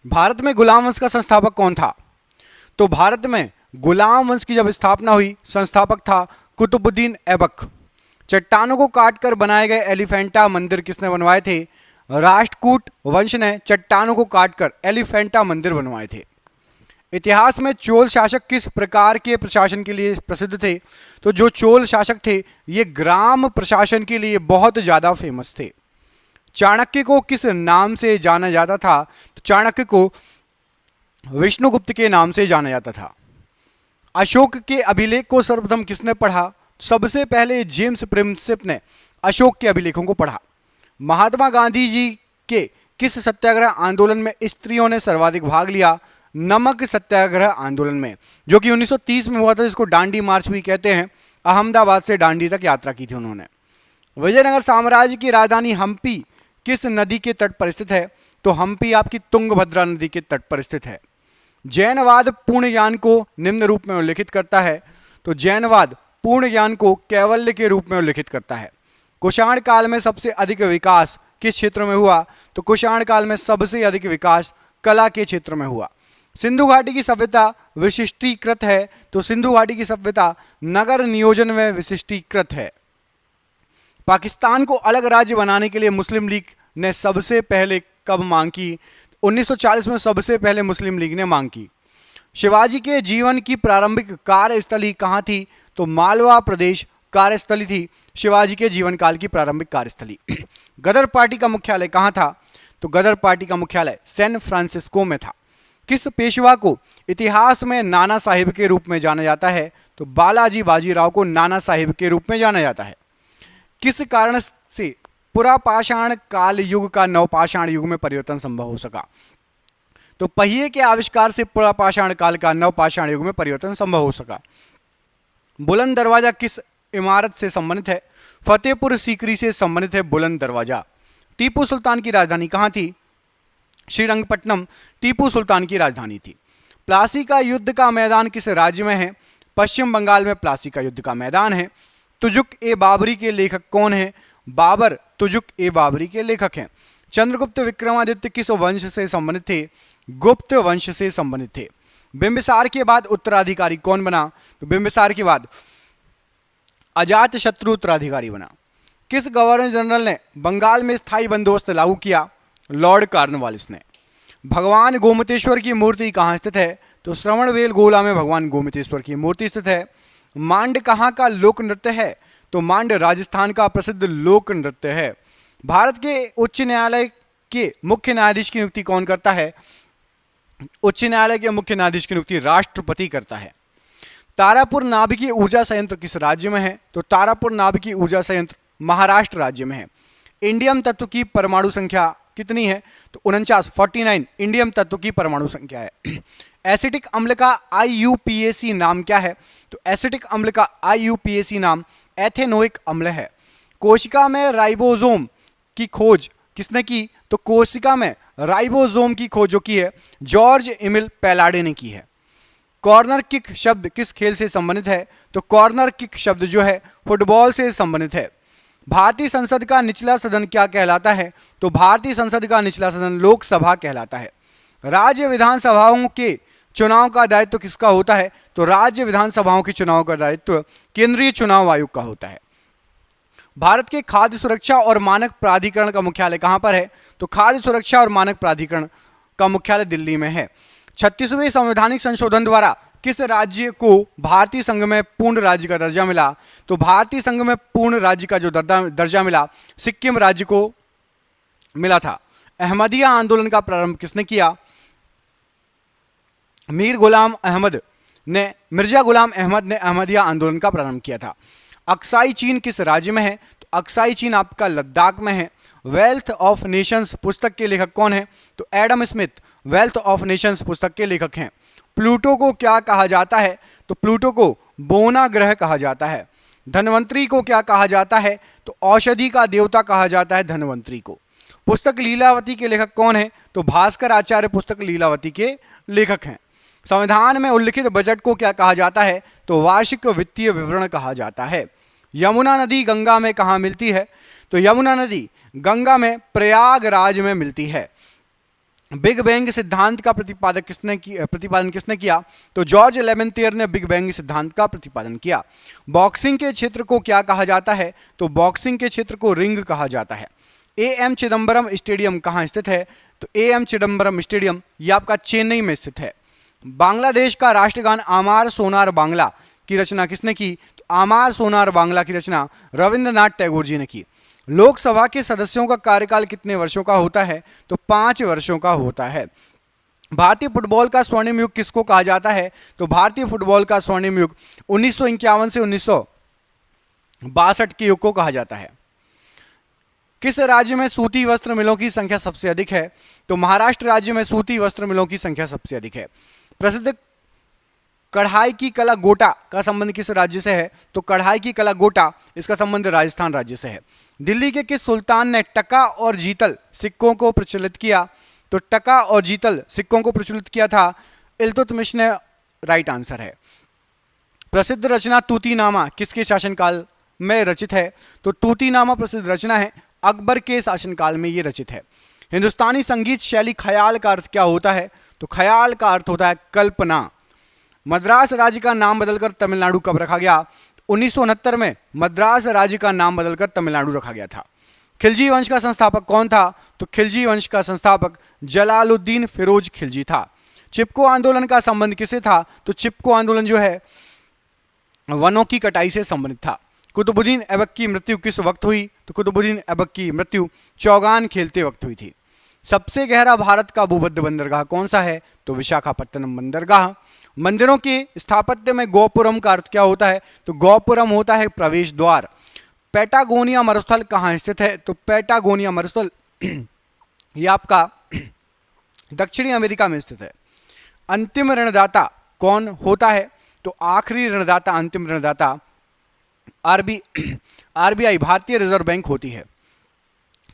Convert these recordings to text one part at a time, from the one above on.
भारत में गुलाम वंश का संस्थापक कौन था? तो भारत में गुलाम वंश की जब स्थापना हुई, संस्थापक था कुतुबुद्दीन ऐबक। चट्टानों को काटकर बनाए गए एलिफेंटा मंदिर किसने बनवाए थे? राष्ट्रकूट वंश ने चट्टानों को काटकर एलिफेंटा मंदिर बनवाए थे। इतिहास में चोल शासक किस प्रकार के प्रशासन के लिए प्रसिद्ध थे? तो जो चोल शासक थे ये ग्राम प्रशासन के लिए बहुत ज्यादा फेमस थे। चाणक्य को किस नाम से जाना जाता था? तो चाणक्य को विष्णुगुप्त के नाम से जाना जाता था। अशोक के अभिलेख को सर्वप्रथम किसने पढ़ा? सबसे पहले जेम्स प्रिंसिप ने अशोक के अभिलेखों को पढ़ा। महात्मा गांधी जी के किस सत्याग्रह आंदोलन में स्त्रियों ने सर्वाधिक भाग लिया? नमक सत्याग्रह आंदोलन में, जो कि 1930 में हुआ था, जिसको डांडी मार्च भी कहते हैं। अहमदाबाद से डांडी तक यात्रा की थी उन्होंने। विजयनगर साम्राज्य की राजधानी हम्पी किस नदी के तट पर स्थित है? तो हम्पी आपकी तुंगभद्रा नदी के तट पर स्थित है। जैनवाद पूर्ण ज्ञान को निम्न रूप में उल्लेखित करता है। तो जैनवाद पूर्ण ज्ञान को कैवल्य के रूप में उल्लेखित करता है। कुषाण काल में सबसे अधिक विकास किस क्षेत्र में हुआ? तो कुषाण काल में सबसे अधिक विकास कला के क्षेत्र में हुआ। सिंधु घाटी की सभ्यता विशिष्टीकृत है। तो सिंधु घाटी की सभ्यता नगर नियोजन में विशिष्टीकृत है। पाकिस्तान को अलग राज्य बनाने के लिए मुस्लिम लीग ने सबसे पहले कब मांग की? 1940 में सबसे पहले मुस्लिम लीग ने मांग की। शिवाजी के जीवन की प्रारंभिक कार्यस्थली कहाँ थी? तो मालवा प्रदेश कार्यस्थली थी शिवाजी के जीवन काल की प्रारंभिक कार्यस्थली। गदर पार्टी का मुख्यालय कहाँ था? तो गदर पार्टी का मुख्यालय सैन फ्रांसिस्को में था। किस पेशवा को इतिहास में नाना साहिब के रूप में जाना जाता है? तो बालाजी बाजीराव को नाना साहिब के रूप में जाना जाता है। किस कारण से पुरापाषाण काल युग का नवपाषाण युग में परिवर्तन संभव हो सका? तो पहिए के आविष्कार से पुरापाषाण काल का नवपाषाण युग में परिवर्तन संभव हो सका। बुलंद दरवाजा किस इमारत से संबंधित है? फतेहपुर सीकरी से संबंधित है बुलंद दरवाजा। टीपू सुल्तान की राजधानी कहाँ थी? श्रीरंगपट्टनम टीपू सुल्तान की राजधानी थी। प्लासी का युद्ध का मैदान किस राज्य में है? पश्चिम बंगाल में प्लासी का युद्ध का मैदान है। तुजुक ए बाबरी के लेखक कौन है? बाबर तुजुक ए बाबरी के लेखक हैं। चंद्रगुप्त विक्रमादित्य किस वंश से संबंधित थे? गुप्त वंश से संबंधित थे। बिंबिसार के बाद उत्तराधिकारी कौन बना? तो बिंबिसार के बाद अजातशत्रु उत्तराधिकारी बना। किस गवर्नर जनरल ने बंगाल में स्थायी बंदोबस्त लागू किया? लॉर्ड कॉर्नवालिस ने। भगवान गोमतेश्वर की मूर्ति कहाँ स्थित है? तो श्रवणबेल गोला में भगवान गोमतेश्वर की मूर्ति स्थित है। मांड कहाँ का लोक नृत्य है? तो मांड राजस्थान का प्रसिद्ध लोक नृत्य है। भारत के उच्च न्यायालय के मुख्य न्यायाधीश की नियुक्ति कौन करता है? उच्च न्यायालय के मुख्य न्यायाधीश की नियुक्ति राष्ट्रपति करता है। तारापुर नाभिकीय ऊर्जा संयंत्र किस राज्य में है? तो तारापुर नाभिकीय ऊर्जा संयंत्र महाराष्ट्र राज्य में है। इंडियम तत्व की परमाणु संख्या कितनी है? तो 49 इंडियम तत्व की परमाणु संख्या है। एसिटिक अम्ल का IUPAC नाम क्या है? तो एसिटिक अम्ल का IUPAC नाम एथेनोइक अम्ल है। कोशिका में राइबोसोम की खोज किसने की? तो कोशिका में राइबोसोम की खोज जो की है जॉर्ज एमिल पैलाडे ने की है। कॉर्नर किक शब्द किस खेल से संबंधित है? तो कॉर्नर किक शब्द जो है फुटबॉल से संबंधित है। भारतीय संसद का निचला सदन क्या कहलाता है? तो भारतीय संसद का निचला सदन लोकसभा कहलाता है। राज्य विधानसभाओं के चुनाव का दायित्व किसका होता है? तो राज्य विधानसभाओं के चुनाव का दायित्व केंद्रीय चुनाव आयोग का होता है। भारत के खाद्य सुरक्षा और मानक प्राधिकरण का मुख्यालय कहां पर है? तो खाद्य सुरक्षा और मानक प्राधिकरण का मुख्यालय दिल्ली में है। 36वें संवैधानिक संशोधन द्वारा किस राज्य को भारतीय संघ में पूर्ण राज्य का दर्जा मिला? तो भारतीय संघ में पूर्ण राज्य का जो दर्जा मिला सिक्किम राज्य को मिला था। अहमदिया आंदोलन का प्रारंभ किसने किया? मिर्जा गुलाम अहमद ने अहमदिया आंदोलन का प्रारंभ किया था। अक्साई चीन किस राज्य में है? तो अक्साई चीन आपका लद्दाख में है। वेल्थ ऑफ नेशंस पुस्तक के लेखक कौन है? तो Adam Smith wealth of Nations पुस्तक के लेखक हैं। प्लूटो को क्या कहा जाता है? तो प्लूटो को बोना ग्रह कहा जाता है। धनवंतरी को क्या कहा जाता है? तो औषधि का देवता कहा जाता है धनवंतरी को। पुस्तक लीलावती के लेखक कौन है? तो भास्कर आचार्य पुस्तक लीलावती के लेखक हैं। संविधान में उल्लिखित बजट को क्या कहा जाता है? तो वार्षिक वित्तीय विवरण कहा जाता है। यमुना नदी गंगा में कहाँ मिलती है? तो यमुना नदी गंगा में प्रयागराज में मिलती है। बिग बैंग सिद्धांत का प्रतिपादन किसने किया? तो जॉर्ज लेमेंटियर ने बिग बैंग सिद्धांत का प्रतिपादन किया। बॉक्सिंग के क्षेत्र को क्या कहा जाता है? तो बॉक्सिंग के क्षेत्र को रिंग कहा जाता है। एएम चिदम्बरम स्टेडियम कहाँ स्थित है? तो एएम चिदम्बरम स्टेडियम ये आपका चेन्नई में स्थित है। बांग्लादेश का राष्ट्रगान आमार सोनार बांग्ला की रचना किसने की? तो आमार सोनार बांग्ला की रचना रविंद्रनाथ टैगोर जी ने की। लोकसभा के सदस्यों का कार्यकाल कितने वर्षों का होता है? तो 5 वर्षों का होता है। भारतीय फुटबॉल का स्वर्णिम युग किसको कहा जाता है? तो भारतीय फुटबॉल का स्वर्णिम युग 1951 से 1962 के युग को कहा जाता है। किस राज्य में सूती वस्त्र मिलों की संख्या सबसे अधिक है? तो महाराष्ट्र राज्य में सूती वस्त्र मिलों की संख्या सबसे अधिक है। प्रसिद्ध कढ़ाई की कला गोटा का संबंध किस राज्य से है? तो कढ़ाई की कला गोटा इसका संबंध राजस्थान राज्य से है। दिल्ली के किस सुल्तान ने टका और जीतल सिक्कों को प्रचलित किया? तो टका और जीतल सिक्कों को प्रचलित किया था इल्तुतमिश ने, राइट आंसर है। प्रसिद्ध रचना तूतीनामा किसके शासनकाल में रचित है? तो तूतीनामा प्रसिद्ध रचना है, अकबर के शासनकाल में ये रचित है। हिंदुस्तानी संगीत शैली ख्याल का अर्थ क्या होता है? तो ख्याल का अर्थ होता है कल्पना। मद्रास राज्य का नाम बदलकर तमिलनाडु कब रखा गया? 1969 में मद्रास राज्य का नाम बदलकर तमिलनाडु रखा गया था। खिलजी वंश का संस्थापक कौन था? तो खिलजी वंश का संस्थापक जलालुद्दीन फिरोज खिलजी था। चिपको आंदोलन का संबंध किससे था? तो चिपको आंदोलन जो है वनों की कटाई से संबंधित था। कुतुबुद्दीन ऐबक की मृत्यु किस वक्त हुई? तो कुतुबुद्दीन ऐबक की मृत्यु चौगान खेलते वक्त हुई थी। सबसे गहरा भारत का भूमध्य बंदरगाह कौन सा है? तो विशाखापत्तनम बंदरगाह। मंदिरों के स्थापत्य में गोपुरम का अर्थ क्या होता है? तो गोपुरम होता है प्रवेश द्वार। पैटागोनिया मरुस्थल कहाँ स्थित है? तो पैटागोनिया मरुस्थल ये आपका दक्षिणी अमेरिका में स्थित है। अंतिम ऋणदाता कौन होता है? तो आखिरी ऋणदाता, अंतिम ऋणदाता आरबीआई भारतीय रिजर्व बैंक होती है।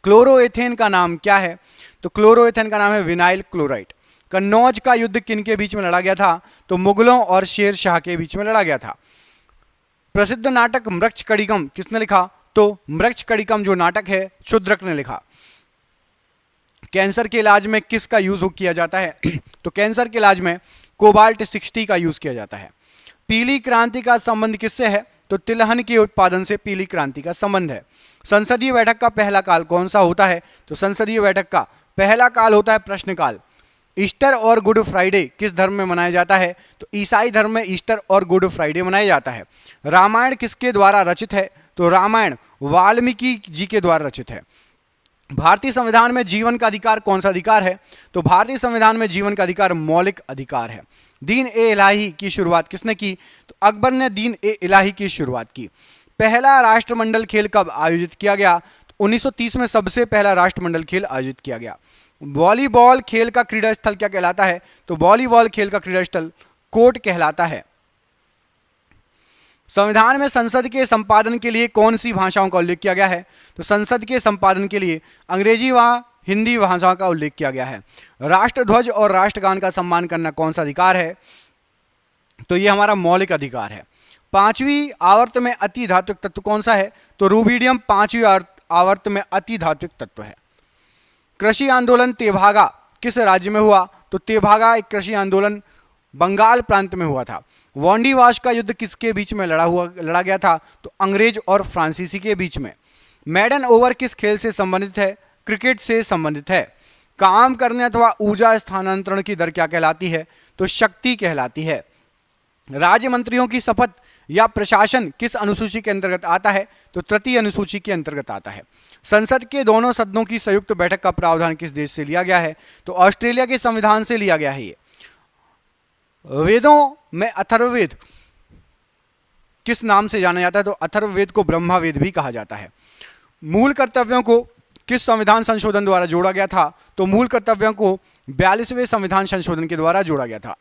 क्लोरोएथेन का नाम क्या है? तो क्लोरोएथेन का नाम है विनाइल क्लोराइड। कन्नौज का युद्ध किन के बीच में लड़ा गया था? तो मुगलों और शेर शाह के बीच में लड़ा गया था। प्रसिद्ध नाटक मृक्षकटिकम किसने लिखा? तो मृक्षकटिकम जो नाटक है क्षुद्रक ने लिखा। कैंसर के इलाज में किसका यूज किया जाता है? तो कैंसर के इलाज में कोबाल्ट 60 का यूज किया जाता है। पीली क्रांति का संबंध किससे है? तो तिलहन के उत्पादन से पीली क्रांति का संबंध है। संसदीय बैठक का पहला काल कौन सा होता है? तो संसदीय बैठक का पहला काल होता है प्रश्नकाल। ईस्टर और गुड फ्राइडे किस धर्म में मनाया जाता है? तो ईसाई धर्म में ईस्टर और गुड फ्राइडे मनाया जाता है। रामायण किसके द्वारा रचित है? तो रामायण वाल्मीकि जी के द्वारा रचित है। भारतीय संविधान में जीवन का अधिकार कौन सा अधिकार है? तो भारतीय संविधान में जीवन का अधिकार मौलिक अधिकार है। दीन ए इलाही की शुरुआत किसने की? तो अकबर ने दीन ए इलाही की शुरुआत की। पहला राष्ट्रमंडल खेल कब आयोजित किया गया? तो 1930 में सबसे पहला राष्ट्रमंडल खेल आयोजित किया गया। वॉलीबॉल खेल का क्रीड़ा स्थल क्या कहलाता है? तो वॉलीबॉल खेल का क्रीड़ा स्थल कोर्ट कहलाता है। संविधान में संसद के संपादन के लिए कौन सी भाषाओं का उल्लेख किया गया है? तो संसद के संपादन के लिए अंग्रेजी व हिंदी भाषाओं का उल्लेख किया गया है। राष्ट्रध्वज और राष्ट्रगान का सम्मान करना कौन सा अधिकार है? तो यह हमारा मौलिक अधिकार है। पांचवी आवर्त में अति धात्विक तत्व कौन सा है? तो रूबिडियम पांचवी आवर्त में अति धात्विक तत्व है। कृषि आंदोलन तेभागा किस राज्य में हुआ? तो तेभागा एक कृषि आंदोलन बंगाल प्रांत में हुआ था। वांडीवाश का युद्ध किसके बीच में लड़ा गया था? तो अंग्रेज और फ्रांसीसी के बीच में। मैडन ओवर किस खेल से संबंधित है? क्रिकेट से संबंधित है। काम करने अथवा ऊर्जा स्थानांतरण की दर क्या कहलाती है? तो शक्ति कहलाती है। राज्य मंत्रियों की शपथ या प्रशासन किस अनुसूची के अंतर्गत आता है? तो तृतीय अनुसूची के अंतर्गत आता है। संसद के दोनों सदनों की संयुक्त बैठक का प्रावधान किस देश से लिया गया है? तो ऑस्ट्रेलिया के संविधान से लिया गया है। ये वेदों में अथर्ववेद किस नाम से जाना जाता है? तो अथर्ववेद को ब्रह्मवेद भी कहा जाता है। मूल कर्तव्यों को किस संविधान संशोधन द्वारा जोड़ा गया था? तो मूल कर्तव्यों को 42वें संविधान संशोधन के द्वारा जोड़ा गया था।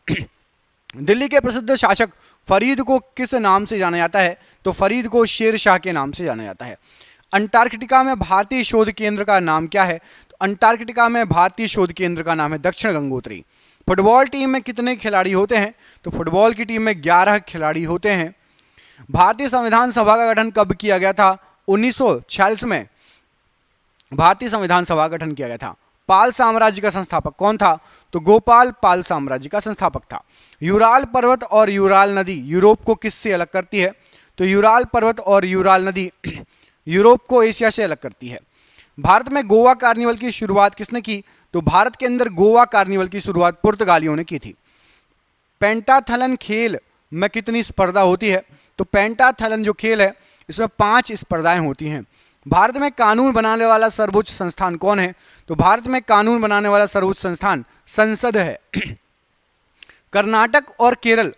दिल्ली के प्रसिद्ध शासक फरीद को किस नाम से जाना जाता है? तो फरीद को शेर शाह के नाम से जाना जाता है। अंटार्कटिका में भारतीय शोध केंद्र का नाम क्या है? तो अंटार्कटिका में भारतीय शोध केंद्र का नाम है दक्षिण गंगोत्री। फुटबॉल टीम में कितने खिलाड़ी होते हैं? तो फुटबॉल की टीम में 11 खिलाड़ी होते हैं। भारतीय संविधान सभा का गठन कब किया गया था? 1946 में भारतीय संविधान सभा का गठन किया गया था। पाल साम्राज्य का संस्थापक कौन था? तो गोपाल पाल साम्राज्य का संस्थापक था। यूराल पर्वत और यूराल नदी यूरोप को किससे अलग करती है? तो यूराल पर्वत और यूराल नदी यूरोप को एशिया से अलग करती है। भारत में गोवा कार्निवल की शुरुआत किसने की? तो भारत के अंदर गोवा कार्निवल की शुरुआत पुर्तगालियों ने की थी। पेंटाथलन खेल में कितनी स्पर्धा होती है? तो पेंटाथलन जो खेल है इसमें 5 स्पर्धाएं होती हैं। भारत में कानून बनाने वाला सर्वोच्च संस्थान कौन है? तो भारत में कानून बनाने वाला सर्वोच्च संस्थान संसद है। कर्नाटक और केरल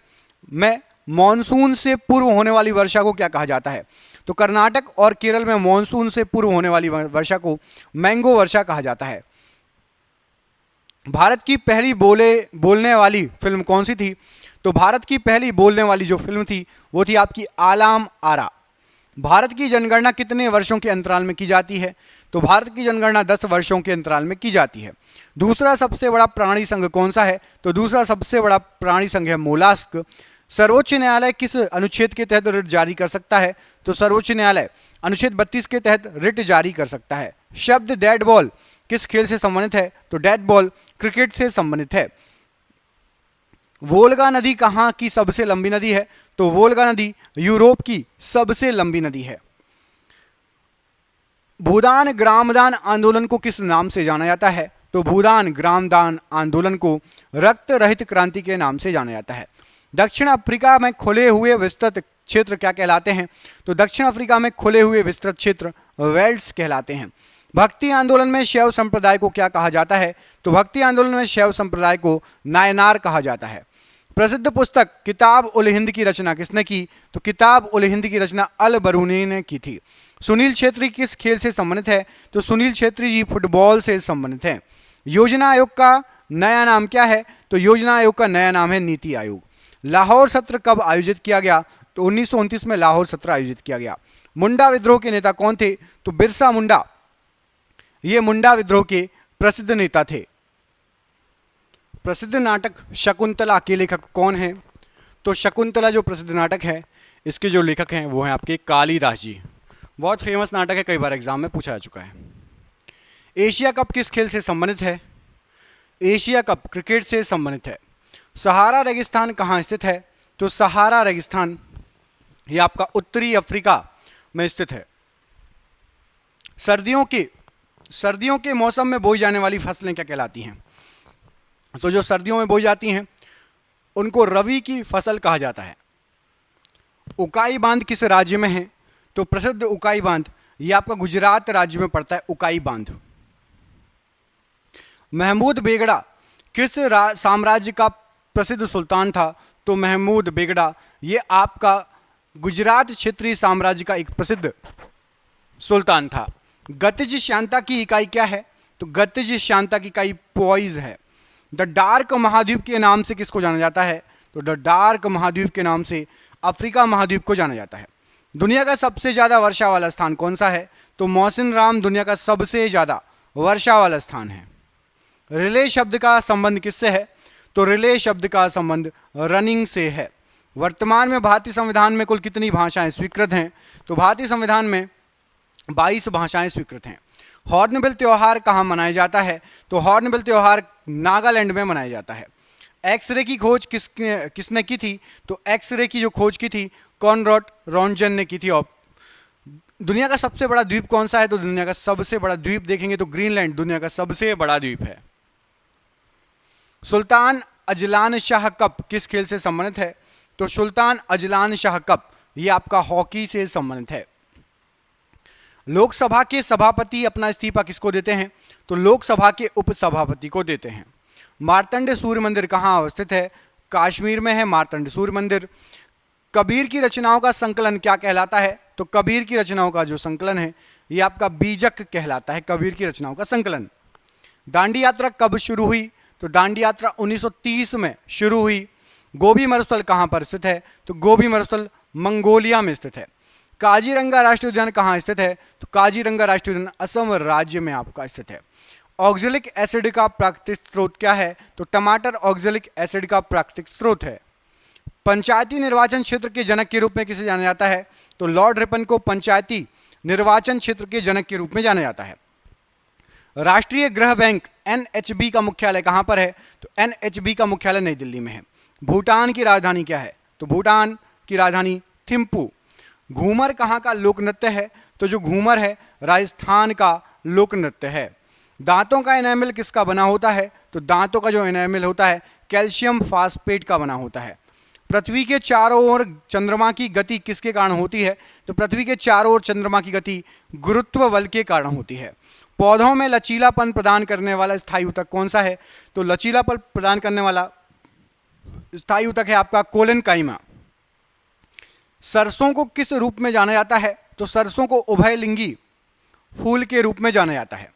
में मॉनसून से पूर्व होने वाली वर्षा को क्या कहा जाता है? तो कर्नाटक और केरल में मॉनसून से पूर्व होने वाली वर्षा को मैंगो वर्षा कहा जाता है। भारत की पहली बोलने वाली फिल्म कौन सी थी? तो भारत की पहली बोलने वाली जो फिल्म थी वो थी आपकी आलाम आरा। भारत की जनगणना कितने वर्षों के अंतराल में की जाती है? तो भारत की जनगणना 10 वर्षों के अंतराल में की जाती है। दूसरा सबसे बड़ा प्राणी संघ कौन सा है? तो दूसरा सबसे बड़ा प्राणी संघ है मोलास्क। सर्वोच्च न्यायालय किस अनुच्छेद के तहत रिट जारी कर सकता है? तो सर्वोच्च न्यायालय अनुच्छेद 32 के तहत रिट जारी कर सकता है। शब्द डेड बॉल किस खेल से संबंधित है? तो डेड बॉल क्रिकेट से संबंधित है। वोल्गा नदी कहाँ की सबसे लंबी नदी है? तो वोल्गा नदी यूरोप की सबसे लंबी नदी है। भूदान ग्रामदान आंदोलन को किस नाम से जाना जाता है? तो भूदान ग्रामदान आंदोलन को रक्त रहित क्रांति के नाम से जाना जाता है। दक्षिण अफ्रीका में खुले हुए विस्तृत क्षेत्र क्या कहलाते हैं? तो दक्षिण अफ्रीका में खुले हुए विस्तृत क्षेत्र वेल्ड्स कहलाते हैं। भक्ति आंदोलन में शैव संप्रदाय को क्या कहा जाता है? तो भक्ति आंदोलन में शैव संप्रदाय को नायनार कहा जाता है। प्रसिद्ध पुस्तक किताब उल हिंद की रचना किसने की? तो किताब उल हिंद की रचना अल बरूनी ने की थी। सुनील छेत्री किस खेल से संबंधित है? तो सुनील छेत्री जी फुटबॉल से संबंधित है। योजना आयोग का नया नाम क्या है? तो योजना आयोग का नया नाम है नीति आयोग। लाहौर सत्र कब आयोजित किया गया? तो 1929 में लाहौर सत्र आयोजित किया गया। मुंडा विद्रोह के नेता कौन थे? तो बिरसा मुंडा ये मुंडा विद्रोह के प्रसिद्ध नेता थे। प्रसिद्ध नाटक शकुंतला के लेखक कौन है? तो शकुंतला जो प्रसिद्ध नाटक है इसके जो लेखक हैं वो हैं आपके कालिदास जी। बहुत फेमस नाटक है, कई बार एग्जाम में पूछा जा चुका है। एशिया कप किस खेल से संबंधित है? एशिया कप क्रिकेट से संबंधित है। सहारा रेगिस्तान कहाँ स्थित है? तो सहारा रेगिस्तान ये आपका उत्तरी अफ्रीका में स्थित है। सर्दियों के मौसम में बोई जाने वाली फसलें क्या कहलाती हैं? तो जो सर्दियों में बोई जाती हैं उनको रबी की फसल कहा जाता है। उकाई बांध किस राज्य में है? तो प्रसिद्ध उकाई बांध ये आपका गुजरात राज्य में पड़ता है, उकाई बांध। महमूद बेगड़ा किस साम्राज्य का प्रसिद्ध सुल्तान था? तो महमूद बेगड़ा ये आपका गुजरात क्षेत्रीय साम्राज्य का एक प्रसिद्ध सुल्तान था। गतिज श्यानता की इकाई क्या है? तो गतिज श्यानता की इकाई पॉइज है। द डार्क महाद्वीप के नाम से किसको जाना जाता है? तो द डार्क महाद्वीप के नाम से अफ्रीका महाद्वीप को जाना जाता है। दुनिया का सबसे ज़्यादा वर्षा वाला स्थान कौन सा है? तो मौसिन राम दुनिया का सबसे ज़्यादा वर्षा वाला स्थान है। रिले शब्द का संबंध किससे है? तो रिले शब्द का संबंध रनिंग से है। वर्तमान में भारतीय संविधान में कुल कितनी भाषाएं स्वीकृत हैं? तो भारतीय संविधान में 22 भाषाएं स्वीकृत हैं। हॉर्नबिल त्यौहार कहाँ मनाया जाता है? तो हॉर्नबिल त्यौहार नागालैंड में मनाया जाता है। एक्सरे की खोज किसने की थी? तो एक्सरे की जो खोज की थी कॉनरॉड रॉन्टजन ने की थी। और दुनिया का सबसे बड़ा द्वीप कौन सा है? तो दुनिया का सबसे बड़ा द्वीप देखेंगे तो ग्रीनलैंड दुनिया का सबसे बड़ा द्वीप है। सुल्तान अजलान शाह कप किस खेल से संबंधित है? तो सुल्तान अजलान शाह कप ये आपका हॉकी से संबंधित है। लोकसभा के सभापति अपना इस्तीफा किसको देते हैं? तो लोकसभा के उपसभापति को देते हैं। मार्तंड सूर्य मंदिर कहाँ अवस्थित है? कश्मीर में है मार्तंड सूर्य मंदिर। कबीर की रचनाओं का संकलन क्या कहलाता है? तो कबीर की रचनाओं का जो संकलन है ये आपका बीजक कहलाता है, कबीर की रचनाओं का संकलन। दांडी यात्रा कब शुरू हुई? तो दांडी यात्रा 1930 में शुरू हुई। गोभी मरुस्थल कहाँ पर स्थित है? तो गोभी मरुस्थल मंगोलिया में स्थित है। काजीरंगा राष्ट्रीय उद्यान कहाँ स्थित है? तो काजीरंगा राष्ट्रीय उद्यान असम राज्य में आपका स्थित है। ऑक्जेलिक एसिड का प्राकृतिक स्रोत क्या है? तो टमाटर ऑक्जेलिक एसिड का प्राकृतिक स्रोत है। पंचायती निर्वाचन क्षेत्र के जनक के रूप में किसे जाना जाता है? तो लॉर्ड रिपन को पंचायती निर्वाचन क्षेत्र के जनक के रूप में जाना जाता है। राष्ट्रीय गृह बैंक एनएचबी का मुख्यालय कहां पर है? तो एनएचबी का मुख्यालय नई दिल्ली में है। भूटान की राजधानी क्या है? तो भूटान की राजधानी थिम्पू। घूमर कहां का लोक नृत्य है? तो जो घूमर है राजस्थान का लोक नृत्य है। दांतों का एनामेल किसका बना होता है? तो दांतों का जो एनामेल होता है कैल्शियम फास्फेट का बना होता है। पृथ्वी के चारों ओर चंद्रमा की गति किसके कारण होती है? तो पृथ्वी के चारों ओर चंद्रमा की गति गुरुत्व बल के कारण होती है। पौधों में लचीलापन प्रदान करने वाला स्थायी ऊतक कौन सा है? तो लचीलापन प्रदान करने वाला स्थायी ऊतक है आपका कोलेनकाइमा। सरसों को किस रूप में जाना जाता है? तो सरसों को उभयलिंगी फूल के रूप में जाना जाता है।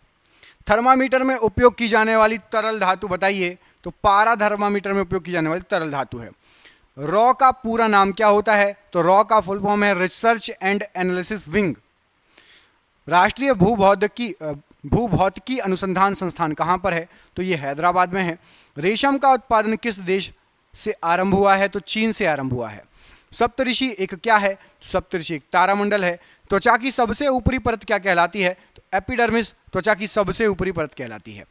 थर्मामीटर में उपयोग की जाने वाली तरल धातु बताइए? तो पारा थर्मामीटर में उपयोग की जाने वाली तरल धातु है। रॉ का पूरा नाम क्या होता है? तो रॉ का फुल फॉर्म है रिसर्च एंड एनालिसिस विंग। राष्ट्रीय भूभौतिकी अनुसंधान संस्थान कहां पर है? तो ये हैदराबाद में है। रेशम का उत्पादन किस देश से आरंभ हुआ है? तो चीन से आरंभ हुआ है। सप्तऋषि एक क्या है? तो सप्तऋषि एक तारामंडल है। त्वचा की सबसे ऊपरी परत क्या कहलाती है? तो एपिडर्मिस त्वचा की सबसे ऊपरी परत कहलाती है।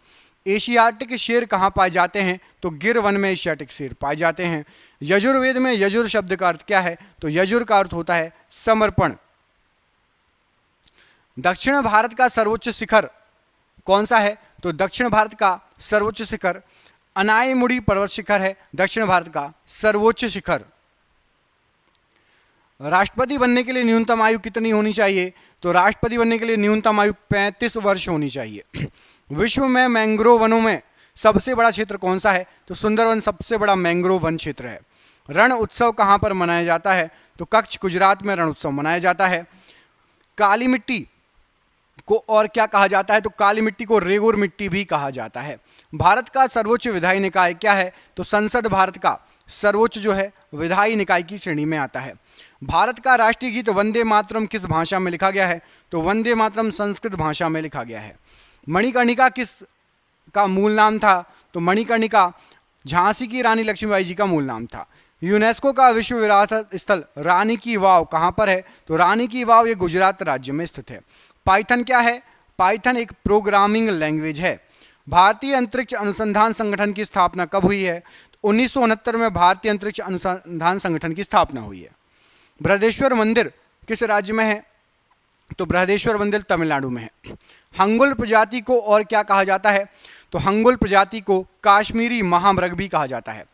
एशियाटिक शेर कहाँ पाए जाते हैं? तो गिर वन में एशियाटिक शेर पाए जाते हैं। यजुर्वेद में यजुर शब्द का अर्थ क्या है? तो यजुर का अर्थ होता है समर्पण। दक्षिण भारत का सर्वोच्च शिखर कौन सा है? तो दक्षिण भारत का सर्वोच्च शिखर अनायमुड़ी पर्वत शिखर है। दक्षिण भारत का सर्वोच्च शिखर। राष्ट्रपति बनने के लिए न्यूनतम आयु कितनी होनी चाहिए? तो राष्ट्रपति बनने के लिए न्यूनतम आयु 35 वर्ष होनी चाहिए। विश्व में मैंग्रोव वनों में सबसे बड़ा क्षेत्र कौन सा है? तो सुंदरवन सबसे बड़ा मैंग्रोव वन क्षेत्र है। रण उत्सव कहाँ पर मनाया जाता है? तो कच्छ गुजरात में रण उत्सव मनाया जाता है। काली मिट्टी को और क्या कहा जाता है? तो काली मिट्टी को रेगुर मिट्टी भी कहा जाता है। भारत का सर्वोच्च विधायी निकाय क्या है? तो संसद भारत का सर्वोच्च जो है विधायी निकाय की श्रेणी में आता है। भारत का राष्ट्रीय गीत वंदे मातरम किस भाषा में लिखा गया है? तो वंदे मातरम संस्कृत भाषा में लिखा गया है। मणिकर्णिका किस का मूल नाम था? तो मणिकर्णिका झांसी की रानी लक्ष्मीबाई जी का मूल नाम था। यूनेस्को का विश्व विरासत स्थल रानी की वाव कहाँ पर है? तो रानी की वाव ये गुजरात राज्य में स्थित है। पाइथन क्या है? पाइथन एक प्रोग्रामिंग लैंग्वेज है। भारतीय अंतरिक्ष अनुसंधान संगठन की स्थापना कब हुई है? तो 1969 में भारतीय अंतरिक्ष अनुसंधान संगठन की स्थापना हुई है। बृहदेश्वर मंदिर किस राज्य में है? तो बृहदेश्वर मंदिर तमिलनाडु में है। हंगुल प्रजाति को और क्या कहा जाता है? तो हंगुल प्रजाति को काश्मीरी महामृग भी कहा जाता है।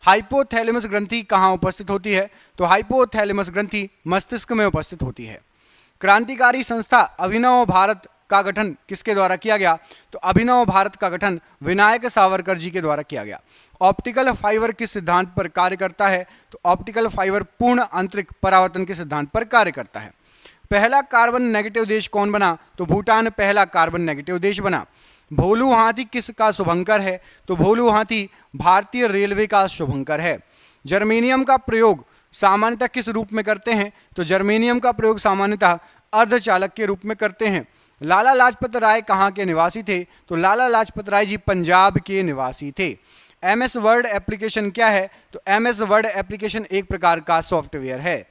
हाइपोथैलेमस ग्रंथि कहाँ उपस्थित होती है? तो हाइपोथैलेमस ग्रंथि मस्तिष्क में उपस्थित होती है। क्रांतिकारी संस्था अभिनव भारत का गठन किसके द्वारा किया गया? तो अभिनव भारत का गठन विनायक सावरकर जी के द्वारा किया गया। ऑप्टिकल फाइबर किस सिद्धांत पर कार्य करता है? तो ऑप्टिकल फाइबर पूर्ण आंतरिक परावर्तन के सिद्धांत पर कार्य करता है। पहला कार्बन नेगेटिव देश कौन बना? तो भूटान पहला कार्बन नेगेटिव देश बना। भोलू हाथी किसका शुभंकर है? तो भोलू हाथी भारतीय रेलवे का शुभंकर है। जर्मेनियम का प्रयोग सामान्यतः किस रूप में करते हैं? तो जर्मेनियम का प्रयोग सामान्यतः अर्धचालक के रूप में करते हैं। लाला लाजपत राय कहाँ के निवासी थे? तो लाला लाजपत राय जी पंजाब के निवासी थे। MS वर्ड एप्लीकेशन क्या है? तो MS वर्ड एप्लीकेशन एक प्रकार का सॉफ्टवेयर है।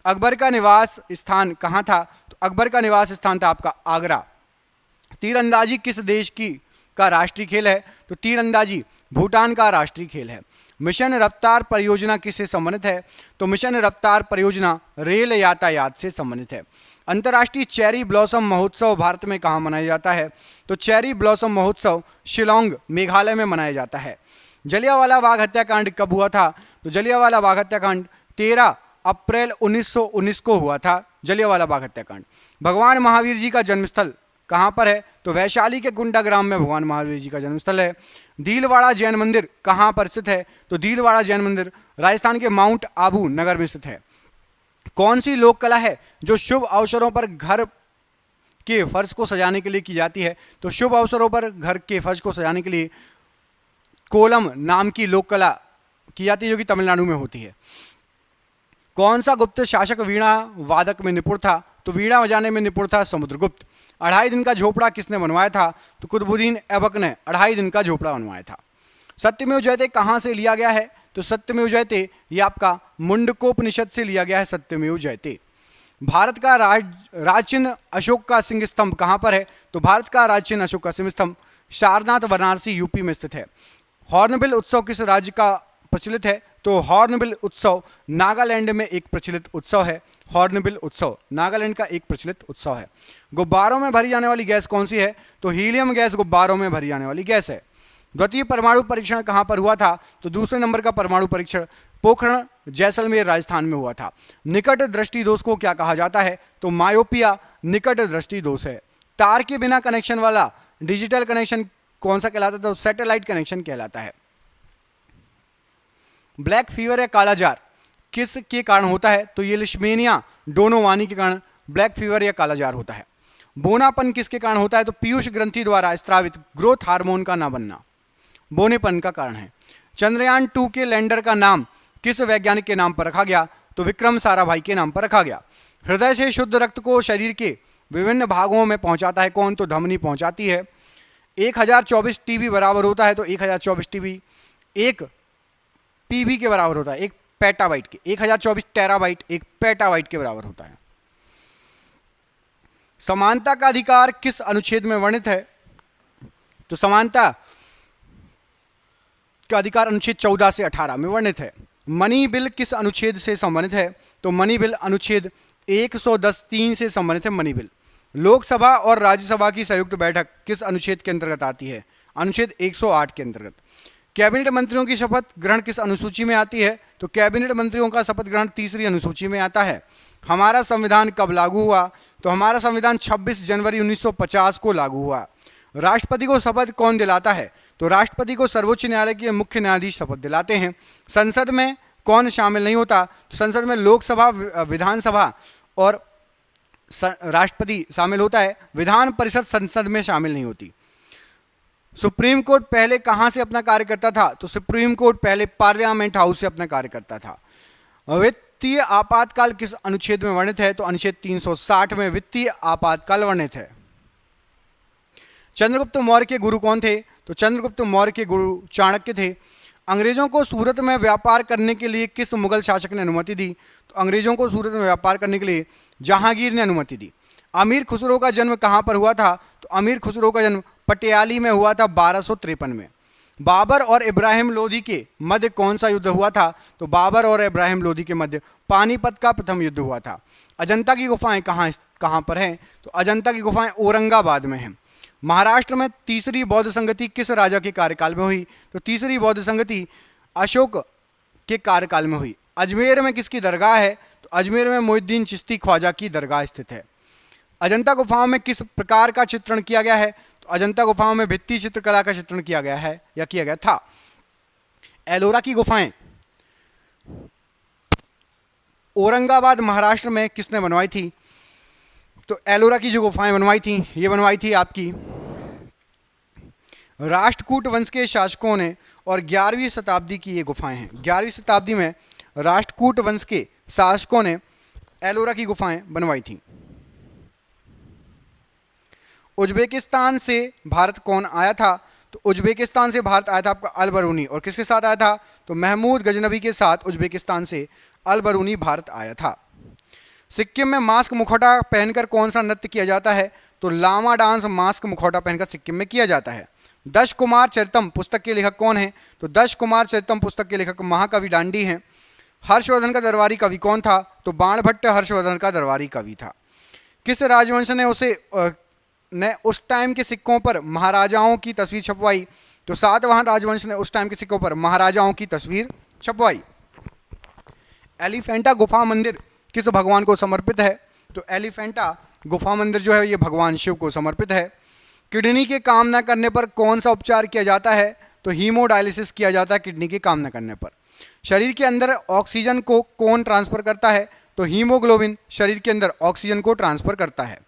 अकबर का निवास स्थान कहाँ था? तो अकबर का निवास स्थान था आपका आगरा। तीरंदाजी किस देश की का राष्ट्रीय खेल है? तो तीरंदाजी भूटान का राष्ट्रीय खेल है। मिशन रफ्तार परियोजना किससे संबंधित है? तो मिशन रफ्तार परियोजना रेल यातायात से संबंधित है। अंतर्राष्ट्रीय चेरी ब्लॉसम महोत्सव भारत में कहाँ मनाया जाता है? तो चेरी ब्लॉसम महोत्सव शिलोंग मेघालय में मनाया जाता है। जलियांवाला बाग हत्याकांड कब हुआ था? तो जलियांवाला बाग हत्याकांड 13 अप्रैल 1919 को हुआ था। जलियांवाला बाग हत्याकांड। भगवान महावीर जी का जन्मस्थल कहाँ पर है? तो वैशाली के गुंडा ग्राम में भगवान महावीर जी का जन्मस्थल है। दीलवाड़ा जैन मंदिर कहाँ पर स्थित है? तो दीलवाड़ा जैन मंदिर राजस्थान के माउंट आबू नगर में स्थित है। कौन सी लोक कला है जो शुभ अवसरों पर घर के फर्श को सजाने के लिए की जाती है? तो शुभ अवसरों पर घर के फर्श को सजाने के लिए कोलम नाम की लोक कला की जाती है जो कि तमिलनाडु में होती है। कौन सा गुप्त शासक वीणा वादक में निपुण था? तो वीणा बजाने में निपुण था समुद्रगुप्त। 2.5 दिन का झोपड़ा किसने बनवाया था? तो कुतुबुद्दीन ऐबक ने 2.5 दिन का झोपड़ा बनवाया था। सत्यमेव जयते कहाँ से लिया गया है? तो सत्यमेव जयते ये आपका मुंडकोपनिषद से लिया गया है। सत्यमेव जयते। भारत का प्राचीन अशोक का सिंह स्तंभ कहाँ पर है? तो भारत का प्राचीन अशोक का सिंह स्तंभ सारनाथ वाराणसी यूपी में स्थित है। हॉर्नबिल उत्सव किस राज्य का प्रचलित है? तो हॉर्नबिल उत्सव नागालैंड में एक प्रचलित उत्सव है। हॉर्नबिल उत्सव नागालैंड का एक प्रचलित उत्सव है। गुब्बारों में भरी जाने वाली गैस कौन सी है? तो हीलियम गैस गुब्बारों में भरी जाने वाली गैस है। द्वितीय परमाणु परीक्षण कहाँ पर हुआ था? तो दूसरे नंबर का परमाणु परीक्षण पोखरण जैसलमेर राजस्थान में हुआ था। निकट दृष्टि दोष को क्या कहा जाता है? तो मायोपिया निकट दृष्टि दोष है। तार के बिना कनेक्शन वाला डिजिटल कनेक्शन कौन सा कहलाता है? तो सैटेलाइट कनेक्शन कहलाता है। ब्लैक फीवर या कालाजार किस के कारण होता है? तो ये लिशमेनिया डोनोवानी के कारण ब्लैक फीवर या कालाजार होता है। बोनापन किसके कारण होता है? तो पीयूष ग्रंथि द्वारा स्त्रावित ग्रोथ हार्मोन का ना बनना बोनेपन का कारण है। चंद्रयान 2 के लैंडर का नाम किस वैज्ञानिक के नाम पर रखा गया? तो विक्रम साराभाई के नाम पर रखा गया। हृदय से शुद्ध रक्त को शरीर के विभिन्न भागों में पहुंचाता है कौन? तो धमनी पहुंचाती है। 1024 टीबी बराबर होता है, तो 1024 टीबी एक पीबी के बराबर होता है, एक पेटाबाइट के। 1024 टेराबाइट एक पेटाबाइट के बराबर होता है। समानता का अधिकार किस अनुच्छेद में वर्णित है? तो समानता का अधिकार अनुच्छेद 14 से 18 में वर्णित है। मनी बिल किस अनुच्छेद से संबंधित है? तो मनी बिल अनुच्छेद 110(3) से संबंधित है। Money bill. लोकसभा और राज्यसभा की संयुक्त बैठक किस अनुच्छेद के अंतर्गत आती है? अनुच्छेद 108 के अंतर्गत। कैबिनेट मंत्रियों की शपथ ग्रहण किस अनुसूची में आती है? तो कैबिनेट मंत्रियों का शपथ ग्रहण 3री अनुसूची में आता है। हमारा संविधान कब लागू हुआ? तो हमारा संविधान 26 जनवरी 1950 को लागू हुआ। राष्ट्रपति को शपथ कौन दिलाता है? तो राष्ट्रपति को सर्वोच्च न्यायालय के मुख्य न्यायाधीश शपथ दिलाते हैं। संसद में कौन शामिल नहीं होता? तो संसद में लोकसभा, विधानसभा और राष्ट्रपति शामिल होता है। विधान परिषद संसद में शामिल नहीं होती। सुप्रीम कोर्ट पहले कहां से अपना कार्य करता था? तो सुप्रीम कोर्ट पहले पार्लियामेंट हाउस से अपना कार्य करता था। वित्तीय आपातकाल किस अनुच्छेद में वर्णित है? तो अनुच्छेद 360 में वित्तीय आपातकाल वर्णित है। चंद्रगुप्त मौर्य के गुरु कौन थे? तो चंद्रगुप्त मौर्य के गुरु चाणक्य थे। अंग्रेजों को सूरत में व्यापार करने के लिए किस मुगल शासक ने अनुमति दी? तो अंग्रेजों को सूरत में व्यापार करने के लिए जहांगीर ने अनुमति दी। अमीर खुसरो का जन्म कहाँ पर हुआ था? तो अमीर खुसरो का जन्म पटियाली में हुआ था 1253 में। बाबर और इब्राहिम लोधी के मध्य कौन सा युद्ध हुआ था? तो बाबर और इब्राहिम लोधी के मध्य पानीपत का प्रथम युद्ध हुआ था। अजंता की गुफाएं कहाँ पर हैं? तो अजंता की गुफाएं औरंगाबाद में हैं। महाराष्ट्र में तीसरी बौद्ध संगति किस राजा के कार्यकाल में हुई? तो तीसरी बौद्ध संगति अशोक के कार्यकाल में हुई। अजमेर में किसकी दरगाह है? तो अजमेर में मोहिउद्दीन चिश्ती ख्वाजा की दरगाह स्थित है। अजंता गुफाओं में किस प्रकार का चित्रण किया गया है? तो अजंता गुफाओं में भित्ति चित्रकला का चित्रण किया गया है या किया गया था। एलोरा की गुफाएं औरंगाबाद महाराष्ट्र में किसने बनवाई थी? तो एलोरा की जो गुफाएं बनवाई थी, ये बनवाई थी आपकी राष्ट्रकूट वंश के शासकों ने, और 11वीं शताब्दी की ये गुफाएं हैं। 11वीं शताब्दी में राष्ट्रकूट वंश के शासकों ने एलोरा की गुफाएं बनवाई थी। उज्बेकिस्तान से भारत कौन आया था? तो उज्बेकिस्तान से भारत आया था आपका अल बरूनी, और किसके साथ आया था? तो महमूद गजनबी के साथ उज्बेकिस्तान से अल बरूनी भारत आया था। सिक्किम में मास्क मुखौटा पहनकर कौन सा नृत्य किया जाता है? तो लामा डांस मास्क मुखौटा पहनकर सिक्किम में किया जाता है। दश कुमार चरितम पुस्तक के लेखक कौन है? तो दश कुमार चरितम पुस्तक के लेखक महाकवि डांडी हैं। हर्षवर्धन का दरबारी कवि कौन था? तो बाणभट्ट हर्षवर्धन का दरबारी कवि था। किस राजवंश ने उस टाइम के सिक्कों पर महाराजाओं की तस्वीर छपवाई? तो सातवाहन राजवंश ने उस टाइम के सिक्कों पर महाराजाओं की तस्वीर छपवाई। एलिफेंटा गुफा मंदिर किस भगवान को समर्पित है? तो एलिफेंटा गुफा मंदिर जो है ये भगवान शिव को समर्पित है। किडनी के काम न करने पर कौन सा उपचार किया जाता है? तो हीमोडायलिसिस किया जाता है किडनी के काम न करने पर। शरीर के अंदर ऑक्सीजन को कौन ट्रांसफर करता है? तो हीमोग्लोबिन शरीर के अंदर ऑक्सीजन को ट्रांसफर करता है।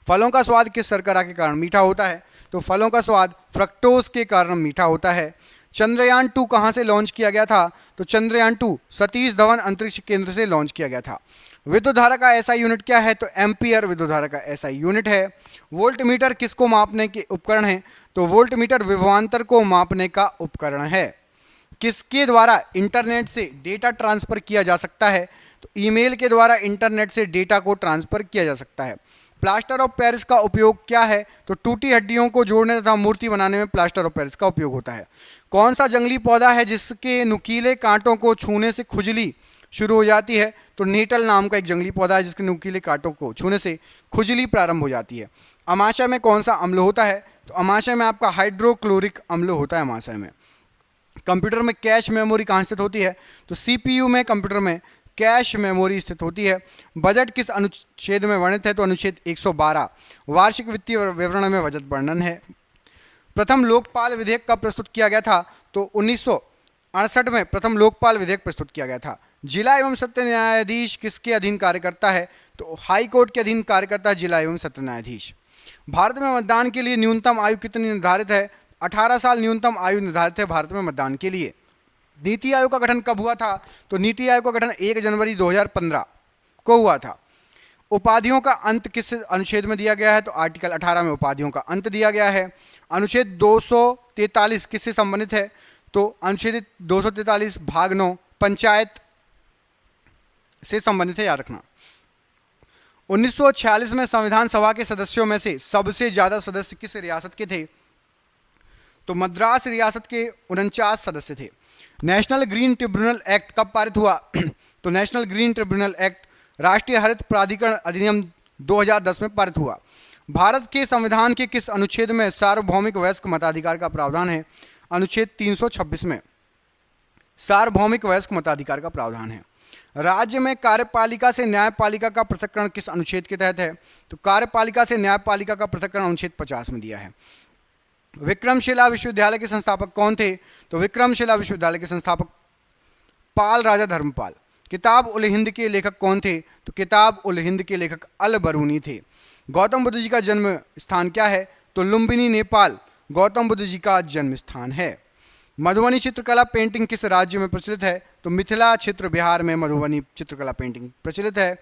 फलों का स्वाद किस शर्करा के कारण मीठा होता है? तो फलों का स्वाद फ्रक्टोज के कारण मीठा होता है। चंद्रयान 2 कहाँ से लॉन्च किया गया था? तो चंद्रयान 2 सतीश धवन अंतरिक्ष केंद्र से लॉन्च किया गया था। विद्युत धारा का एसआई यूनिट क्या है? तो एम्पियर विद्युत धारा का एसआई यूनिट है। वोल्ट मीटर किसको मापने के उपकरण है? तो वोल्ट मीटर विभवांतर को मापने का उपकरण है। किसके द्वारा इंटरनेट से डेटा ट्रांसफर किया जा सकता है? तो ईमेल के द्वारा इंटरनेट से डेटा को ट्रांसफर किया जा सकता है। प्लास्टर ऑफ पेरिस का उपयोग क्या है? तो टूटी हड्डियों को जोड़ने तथा मूर्ति बनाने में प्लास्टर ऑफ पेरिस का उपयोग होता है। कौन सा जंगली पौधा है जिसके नुकीले कांटों को छूने से खुजली शुरू हो जाती है? तो नीटल नाम का एक जंगली पौधा है जिसके नुकीले कांटों को छूने से खुजली प्रारंभ हो जाती है। अमाशय में कौन सा अम्ल होता है? तो अमाशय में आपका हाइड्रोक्लोरिक अम्ल होता है अमाशय में। कंप्यूटर में कैश मेमोरी कहाँ स्थित होती है? तो सीपीयू में कंप्यूटर में कैश मेमोरी स्थित होती है। बजट किस अनुच्छेद में वर्णित है? तो अनुच्छेद 112 वार्षिक वित्तीय विवरण में बजट वर्णन है। प्रथम लोकपाल विधेयक कब प्रस्तुत किया गया था? तो 1968 में प्रथम लोकपाल विधेयक प्रस्तुत किया गया था। जिला एवं सत्र न्यायाधीश किसके अधीन कार्य करता है? तो हाई कोर्ट के अधीन कार्य करता है जिला एवं सत्र न्यायाधीश। भारत में मतदान के लिए न्यूनतम आयु कितनी निर्धारित है? 18 साल न्यूनतम आयु निर्धारित है भारत में मतदान के लिए। नीति आयोग का गठन कब हुआ था? तो नीति आयोग का गठन 1 जनवरी 2015 को हुआ था। उपाधियों का अंत किस अनुच्छेद में दिया गया है? तो आर्टिकल 18 में उपाधियों का अंत दिया गया है। अनुच्छेद 243 किससे संबंधित है? तो अनुच्छेद 243 भाग 9 पंचायत से संबंधित है, याद रखना। 1946 में संविधान सभा के सदस्यों में से सबसे ज्यादा सदस्य किस रियासत के थे? तो मद्रास रियासत के 49 सदस्य थे। नेशनल ग्रीन ट्रिब्यूनल एक्ट कब पारित हुआ? तो नेशनल ग्रीन ट्रिब्यूनल एक्ट राष्ट्रीय हरित प्राधिकरण अधिनियम 2010 में पारित हुआ। भारत के संविधान के किस अनुच्छेद में सार्वभौमिक वयस्क मताधिकार का प्रावधान है? अनुच्छेद 326 में सार्वभौमिक वयस्क मताधिकार का प्रावधान है। राज्य में कार्यपालिका से न्यायपालिका का पृथक्करण किस अनुच्छेद के तहत है? तो कार्यपालिका से न्यायपालिका का पृथक्करण अनुच्छेद 50 में दिया है। विक्रमशिला विश्वविद्यालय के संस्थापक कौन थे? तो विक्रमशिला विश्वविद्यालय के संस्थापक पाल राजा धर्मपाल। किताब उल हिंद के लेखक कौन थे? तो किताब उल हिंद के लेखक अल बरूनी थे। गौतम बुद्ध जी का जन्म स्थान क्या है? तो लुम्बिनी नेपाल गौतम बुद्ध जी का जन्म स्थान है। मधुबनी चित्रकला पेंटिंग किस राज्य में प्रचलित है? तो मिथिला क्षेत्र बिहार में मधुबनी चित्रकला पेंटिंग प्रचलित है।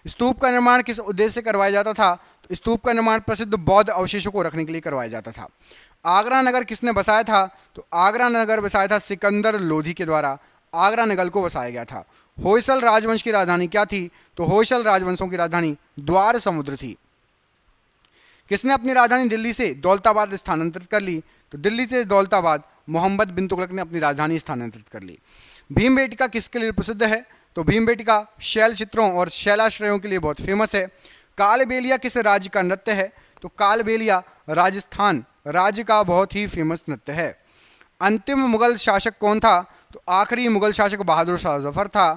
स्तूप का निर्माण किस उद्देश्य से करवाया जाता था? तो स्तूप का निर्माण प्रसिद्ध बौद्ध अवशेषों को रखने के लिए करवाया जाता था। आगरा नगर किसने बसाया था? तो आगरा नगर बसाया था सिकंदर लोधी के द्वारा आगरा नगर को बसाया गया था। होयसल राजवंश की राजधानी क्या थी? तो होयसल राजवंशों की राजधानी द्वार समुद्र थी। किसने अपनी राजधानी दिल्ली से दौलताबाद स्थानांतरित कर ली? तो दिल्ली से दौलताबाद मोहम्मद बिन तुगलक ने अपनी राजधानी स्थानांतरित कर ली। भीमबेटका किसके लिए प्रसिद्ध है? तो भीमबेटका शैल चित्रों और शैलाश्रयों के लिए बहुत फेमस है। कालबेलिया किस राज्य का नृत्य है? तो कालबेलिया राजस्थान राज्य का बहुत ही फेमस नृत्य है। अंतिम मुगल शासक कौन था? तो आखिरी मुगल शासक बहादुर शाह जफर था।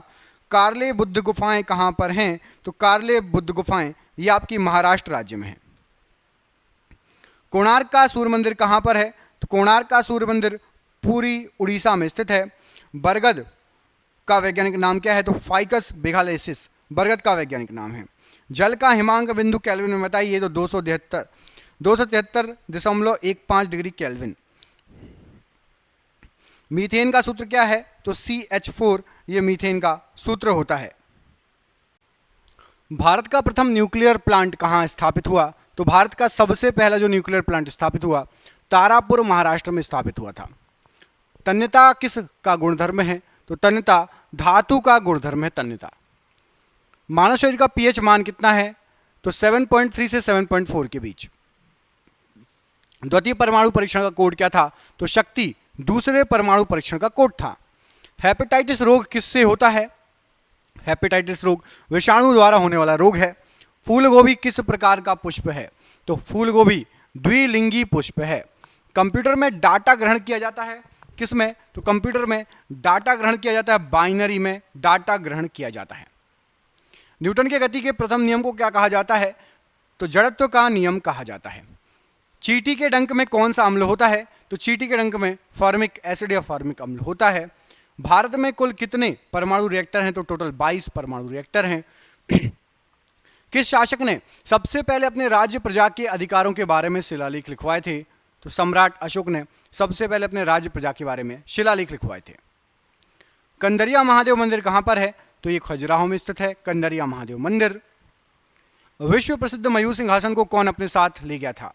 कार्ले बुद्ध गुफाएं कहाँ पर हैं? तो कार्ले बुद्ध गुफाएं ये आपकी महाराष्ट्र राज्य में है। कोणार्क का सूर्य मंदिर कहाँ पर है? तो कोणार्क का सूर्य मंदिर पूरी उड़ीसा में स्थित है। बरगद का वैज्ञानिक नाम क्या है? तो फाइकस बेगालेसिस बरगद का वैज्ञानिक नाम है। जल का हिमांक बिंदु केल्विन में बताइए। तो 273.15 डिग्री केल्विन। मीथेन का सूत्र क्या है? तो CH4 ये मीथेन का सूत्र होता है। भारत का प्रथम न्यूक्लियर प्लांट कहाँ स्थापित हुआ? तो भारत का सबसे पहला जो न्यूक्लियर प्लांट स्थापित हुआ तारापुर महाराष्ट्र में स्थापित हुआ था। तन्यता किस का गुणधर्म है? तो तन्यता धातु का गुणधर्म है तन्यता। मानव शरीर का पीएच मान कितना है? तो 7.3 से 7.4 के बीच। द्वितीय परमाणु परीक्षण का कोड क्या था? तो शक्ति दूसरे परमाणु परीक्षण का कोड था। हेपेटाइटिस रोग किससे होता है? हेपेटाइटिस रोग विषाणु द्वारा होने वाला रोग है। फूल गोभी किस प्रकार का पुष्प है? तो फूल गोभी द्विलिंगी पुष्प है। कंप्यूटर में डाटा ग्रहण किया जाता है किस में? तो कंप्यूटर में डाटा ग्रहण किया जाता है बाइनरी में डाटा ग्रहण किया जाता है। न्यूटन के गति के प्रथम नियम को क्या कहा जाता है? तो जड़त्व का नियम कहा जाता है। चींटी के डंक में कौन सा अम्ल होता है? तो चींटी के डंक में फॉर्मिक एसिड या फॉर्मिक अम्ल होता है। भारत में कुल कितने परमाणु रिएक्टर हैं? तो टोटल 22 परमाणु रिएक्टर हैं। किस शासक ने सबसे पहले अपने राज्य प्रजा के अधिकारों के बारे में शिलालेख लिखवाए थे? तो सम्राट अशोक ने सबसे पहले अपने राज्य प्रजा के बारे में शिलालेख लिखवाए थे। कंदरिया महादेव मंदिर कहाँ पर है? तो ये खजुराहो में स्थित है कंदरिया महादेव मंदिर। विश्व प्रसिद्ध मयूर सिंहासन को कौन अपने साथ ले गया था?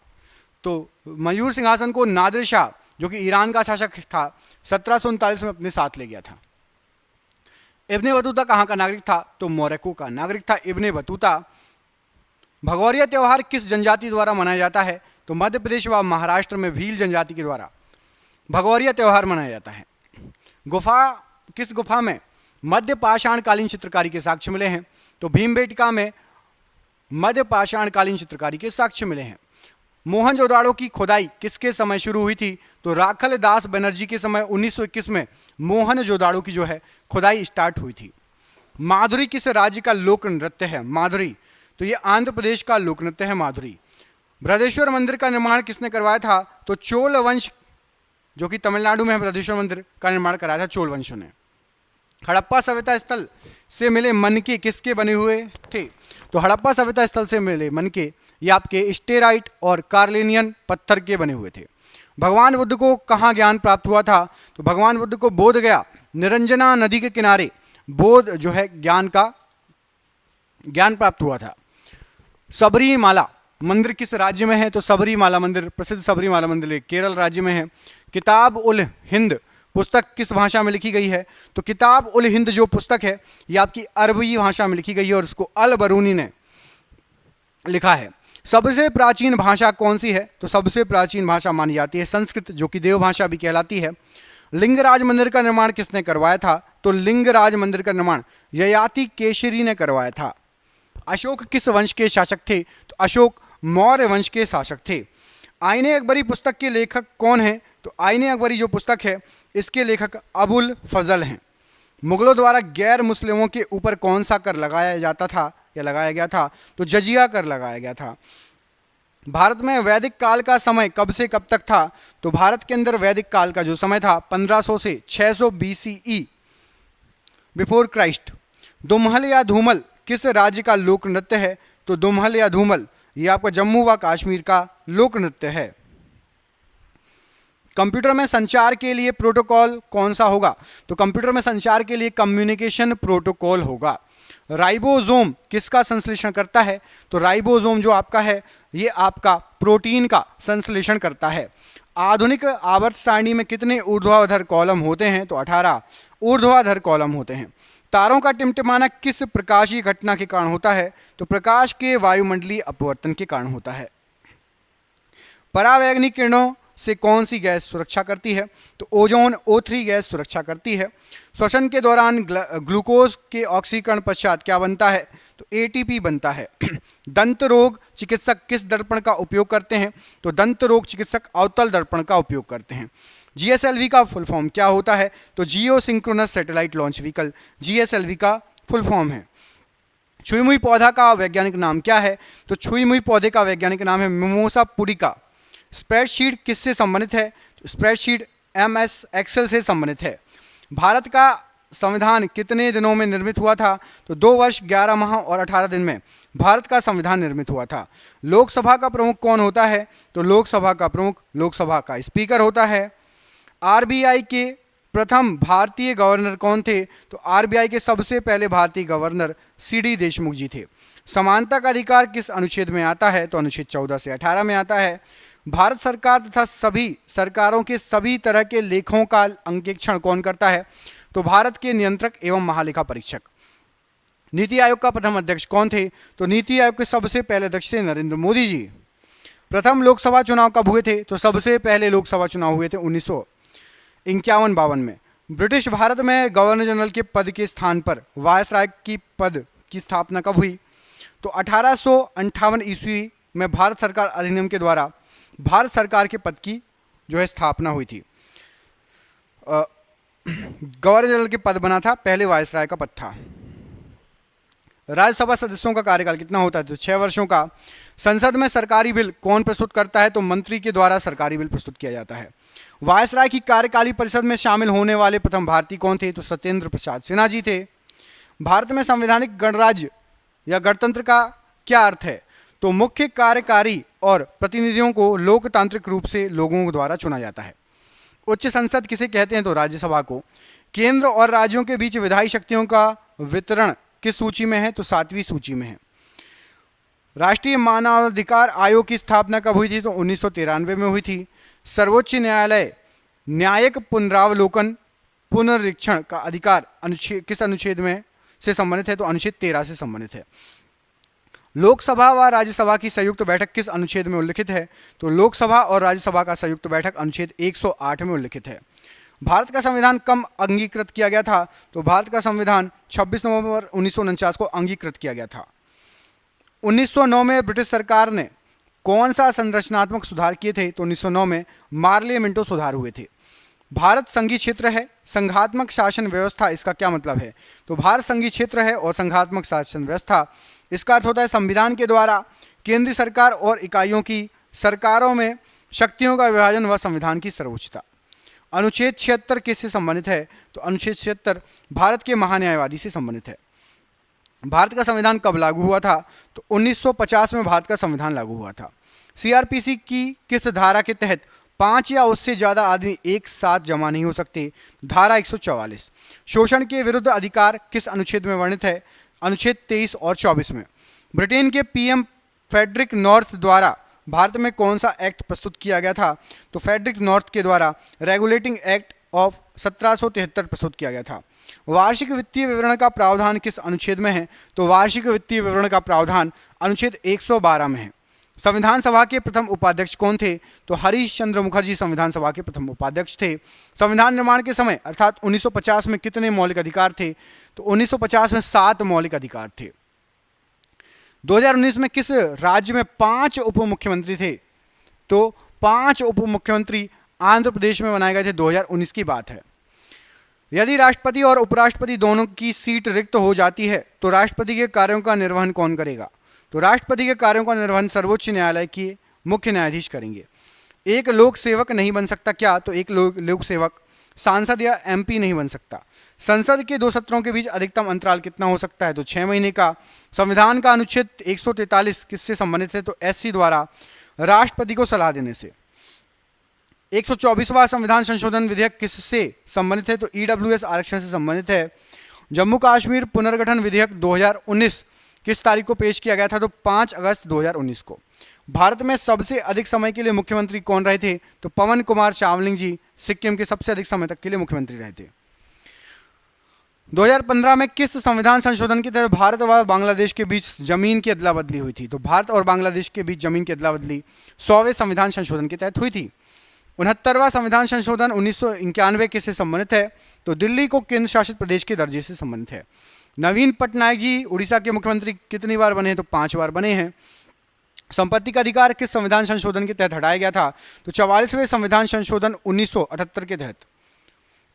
तो मयूर सिंहासन को नादिर शाह जो कि ईरान का शासक था 1739 में अपने साथ ले गया था। इब्ने बतूता कहाँ का नागरिक था? तो मोरक्को का नागरिक था इब्ने बतूता। भगौरिया त्यौहार किस जनजाति द्वारा मनाया जाता है? तो मध्य प्रदेश व महाराष्ट्र में भील जनजाति के द्वारा भगौरिया त्यौहार मनाया जाता है। किस गुफा में मध्य पाषाणकालीन चित्रकारी के साक्ष्य मिले हैं? तो भीमबेटका में मध्य पाषाणकालीन चित्रकारी के साक्ष्य मिले हैं। मोहनजोदाड़ो की खुदाई किसके समय शुरू हुई थी? तो राखल दास बनर्जी के समय 1921 में मोहनजोदाड़ो की जो है खुदाई स्टार्ट हुई थी। माधुरी किस राज्य का लोक नृत्य है? माधुरी तो ये आंध्र प्रदेश का लोक नृत्य है माधुरी। बृहदेश्वर मंदिर का निर्माण किसने करवाया था? तो चोल वंश, जो कि तमिलनाडु में है, बृहदेश्वर मंदिर का निर्माण कराया था चोल वंश ने। हड़प्पा सभ्यता स्थल से मिले मनके किसके बने हुए थे? तो हड़प्पा सभ्यता स्थल से मिले मनके ये आपके स्टेराइट और कार्लेनियन पत्थर के बने हुए थे। भगवान बुद्ध को कहाँ ज्ञान प्राप्त हुआ था? तो भगवान बुद्ध को बोध गया निरंजना नदी के किनारे बोध जो है ज्ञान प्राप्त हुआ था। सबरीमाला मंदिर किस राज्य में है? तो सबरीमाला मंदिर, प्रसिद्ध सबरीमाला मंदिर केरल राज्य में है। किताब उल हिंद पुस्तक किस भाषा में लिखी गई है? तो किताब उल हिंद जो पुस्तक है ये आपकी अरबी भाषा में लिखी गई है और इसको अल बरूनी ने लिखा है। सबसे प्राचीन भाषा कौन सी है? तो सबसे प्राचीन भाषा मानी जाती है संस्कृत, जो कि देव भाषा भी कहलाती है। लिंगराज मंदिर का निर्माण किसने करवाया था? तो लिंगराज मंदिर का निर्माण ययाति केशरी ने करवाया था। अशोक किस वंश के शासक थे? तो अशोक मौर्य वंश के शासक थे। आईने अकबरी पुस्तक के लेखक कौन है? तो आईने अकबरी जो पुस्तक है इसके लेखक अबुल फजल हैं। मुगलों द्वारा गैर मुस्लिमों के ऊपर कौन सा कर लगाया जाता था या लगाया गया था? तो जजिया कर लगाया गया था। भारत में वैदिक काल का समय कब से कब तक था? तो भारत के अंदर वैदिक काल का जो समय था 1500 से 600 BCE बिफोर क्राइस्ट। दुम्हल या धूमल किस राज्य का लोक नृत्य है? तो दुम्हल या धूमल ये आपका जम्मू व कश्मीर का लोक नृत्य है। कंप्यूटर में संचार के लिए प्रोटोकॉल कौन सा होगा? तो कंप्यूटर में संचार के लिए कम्युनिकेशन प्रोटोकॉल होगा। राइबोसोम किसका संश्लेषण करता है? तो राइबोसोम जो आपका है ये आपका प्रोटीन का संश्लेषण करता है। आधुनिक आवर्त सारणी में कितने ऊर्ध्वाधर कॉलम होते हैं? तो 18 ऊर्ध्वाधर कॉलम होते हैं। तारों का टिमटिमाना किस प्रकाशीय घटना के कारण होता है? तो प्रकाश के वायुमंडलीय अपवर्तन के कारण होता है। परावैंगनिक किरणों से कौन सी गैस सुरक्षा करती है? तो ओजोन O3 गैस सुरक्षा करती है। श्वसन के दौरान ग्लूकोज के ऑक्सीकरण पश्चात क्या बनता है? तो ATP बनता है। दंत रोग चिकित्सक किस दर्पण का उपयोग करते हैं? तो दंत रोग चिकित्सक अवतल दर्पण का उपयोग करते हैं। GSLV का फुल फॉर्म क्या होता है? तो geosynchronous satellite launch vehicle GSLV का फुल फॉर्म है। छुई मुई पौधा का वैज्ञानिक नाम क्या है? तो छुई मुई पौधे का वैज्ञानिक नाम है मिमोसा पुडिका। स्प्रेडशीट किससे संबंधित है? तो स्प्रेडशीट MS एक्सेल से संबंधित है। भारत का संविधान कितने दिनों में निर्मित हुआ था? तो 2 वर्ष 11 माह और 18 दिन में भारत का संविधान निर्मित हुआ था। लोकसभा का प्रमुख कौन होता है? तो लोकसभा का प्रमुख लोकसभा का स्पीकर होता है। RBI के प्रथम भारतीय गवर्नर कौन थे? तो RBI के सबसे पहले भारतीय गवर्नर CD देशमुख जी थे। समानता का अधिकार किस अनुच्छेद में आता है? तो अनुच्छेद 14 से 18 में आता है। भारत सरकार तथा सभी सरकारों के सभी तरह के लेखों का अंकेक्षण कौन करता है? तो भारत के नियंत्रक एवं महालेखा परीक्षक। नीति आयोग का प्रथम अध्यक्ष कौन थे? तो नीति आयोग के सबसे पहले अध्यक्ष थे नरेंद्र मोदी जी। प्रथम लोकसभा चुनाव कब हुए थे? तो सबसे पहले लोकसभा चुनाव हुए थे 1951-52 में। ब्रिटिश भारत में गवर्नर जनरल के पद के स्थान पर वायसराय की पद की स्थापना कब हुई? तो 1858 ईस्वी में भारत सरकार अधिनियम के द्वारा भारत सरकार के पद की जो है स्थापना हुई थी। गवर्नर जनरल के पद बना था, पहले वायसराय का पद था। राज्यसभा सदस्यों का कार्यकाल कितना होता है? तो 6 वर्षों का। संसद में सरकारी बिल कौन प्रस्तुत करता है? तो मंत्री के द्वारा सरकारी बिल प्रस्तुत किया जाता है। वायसराय की कार्यकाली परिषद में शामिल होने वाले प्रथम भारतीय कौन थे? तो सत्येंद्र प्रसाद सिन्हा जी थे। भारत में संवैधानिक गणराज्य या गणतंत्र का क्या अर्थ है? तो मुख्य कार्यकारी और प्रतिनिधियों को लोकतांत्रिक रूप से लोगों द्वारा चुना जाता है। उच्च संसद किसे कहते हैं? तो राज्यसभा को। केंद्र और राज्यों के बीच विधायी शक्तियों का वितरण किस सूची में है? तो 7वीं सूची में है। राष्ट्रीय मानवाधिकार आयोग की स्थापना कब हुई थी? तो 1993 में हुई थी। सर्वोच्च न्यायालय न्यायिक पुनरावलोकन पुनरीक्षण का अधिकार अनुच्छेद किस अनुच्छेद में से संबंधित है? तो अनुच्छेद 13 से संबंधित है। लोकसभा व राज्यसभा की संयुक्त बैठक किस अनुच्छेद में उल्लिखित है? तो लोकसभा और राज्यसभा का संयुक्त बैठक अनुच्छेद 108 में उल्लिखित है। भारत का संविधान कब अंगीकृत किया गया था? तो भारत का संविधान 26 नवंबर 1949 को अंगीकृत किया गया था। 1909 में ब्रिटिश सरकार ने कौन सा संरचनात्मक सुधार किए थे? तो 1909 में मार्ले मिंटो सुधार हुए थे। भारत संघीय क्षेत्र है, संघात्मक शासन व्यवस्था इसका क्या मतलब है? तो भारत संघीय क्षेत्र है और संघात्मक शासन व्यवस्था इसका अर्थ होता है संविधान के द्वारा केंद्रीय सरकार और इकाइयों की सरकारों में शक्तियों का विभाजन व संविधान की सर्वोच्चता। अनुच्छेद 76 किससे संबंधित है? तो अनुच्छेद 76 भारत के महान्यायवादी से संबंधित है। भारत का संविधान कब लागू हुआ था? तो 1950 में भारत का संविधान लागू हुआ था। सीआरपीसी की किस धारा के तहत 5 या उससे ज़्यादा आदमी एक साथ जमा नहीं हो सकते? धारा 144। शोषण के विरुद्ध अधिकार किस अनुच्छेद में वर्णित है? अनुच्छेद 23 और 24 में। ब्रिटेन के पीएम फ्रेडरिक नॉर्थ द्वारा भारत में कौन सा एक्ट प्रस्तुत किया गया था? तो फ्रेडरिक नॉर्थ के द्वारा रेगुलेटिंग एक्ट ऑफ 1773 प्रस्तुत किया गया था। वार्षिक वित्तीय विवरण का प्रावधान किस अनुच्छेद में है? तो वार्षिक वित्तीय विवरण का प्रावधान अनुच्छेद 112 में है। संविधान सभा के प्रथम उपाध्यक्ष कौन थे? तो हरीश चंद्र मुखर्जी संविधान सभा के प्रथम उपाध्यक्ष थे। संविधान निर्माण के समय अर्थात 1950 में कितने मौलिक अधिकार थे? तो 1950 में 7 मौलिक अधिकार थे। 2019 में किस राज्य में 5 उप मुख्यमंत्री थे? तो 5 उप मुख्यमंत्री आंध्र प्रदेश में बनाए गए थे। 2019 की बात है। यदि राष्ट्रपति और उपराष्ट्रपति दोनों की सीट रिक्त हो जाती है तो राष्ट्रपति के कार्यों का निर्वहन कौन करेगा? तो राष्ट्रपति के कार्यों का निर्वहन सर्वोच्च न्यायालय के मुख्य न्यायाधीश करेंगे। एक लोक सेवक नहीं बन सकता क्या? तो एक लोक सेवक सांसद या एमपी नहीं बन सकता। संसद के 2 सत्रों के बीच अधिकतम अंतराल कितना हो सकता है? तो 6 महीने का। संविधान का अनुच्छेद 143 किससे संबंधित है? तो एससी द्वारा राष्ट्रपति को सलाह देने से। 124वां संविधान संशोधन विधेयक किससे संबंधित है? तो ईडब्ल्यूएस आरक्षण से संबंधित है। जम्मू कश्मीर पुनर्गठन विधेयक 2019 किस तारीख को पेश किया गया था? तो 5 अगस्त 2019 को। भारत में सबसे अधिक समय के लिए मुख्यमंत्री कौन रहे थे? तो पवन कुमार चावलिंग जी सिक्किम के सबसे अधिक समय तक के लिए मुख्यमंत्री रहे थे। 2015 में किस संविधान संशोधन के तहत भारत व बांग्लादेश के बीच जमीन की अदला बदली हुई थी? तो भारत और बांग्लादेश के बीच जमीन की अदला बदली 100वें संविधान संशोधन के तहत हुई थी। 69वां संविधान संशोधन 1991 किससे संबंधित है? तो दिल्ली को केंद्र शासित प्रदेश के दर्जे से संबंधित है। नवीन पटनायक जी उड़ीसा के मुख्यमंत्री कितनी बार बने हैं? तो 5 बार बने हैं। संपत्ति का अधिकार किस संविधान संशोधन के तहत हटाया गया था? तो 44वें संविधान संशोधन 1978 के तहत।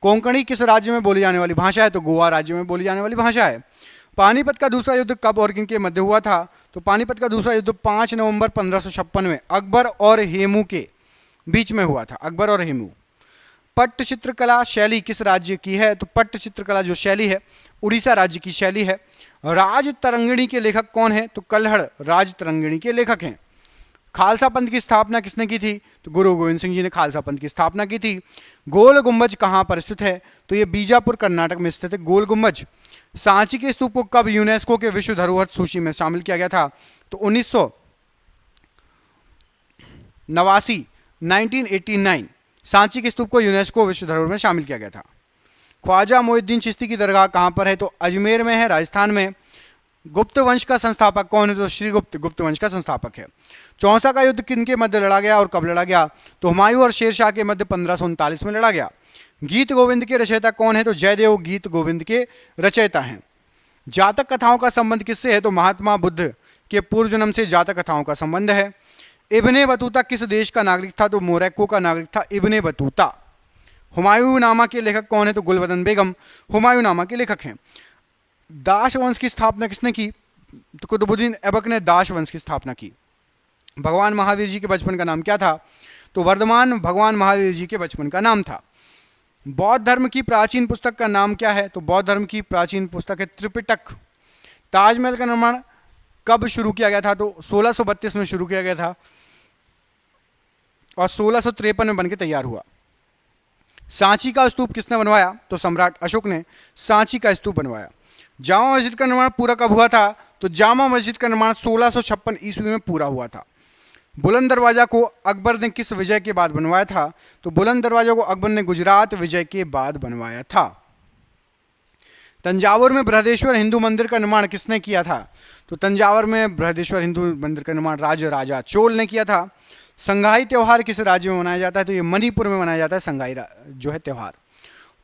कोंकणी किस राज्य में बोली जाने वाली भाषा है? तो गोवा राज्य में बोली जाने वाली भाषा है। पानीपत का दूसरा युद्ध कब और किनके मध्य हुआ था? तो पानीपत का दूसरा युद्ध 5 नवंबर 1556 में अकबर और हेमू के बीच में हुआ था। अकबर और हेमू। पट्ट चित्रकला शैली किस राज्य की है? तो पट्ट चित्रकला जो शैली है उड़ीसा राज्य की शैली है। राज तरंगिणी के लेखक कौन है? तो कल्हड़ राज तरंगिणी के लेखक हैं। खालसा पंथ की स्थापना किसने की थी? तो गुरु गोविंद सिंह जी ने खालसा पंथ की स्थापना की थी। गोल गुंबज कहाँ पर स्थित है? तो ये बीजापुर कर्नाटक में स्थित है गोल गुंबज। सांची के स्तूप को कब यूनेस्को के विश्व धरोहर सूची में शामिल किया गया था? तो 1989 सांची के स्तूप को यूनेस्को विश्व धरोहर में शामिल किया गया था। ख्वाजा मोइनुद्दीन चिश्ती की दरगाह कहाँ पर है? तो अजमेर में है, राजस्थान में। गुप्त वंश का संस्थापक कौन है? तो श्रीगुप्त गुप्त वंश का संस्थापक है। चौसा का युद्ध किनके मध्य लड़ा गया और कब लड़ा गया? तो हुमायूं और शेरशाह के मध्य 1539 में लड़ा गया। गीत गोविंद के रचयिता कौन है? तो जयदेव गीत गोविंद के रचयिता हैं। जातक कथाओं का संबंध किससे है? तो महात्मा बुद्ध के पूर्व जन्म से जातक कथाओं का संबंध है। इब्ने बतूता किस देश का नागरिक था? तो मोरक्को का नागरिक था इब्ने बतूता। हुमायूंनामा के लेखक कौन है? तो गुलबदन बेगम हुमायूंनामा के लेखक हैं। दास वंश की स्थापना किसने की? तो कुतुबुद्दीन ऐबक ने दास वंश की स्थापना की। भगवान महावीर जी के बचपन का नाम क्या था? तो वर्धमान भगवान महावीर जी के बचपन का नाम था। बौद्ध धर्म की प्राचीन पुस्तक का नाम क्या है? तो बौद्ध धर्म की प्राचीन पुस्तक है त्रिपिटक। ताजमहल का निर्माण कब शुरू किया गया था? तो 1632 में शुरू किया गया था और 1653 में बनकर तैयार हुआ। सांची का स्तूप किसने बनवाया? तो सम्राट अशोक ने सांची का स्तूप बनवाया। जामा मस्जिद का निर्माण पूरा कब हुआ था? तो जामा मस्जिद का निर्माण 1656 ईस्वी में पूरा हुआ था। बुलंद दरवाजा को अकबर ने किस विजय के बाद बनवाया था? तो बुलंद दरवाजा को अकबर ने गुजरात विजय के बाद बनवाया था। तंजावुर में बृहदेश्वर हिंदू मंदिर का निर्माण किसने किया था? तो तंजावुर में बृहदेश्वर हिंदू मंदिर का निर्माण राजा चोल ने किया था। संगाई त्योहार किस राज्य में मनाया जाता है? तो ये मणिपुर में मनाया जाता है संगाई जो है त्योहार।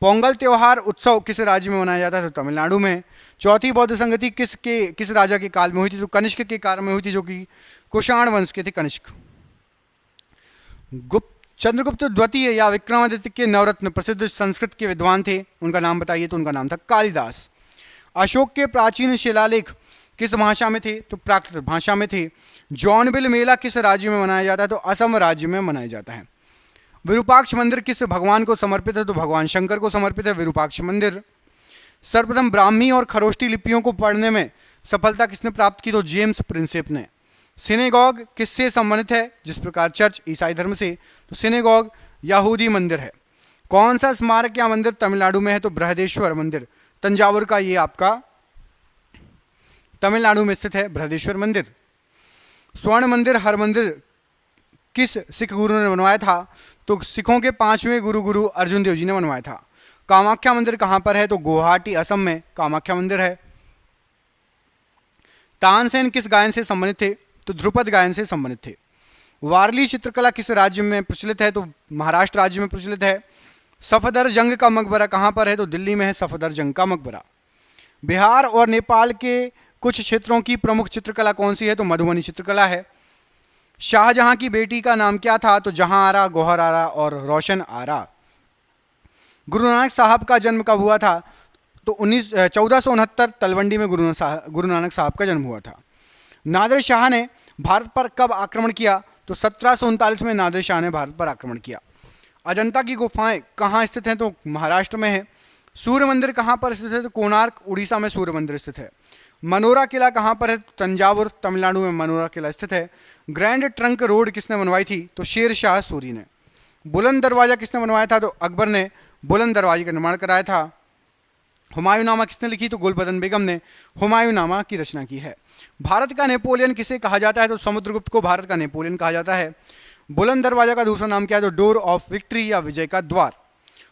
पोंगल त्योहार उत्सव किस राज्य में मनाया जाता है? तो तमिलनाडु में। चौथी बौद्ध संगति किस राजा के काल में हुई थी? तो कनिष्क के काल में हुई थी, जो कि कुषाण वंश के थे कनिष्क। चंद्रगुप्त द्वितीय या विक्रमादित्य के नवरत्न प्रसिद्ध संस्कृत के विद्वान थे, उनका नाम बताइए। तो उनका नाम था कालिदास। अशोक के प्राचीन शिलालेख किस भाषा में थे? तो प्राकृत भाषा में थे। जौनबिल मेला किस राज्य में मनाया जाता है? तो असम राज्य में मनाया जाता है। विरूपाक्ष मंदिर किस भगवान को समर्पित है? तो भगवान शंकर को समर्पित है विरूपाक्ष मंदिर। सर्वप्रथम ब्राह्मी और खरोष्टी लिपियों को पढ़ने में सफलता किसने प्राप्त की? तो जेम्स प्रिंसेप ने। सिनेगॉग किससे संबंधित है? जिस प्रकार चर्च ईसाई धर्म से, तो सिनेगॉग यहूदी मंदिर है। कौन सा स्मारक या मंदिर तमिलनाडु में है? तो बृहदेश्वर मंदिर। तंजावुर का ये आपका तमिलनाडु में स्थित है बृहदेश्वर मंदिर। स्वर्ण मंदिर हर मंदिर किस सिख गुरु ने बनवाया था? तो सिखों के 5वें गुरु अर्जुन देव जी ने बनवाया था। कामाख्या मंदिर कहां पर है? तो गुवाहाटी असम में कामाख्या मंदिर है। तानसेन किस गायन से संबंधित थे? तो ध्रुपद गायन से संबंधित थे। वारली चित्रकला किस राज्य में प्रचलित है? तो महाराष्ट्र राज्य में प्रचलित है। सफदर जंग का मकबरा कहां पर है? तो दिल्ली में है सफदर जंग का मकबरा। बिहार और नेपाल के कुछ क्षेत्रों की प्रमुख चित्रकला कौन सी है? तो मधुबनी चित्रकला है। शाहजहां की बेटी का नाम क्या था? तो जहां आरा, गौहर आरा और रोशन आरा। गुरु नानक साहब का जन्म कब हुआ था? तो 1469 तलवंडी में गुरु नानक साहब का जन्म हुआ था। नादिर शाह ने भारत पर कब आक्रमण किया? तो 1739 में नादिर शाह ने भारत पर आक्रमण किया। अजंता की गुफाएं कहाँ स्थित हैं? तो महाराष्ट्र में है। सूर्य मंदिर कहाँ पर स्थित है? तो कोणार्क उड़ीसा में सूर्य मंदिर स्थित है। मनोरा किला कहाँ पर है? तंजावुर तमिलनाडु में मनोरा किला स्थित है। ग्रैंड ट्रंक रोड किसने बनवाई थी? तो शेर शाह सूरी ने। बुलंद दरवाजा किसने बनवाया था? तो अकबर ने बुलंद दरवाजे का निर्माण कराया था। हुमायूंनामा किसने लिखी? तो गुलबदन बेगम ने हुमायूंनामा की रचना की है। भारत का नेपोलियन किसे कहा जाता है? तो समुद्रगुप्त को भारत का नेपोलियन कहा जाता है। बुलंद दरवाजा का दूसरा नाम क्या है? तो डोर ऑफ विक्ट्री या विजय का द्वार।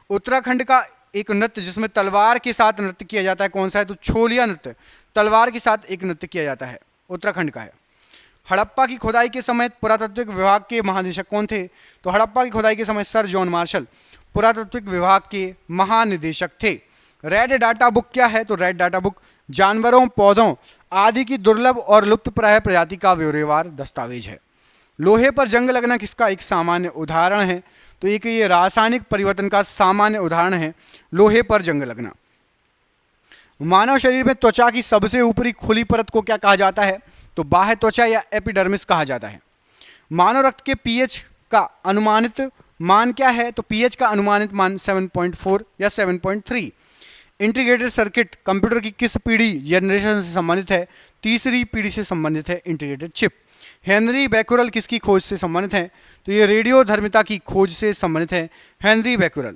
उत्तराखंड का एक नृत्य जिसमें तलवार के साथ नृत्य किया जाता है कौन सा है? तो छोलिया नृत्य। तलवार के साथ एक नृत्य किया जाता है, उत्तराखंड का है। हड़प्पा की खुदाई के समय पुरातात्विक विभाग के महानिदेशक कौन थे? तो हड़प्पा की खुदाई के समय सर जॉन मार्शल पुरातात्विक विभाग के महानिदेशक थे। रेड डाटा बुक क्या है? तो रेड डाटा बुक जानवरों, पौधों आदि की दुर्लभ और लुप्तप्राय प्रजाति का ब्यौरेवार दस्तावेज है। लोहे पर जंग लगना किसका एक सामान्य उदाहरण है? तो एक ये रासायनिक परिवर्तन का सामान्य उदाहरण है लोहे पर जंग लगना। मानव शरीर में त्वचा की सबसे ऊपरी खुली परत को क्या कहा जाता है? तो बाह्य त्वचा या एपिडर्मिस कहा जाता है। मानव रक्त के पीएच का अनुमानित मान क्या है? तो पीएच का अनुमानित मान 7.4 या 7.3। इंटीग्रेटेड सर्किट कंप्यूटर की किस पीढ़ी जनरेशन से संबंधित है? तीसरी पीढ़ी से संबंधित है इंटीग्रेटेड चिप। हेनरी बैकुरल किसकी खोज से संबंधित है? तो ये रेडियोधर्मिता की खोज से संबंधित है हेनरी बैकुरल।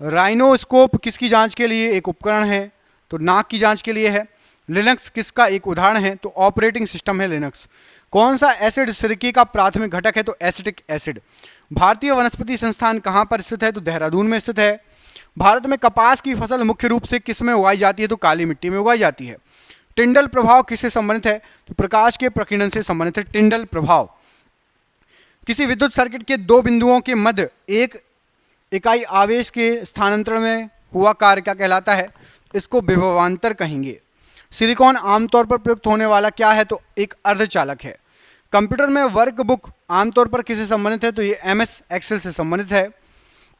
राइनोस्कोप किसकी जांच के लिए एक उपकरण है? तो नाक की जांच के लिए है। लिनक्स किसका एक उदाहरण है? तो ऑपरेटिंग सिस्टम है लिनक्स। कौन सा एसिड सिरके का प्राथमिक घटक है? तो एसिटिक एसिड। भारतीय वनस्पति संस्थान कहाँ पर स्थित है? तो देहरादून में स्थित है। भारत में कपास की फसल मुख्य रूप से किस में उगाई जाती है? तो काली मिट्टी में उगाई जाती है। टिंडल प्रभाव किससे संबंधित है? तो प्रकाश के प्रकीर्णन से संबंधित है टिंडल प्रभाव। किसी विद्युत सर्किट के दो बिंदुओं के मध्य एक इकाई आवेश के स्थानांतरण में हुआ कार्य क्या कहलाता है? इसको विभवांतर कहेंगे। सिलिकॉन आमतौर पर प्रयुक्त होने वाला क्या है? तो एक अर्धचालक है। कंप्यूटर में वर्कबुक आमतौर पर किससे संबंधित है? तो ये MS एक्सेल से संबंधित है।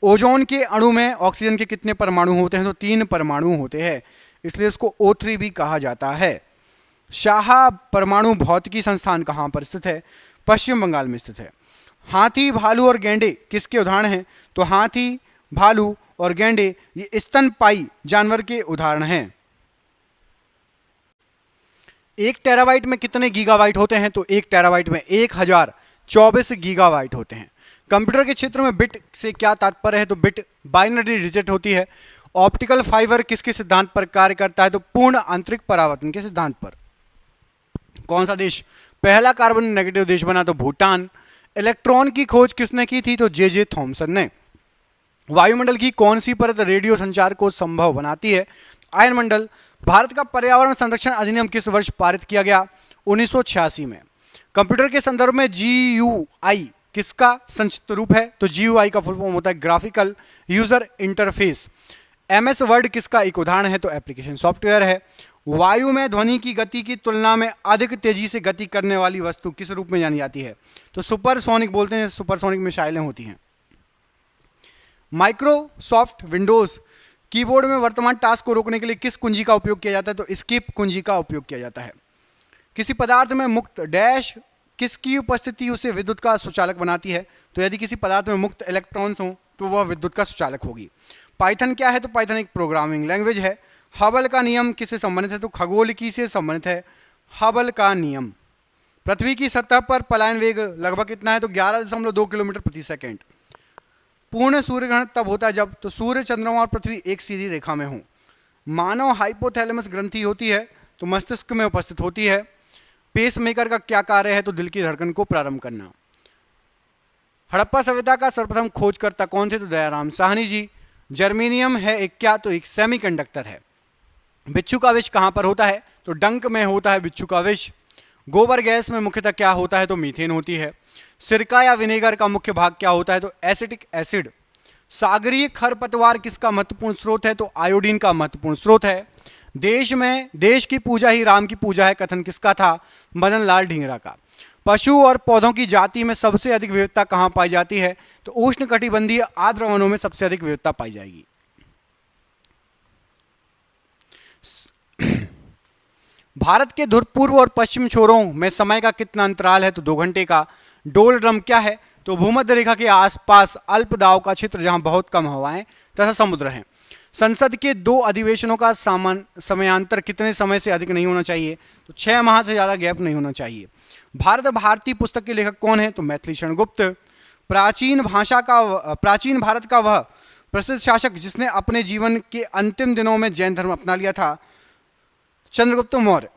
ओजोन के अणु में ऑक्सीजन के कितने परमाणु होते हैं? तो 3 परमाणु होते हैं, इसलिए इसको O3 भी कहा जाता है। शाह परमाणु भौतिकी संस्थान कहाँ पर स्थित है? पश्चिम बंगाल में स्थित है। हाथी, भालू और गैंडे किसके उदाहरण हैं? तो हाथी, भालू और गैंडे ये स्तनपायी जानवर के उदाहरण हैं। 1 टेराबाइट में कितने गीगाबाइट होते हैं? तो 1 टेराबाइट में 1024 गीगाबाइट होते हैं। कंप्यूटर के क्षेत्र में बिट से क्या तात्पर्य है? तो बिट बाइनरी डिजिट होती है। ऑप्टिकल फाइबर किसके सिद्धांत पर कार्य करता है? तो पूर्ण आंतरिक परावर्तन के सिद्धांत पर। कौन सा देश पहला कार्बन नेगेटिव देश बना? तो भूटान। इलेक्ट्रॉन की खोज किसने की थी? तो जे थॉमसन ने। वायुमंडल की कौन सी परत रेडियो संचार को संभव बनाती है? आयन मंडल। भारत का पर्यावरण संरक्षण अधिनियम किस वर्ष पारित किया गया? 1986 में। कंप्यूटर के संदर्भ में GUI किसका संक्षिप्त रूप है? तो GUI का फुल फॉर्म होता है graphical user interface. MS word किसका एक उदाहरण है? तो एप्लीकेशन सॉफ्टवेयर है। वायु में ध्वनि की गति की तुलना में अधिक तेजी से गति करने वाली वस्तु किस रूप में जानी जाती है? तो सुपरसोनिक बोलते हैं, सुपरसोनिक मिसाइलें होती हैं। माइक्रोसॉफ्ट विंडोज कीबोर्ड में वर्तमान टास्क को रोकने के लिए किस कुंजी का उपयोग किया जाता है? तो एस्केप कुंजी का उपयोग किया जाता है। किसी पदार्थ में मुक्त डैश किसकी उपस्थिति उसे विद्युत का सुचालक बनाती है? तो यदि किसी पदार्थ में मुक्त इलेक्ट्रॉन्स हो तो वह विद्युत का सुचालक होगी। पाइथन क्या है? तो पाइथन एक प्रोग्रामिंग लैंग्वेज है। हबल का नियम किससे संबंधित है? तो खगोलिकी से संबंधित है हबल का नियम। पृथ्वी की सतह पर पलायन वेग लगभग कितना है? तो 11.2 किलोमीटर प्रति सेकेंड। पूर्ण सूर्य ग्रहण तब होता है जब तो सूर्य, चंद्रमा और पृथ्वी एक सीधी रेखा में हो। मानव हाइपोथैलेमस ग्रंथि होती है तो मस्तिष्क में उपस्थित होती है। पेसमेकर का क्या कार्य है? तो दिल की धड़कन को प्रारंभ करना। हड़प्पा सभ्यता का सर्वप्रथम खोजकर्ता कौन थे? तो दयाराम साहनी जी। जर्मेनियम है एक क्या? तो एक सेमीकंडक्टर है। बिच्छू का विष कहां पर होता है? तो डंक में होता है बिच्छू का विष। गोबर गैस में मुख्यतः क्या होता है? तो मीथेन होती है। सिरका या विनेगर का मुख्य भाग क्या होता है? तो एसिटिक एसिड। सागरीय खरपतवार किसका महत्वपूर्ण स्रोत है? तो आयोडीन का महत्वपूर्ण स्रोत है। देश की पूजा ही राम की पूजा है कथन किसका था? मदन लाल ढींगरा का। पशु और पौधों की जाति में सबसे अधिक विविधता कहां पाई जाती है? तो उष्णकटिबंधीय आर्द्र वनों में सबसे अधिक विविधता पाई जाएगी। भारत के ध्रुव पूर्व और पश्चिम छोरों में समय का कितना अंतराल है? तो 2 घंटे का। डोलड्रम क्या है? तो भूमध्य रेखा के आसपास अल्प दाब का क्षेत्र जहां बहुत कम हवाएं तथा समुद्र हैं। संसद के 2 अधिवेशनों का समयांतर कितने समय से अधिक नहीं होना चाहिए? तो 6 माह से ज्यादा गैप नहीं होना चाहिए। भारत भारती पुस्तक के लेखक कौन है? तो मैथिली शरण गुप्त। प्राचीन भारत का वह प्रसिद्ध शासक जिसने अपने जीवन के अंतिम दिनों में जैन धर्म अपना लिया था? चंद्रगुप्त मौर्य।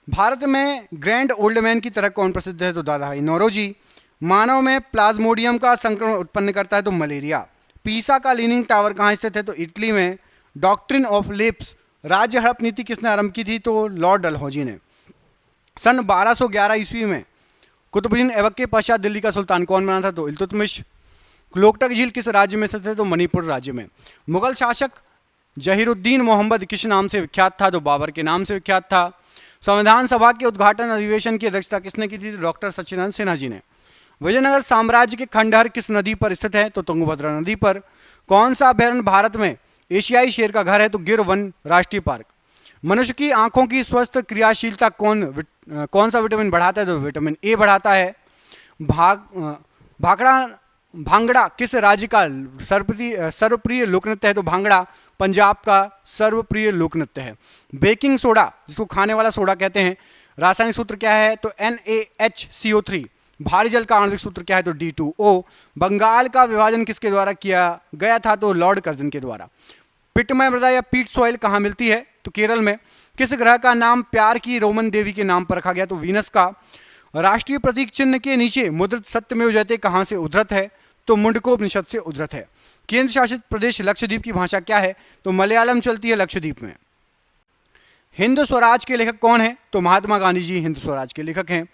भारत में ग्रैंड ओल्ड मैन की तरह कौन प्रसिद्ध है? तो दादाभाई नौरोजी। मानव में प्लाज्मोडियम का संक्रमण उत्पन्न करता है? तो मलेरिया। पीसा का लीनिंग टावर कहाँ स्थित है? तो इटली में। डॉक्ट्रिन ऑफ लिप्स राज्य हड़प नीति किसने आरंभ की थी? तो लॉर्ड डलहौजी ने। सन 1211 ईस्वी में कुतुबुद्दीन ऐबक के पश्चात दिल्ली का सुल्तान कौन बना था? तो इल्तुतमिश। लोकटक झील किस राज्य में स्थित है? तो मणिपुर राज्य में। मुगल शासक जहीरुद्दीन मोहम्मद किस नाम से विख्यात था? तो बाबर के नाम से विख्यात था। संविधान सभा के उद्घाटन अधिवेशन की अध्यक्षता किसने की थी? डॉक्टर सच्चिदानंद सिन्हा जी ने। विजयनगर साम्राज्य के खंडहर किस नदी पर स्थित है? तो तुंगभद्रा नदी पर। कौन सा अभयारण्य भारत में एशियाई शेर का घर है? तो गिर वन राष्ट्रीय पार्क। मनुष्य की आंखों की स्वस्थ क्रियाशीलता कौन सा विटामिन बढ़ाता है? तो विटामिन ए बढ़ाता है। भांगड़ा किस राज्य का सर्वप्रिय लोकनृत्य है? तो भांगड़ा पंजाब का सर्वप्रिय लोकनृत्य है। बेकिंग सोडा जिसको खाने वाला सोडा कहते हैं, रासायनिक सूत्र क्या है? तो NaHCO3। भारी जल का आणविक सूत्र क्या है? तो D2O। बंगाल का विभाजन किसके द्वारा किया गया था? तो लॉर्ड कर्जन के द्वारा। पिटमय मृदा या पीट सॉइल कहाँ मिलती है? तो केरल में। किस ग्रह का नाम प्यार की रोमन देवी के नाम पर रखा गया? तो वीनस का। राष्ट्रीय प्रतीक चिन्ह के नीचे मुद्रित सत्यमेव जयते कहाँ से उद्धृत है? तो मुंडकोपनिषद से उद्धृत है। केंद्र शासित प्रदेश लक्षद्वीप की भाषा क्या है? तो मलयालम चलती है लक्षद्वीप में। हिंद स्वराज के लेखक कौन है? तो महात्मा गांधी जी हिंद स्वराज के लेखक हैं।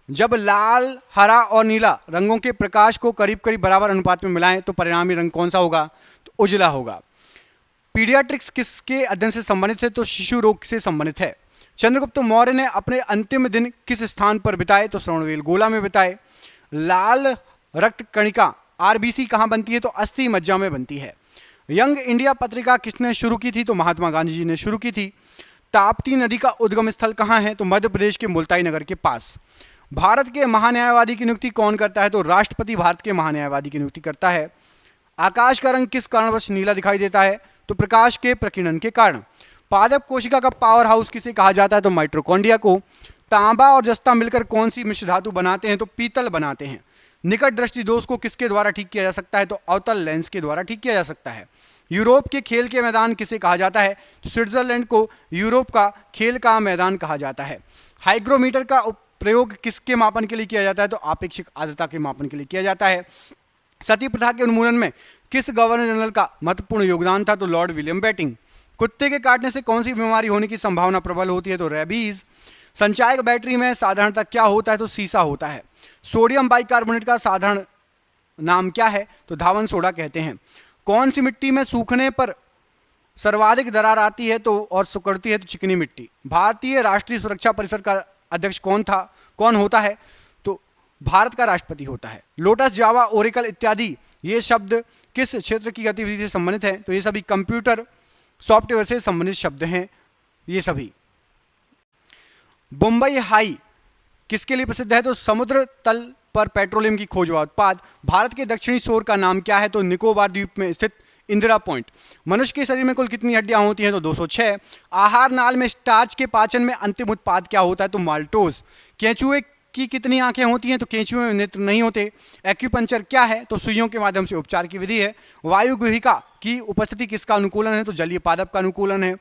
जब लाल, हरा और नीला रंगों के प्रकाश को करीब करीब बराबर अनुपात में मिलाएं तो परिणामी रंग कौन सा होगा? तो उजला होगा। पीडियाट्रिक्स किसके अध्ययन से संबंधित है? तो शिशु रोग से संबंधित है। चंद्रगुप्त मौर्य ने अपने अंतिम दिन किस स्थान पर बिताए? तो श्रवणबेल गोला में बिताए। लाल रक्त कणिका RBC कहाँ बनती है? तो अस्थि मज्जा में बनती है। यंग इंडिया पत्रिका किसने शुरू की थी? तो महात्मा गांधी जी ने शुरू की थी। ताप्ती नदी का उद्गम स्थल कहाँ है? तो मध्य प्रदेश के मुल्ताई नगर के पास। भारत के महान्यायवादी की नियुक्ति कौन करता है? तो राष्ट्रपति भारत के महान्यायवादी की नियुक्ति करता है। आकाश का रंग किस कारणवश नीला दिखाई देता है? तो प्रकाश के प्रकीर्णन के कारण। पादप कोशिका का पावर हाउस किसे कहा जाता है? तो माइटोकॉन्ड्रिया को। तांबा और जस्ता मिलकर कौन सी मिश्र धातु बनाते हैं? तो पीतल बनाते हैं। निकट दृष्टि दोष को किसके द्वारा ठीक किया जा सकता है? तो अवतल लेंस के द्वारा ठीक किया जा सकता है। यूरोप के खेल के मैदान किसे कहा जाता है? तो स्विट्जरलैंड को यूरोप का खेल का मैदान कहा जाता है। हाइग्रोमीटर का प्रयोग किसके मापन के लिए किया जाता है? तो आपेक्षिक आर्द्रता के मापन के लिए किया जाता है। सती प्रथा के उन्मूलन में किस गवर्नर जनरल का महत्वपूर्ण योगदान था? तो लॉर्ड विलियम बेटिंग। कुत्ते के काटने से कौन सी बीमारी होने की संभावना प्रबल होती है? तो रेबीज। संचायक बैटरी में साधारणतः क्या होता है? तो सीसा होता है। सोडियम बाइकार्बोनेट का साधारण नाम क्या है? तो धावन सोडा कहते हैं। कौन सी मिट्टी में सूखने पर सर्वाधिक दरार आती है तो और सिकुड़ती है? तो चिकनी मिट्टी। भारतीय राष्ट्रीय सुरक्षा परिषद का अध्यक्ष कौन होता है? तो भारत का राष्ट्रपति होता है। लोटस, जावा, ओरेकल इत्यादि ये शब्द किस क्षेत्र की गतिविधि से संबंधित हैं? तो ये सभी कंप्यूटर सॉफ्टवेयर से संबंधित शब्द हैं ये सभी। मुंबई हाई किसके लिए प्रसिद्ध है? तो समुद्र तल पर पेट्रोलियम की खोज व उत्पाद। भारत के दक्षिणी छोर का नाम क्या है? तो निकोबार द्वीप में स्थित इंदिरा पॉइंट। मनुष्य के शरीर में कुल कितनी हड्डियां होती हैं? तो 206। आहार नाल में स्टार्च के पाचन में अंतिम उत्पाद क्या होता है? तो माल्टोज। केंचुए की कितनी आंखें होती हैं? तो केंचुए में नेत्र नहीं होते। एक्यूपंक्चर क्या है? तो सुइयों के माध्यम से उपचार की विधि है। वायु गुहिका की उपस्थिति किसका अनुकूलन है? तो जलीय पादप का अनुकूलन है।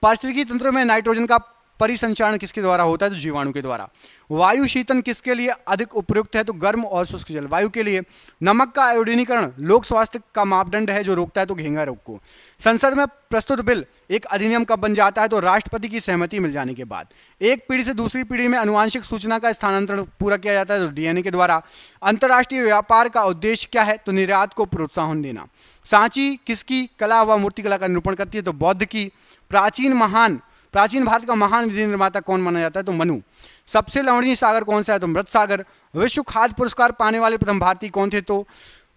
पारिस्थितिकी तंत्र में नाइट्रोजन का परिसंचरण किसके द्वारा होता है? तो जीवाणु के द्वारा। वायु शीतन किसके लिए अधिक उपयुक्त है? तो गर्म और शुष्क जलवायु के लिए। नमक का आयोडीनीकरण लोक स्वास्थ्य का मापदंड है जो रोकता है तो घेंगा रोग को। संसद में प्रस्तुत बिल एक अधिनियम कब बन जाता है? तो राष्ट्रपति की सहमति मिल जाने के बाद। एक पीढ़ी से दूसरी पीढ़ी में आनुवांशिक सूचना का स्थानांतरण पूरा किया जाता है तो डीएनए के द्वारा। अंतर्राष्ट्रीय व्यापार का उद्देश्य क्या है? तो निर्यात को प्रोत्साहन देना। सांची किसकी कला व मूर्तिकला का निरूपण करती है? तो बौद्ध की। प्राचीन भारत का महान विधि निर्माता कौन माना जाता है? तो मनु। सबसे लवणीय सागर कौन सा है? तो मृत सागर। विश्व खाद्य पुरस्कार पाने वाले प्रथम भारतीय कौन थे? तो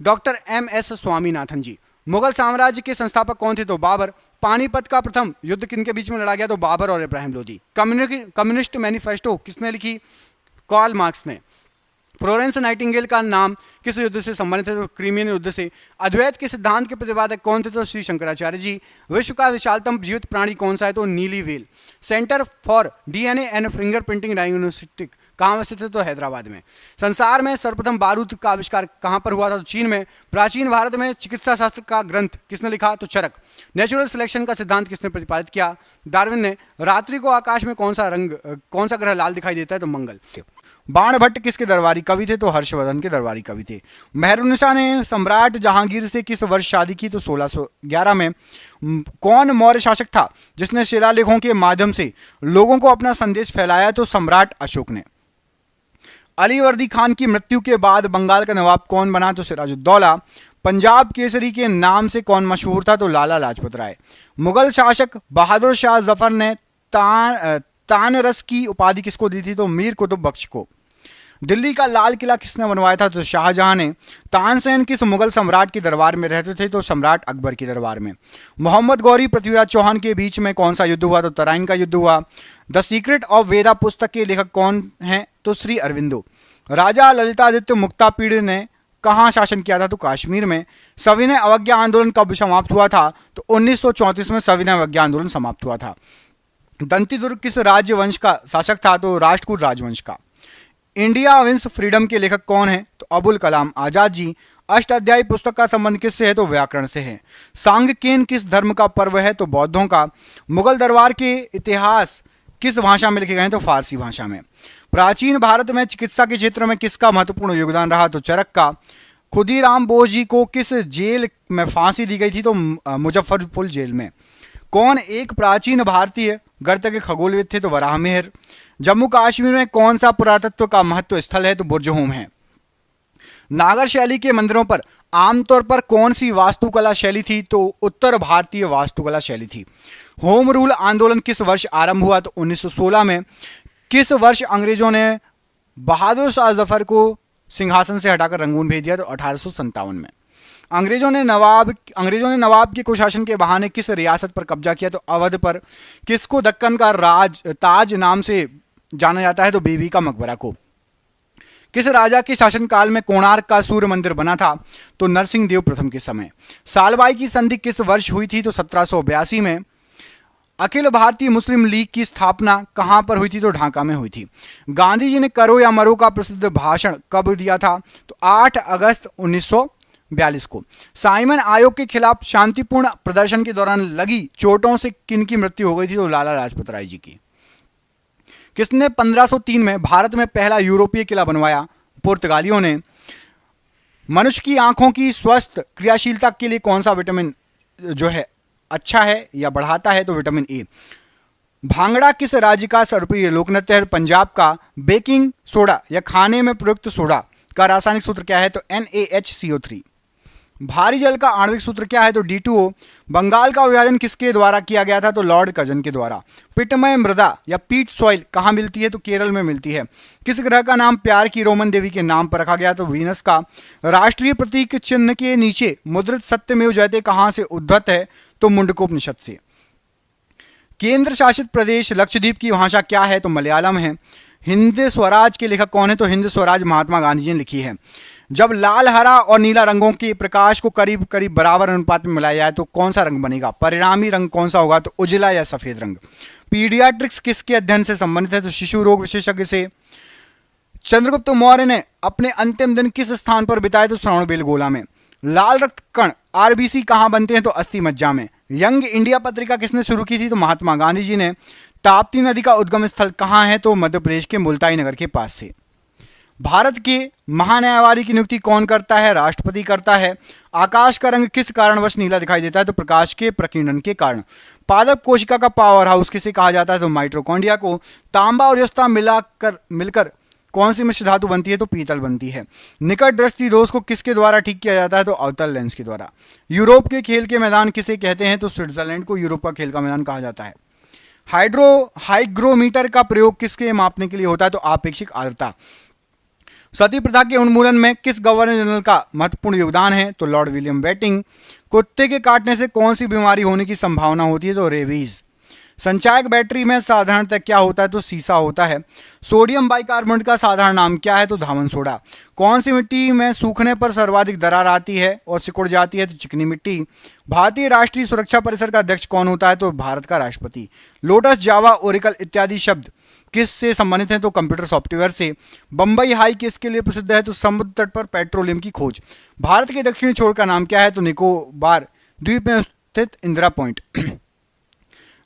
डॉक्टर एम.एस. स्वामीनाथन जी। मुगल साम्राज्य के संस्थापक कौन थे? तो बाबर। पानीपत का प्रथम युद्ध किनके बीच में लड़ा गया? तो बाबर और इब्राहिम लोदी। कम्युनिस्ट मैनिफेस्टो किसने लिखी? कार्ल मार्क्स ने। फ्लोरेंस नाइटिंगेल का नाम किस युद्ध से संबंधित है? तो क्रीमियन युद्ध से। अद्वैत के सिद्धांत के प्रतिपादक कौन थे? तो श्री शंकराचार्य जी। विश्व का विशालतम जीवित प्राणी कौन सा है? तो नीली whale. Centre for DNA and finger printing diagnostic कहाँ स्थित है? तो हैदराबाद में। संसार में सर्वप्रथम बारूद का आविष्कार कहाँ पर हुआ था? तो चीन में। प्राचीन भारत में चिकित्सा शास्त्र का ग्रंथ किसने लिखा? तो चरक। नेचुरल सिलेक्शन का सिद्धांत किसने प्रतिपादित किया? डार्विन ने। रात्रि को आकाश में कौन सा ग्रह लाल दिखाई देता है? तो मंगल। बाणभट्ट किसके दरबारी कवि थे? तो हर्षवर्धन के दरबारी कवि थे। मेहरुन्निसा ने सम्राट जहांगीर से किस वर्ष शादी की? तो 1611 में। कौन मौर्य शासक था जिसने शिलालेखों के माध्यम से लोगों को अपना संदेश फैलाया? तो सम्राट अशोक ने। अलीवर्दी खान की मृत्यु के बाद बंगाल का नवाब कौन बना? तो सिराजुद्दौला। पंजाब केसरी के नाम से कौन मशहूर था? तो लाला लाजपत राय। मुगल शासक बहादुर शाह जफर ने तानरस की उपाधि किसको दी थी? तो मीर कुतुब बख्श को। दिल्ली का लाल किला किसने बनवाया था? तो शाहजहां ने। तानसेन किस मुगल सम्राट के दरबार में रहते थे? तो सम्राट अकबर के दरबार में। मोहम्मद गौरी पृथ्वीराज चौहान के बीच में कौन सा युद्ध हुआ? तो तराइन का युद्ध हुआ। द सीक्रेट ऑफ वेदा पुस्तक के लेखक कौन हैं? तो श्री अरविंदो। राजा ललितादित्य मुक्तापीड़ ने कहाँ शासन किया था? तो कश्मीर में। सविनय अवज्ञा आंदोलन कब समाप्त हुआ था? तो 1934 में सविनय अवज्ञा आंदोलन समाप्त हुआ था। दंतीदुर्ग किस राजवंश का शासक था? तो राष्ट्रकूट राजवंश का। इंडिया विंस फ्रीडम के लेखक कौन है? तो अबुल कलाम आजाद जी। अष्टाध्यायी पुस्तक का संबंध किससे है? तो व्याकरण से है। सांगकेन किस धर्म का पर्व है? तो बौद्धों का। मुगल दरबार के इतिहास किस भाषा में लिखे गए हैं? तो फारसी भाषा में। प्राचीन भारत में चिकित्सा के क्षेत्र में किसका महत्वपूर्ण योगदान रहा? तो चरक का। खुदीराम बोस जी को किस जेल में फांसी दी गई थी? तो मुजफ्फरपुर जेल में। कौन एक प्राचीन भारतीय गणित के खगोलविद थे? तो वराहमिहिर। जम्मू कश्मीर में कौन सा पुरातत्व का महत्व स्थल है? तो बुर्जहोम है। नागर शैली के मंदिरों पर आमतौर पर कौन सी वास्तुकला शैली थी? तो उत्तर भारतीय वास्तुकला शैली थी। होम रूल आंदोलन किस वर्ष आरंभ हुआ? तो 1916 में। किस वर्ष अंग्रेजों ने बहादुर शाह जफर को सिंहासन से हटाकर रंगून भेज दिया? तो 1857 में। अंग्रेजों ने नवाब के कुशासन के बहाने किस रियासत पर कब्जा किया? तो अवध पर। किसको दक्कन का ताज नाम से जाना जाता है? तो बीबी का मकबरा को। किस राजा के शासनकाल में कोणार्क का सूर्य मंदिर बना था? तो नरसिंह देव प्रथम के समय। सालबाई की संधि किस वर्ष हुई थी? तो 1782 में। अखिल भारतीय मुस्लिम लीग की स्थापना कहां पर हुई थी? तो ढाका में हुई थी। गांधी जी ने करो या मरो का प्रसिद्ध भाषण कब दिया था? तो 8 अगस्त 1942 को। साइमन आयोग के खिलाफ शांतिपूर्ण प्रदर्शन के दौरान लगी चोटों से किन की मृत्यु हो गई थी? तो लाला लाजपत राय जी की। किसने 1503 में भारत में पहला यूरोपीय किला बनवाया? पुर्तगालियों ने। मनुष्य की आंखों की स्वस्थ क्रियाशीलता के लिए कौन सा विटामिन जो है अच्छा है या बढ़ाता है? तो विटामिन ए। भांगड़ा किस राज्य का सर्वप्रिय लोक नृत्य है? पंजाब का। बेकिंग सोडा या खाने में प्रयुक्त सोडा का रासायनिक सूत्र क्या है? तो NaHCO3। भारी जल का आणविक सूत्र क्या है? तो D2O। बंगाल का विभाजन किसके द्वारा किया गया था? तो लॉर्ड कर्जन के द्वारा। पिटमय मृदा या पीट सॉइल कहाँ मिलती है? तो केरल में मिलती है। किस ग्रह का नाम प्यार की रोमन देवी के नाम पर रखा गया? तो वीनस का। राष्ट्रीय प्रतीक चिन्ह के नीचे मुद्रित सत्यमेव जयते कहाँ से उद्धत है? तो मुंडकोपनिषद से। केंद्र शासित प्रदेश लक्षद्वीप की भाषा क्या है? तो मलयालम है। हिंद स्वराज के लेखक कौन है? तो हिंद स्वराज महात्मा गांधी जी ने लिखी है। जब लाल, हरा और नीला रंगों के प्रकाश को करीब करीब बराबर अनुपात में मिलाया जाए तो कौन सा रंग बनेगा? परिणामी रंग कौन सा होगा? तो उजला या सफेद रंग। पीडियाट्रिक्स किसके अध्ययन से संबंधित है? तो शिशु रोग विशेषज्ञ से। चंद्रगुप्त मौर्य ने अपने अंतिम दिन किस स्थान पर बिताए? तो श्रवणबेलगोला में। लाल रक्त कण RBC कहाँ बनते हैं? तो अस्थि मज्जा में। यंग इंडिया पत्रिका किसने शुरू की थी? तो महात्मा गांधी जी ने। ताप्ती नदी का उद्गम स्थल कहाँ है? तो मध्य प्रदेश के मुल्ताई नगर के पास से। भारत के महान्यायवादी की नियुक्ति कौन करता है? राष्ट्रपति करता है। आकाश का रंग किस कारणवश नीला दिखाई देता है? तो प्रकाश के प्रकीर्णन के कारण। पादप कोशिका का पावर हाउस किसे कहा जाता है? तो माइटोकॉन्ड्रिया को। तांबा और जस्ता मिलकर कौन सी मिश्र धातु बनती है? तो पीतल बनती है। निकट दृष्टि दोष को किसके द्वारा ठीक किया जाता है? तो अवतल लेंस के द्वारा। यूरोप के खेल के मैदान किसे कहते हैं? तो स्विट्जरलैंड को यूरोप का खेल का मैदान कहा जाता है। हाइग्रोमीटर का प्रयोग किसके मापने के लिए होता है? तो आपेक्षिक आर्द्रता। सती प्रथा के उन्मूलन में किस गवर्नर जनरल का महत्वपूर्ण योगदान है? तो लॉर्ड विलियम बेटिंग। कुत्ते के काटने से कौन सी बीमारी होने की संभावना होती है? तो रेबीज। संचायक बैटरी में साधारणतः क्या होता है? तो सीसा होता है। सोडियम बाइकार्बोनेट का साधारण नाम क्या है? तो धामन सोडा। कौन सी मिट्टी में सूखने पर सर्वाधिक दरार आती है और सिकुड़ जाती है? तो चिकनी मिट्टी। भारतीय राष्ट्रीय सुरक्षा परिषद का अध्यक्ष कौन होता है? तो भारत का राष्ट्रपति। लोटस, जावा, ओरेकल इत्यादि शब्द किस से संबंधित हैं? तो कंप्यूटर सॉफ्टवेयर से। बंबई हाई किसके लिए प्रसिद्ध है? तो समुद्र तट पर पेट्रोलियम की खोज। भारत के दक्षिणी छोर का नाम क्या है? तो निकोबार द्वीप में स्थित इंदिरा पॉइंट।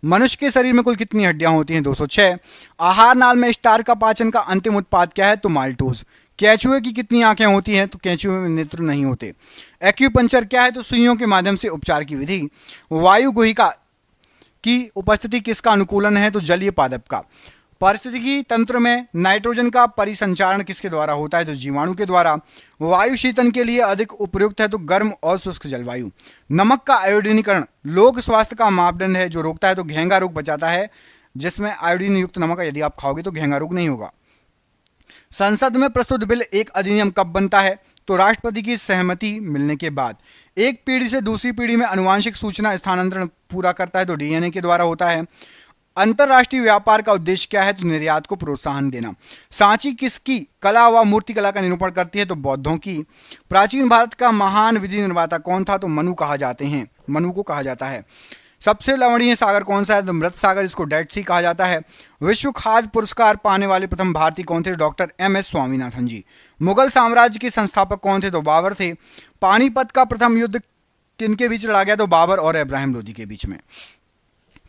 मनुष्य के शरीर में कुल कितनी हड्डियां होती हैं? 206। आहार नाल में स्टार्च का पाचन का अंतिम उत्पाद क्या है? तो माल्टोज। केंचुए की कितनी आंखें होती हैं? तो केंचुए में नेत्र नहीं होते। एक्यूपंक्चर क्या है? तो सुइयों के माध्यम से उपचार की विधि। वायु गुहिका की उपस्थिति किसका अनुकूलन है? तो जलीय पादप का। पारिस्थितिकी तंत्र में नाइट्रोजन का परिसंचारण किसके द्वारा होता है? तो जीवाणु के द्वारा। वायु शीतन के लिए अधिक उपयुक्त है? तो गर्म और शुष्क जलवायु। नमक का आयोडीनीकरण लोक स्वास्थ्य का मापदंड है जो रोकता है? तो घेंगा रोग बचाता है, जिसमें आयोडीन युक्त नमक यदि आप खाओगे तो घेंगा रोग नहीं होगा। संसद में प्रस्तुत बिल एक अधिनियम कब बनता है? तो राष्ट्रपति की सहमति मिलने के बाद। एक पीढ़ी से दूसरी पीढ़ी में आनुवांशिक सूचना स्थानांतरण पूरा करता है? तो DNA के द्वारा होता है। अंतरराष्ट्रीय व्यापार का उद्देश्य क्या है? तो निर्यात को प्रोत्साहन देना। सांची किसकी कला व मूर्ति कला का निरूपण करती है? तो बौद्धों की। प्राचीन भारत का महान विधि निर्माता कौन था? तो मनु कहा जाते हैं, मनु को कहा जाता है। सबसे लवणीय सागर कौन सा है? तो मृत सागर, जिसको डेड सी कहा जाता है। विश्व खाद्य पुरस्कार पाने वाले प्रथम भारतीय कौन थे? डॉक्टर MS स्वामीनाथन जी। मुगल साम्राज्य के संस्थापक कौन थे? तो बाबर थे। पानीपत का प्रथम युद्ध किनके बीच लड़ा गया? तो बाबर और इब्राहिम लोदी के बीच में।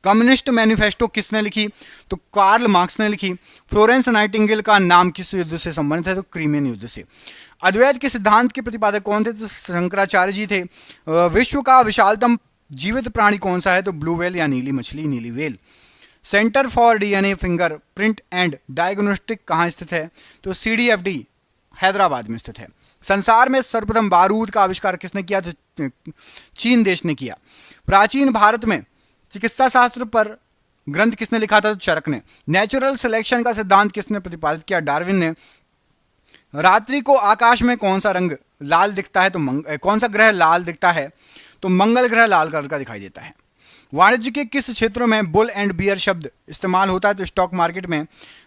कम्युनिस्ट मैनिफेस्टो किसने लिखी? तो कार्ल मार्क्स ने लिखी। फ्लोरेंस नाइटिंगेल का नाम किस युद्ध से संबंधित है? तो क्रीमियन युद्ध से। अद्वैत के सिद्धांत के प्रतिपादक कौन थे? तो शंकराचार्य जी थे। विश्व का विशालतम जीवित प्राणी कौन सा है? तो ब्लू व्हेल या नीली मछली, नीली whale. Centre for DNA finger print and diagnostic कहाँ स्थित है? तो CDFD हैदराबाद में स्थित है। संसार में सर्वप्रथम बारूद का आविष्कार किसने किया? तो चीन देश ने किया। प्राचीन भारत में चिकित्सा शास्त्र पर ग्रंथ किसने लिखा था? तो चरक ने। नेचुरल सिलेक्शन का सिद्धांत किसने प्रतिपादित किया? डार्विन ने। रात्रि को आकाश में कौन सा रंग लाल दिखता है? तो कौन सा ग्रह लाल दिखता है? तो मंगल ग्रह लाल कलर का दिखाई देता है। वाणिज्य के किस क्षेत्र में बुल एंड बियर शब्द इस्तेमाल होता है? तो स्टॉक मार्केट में।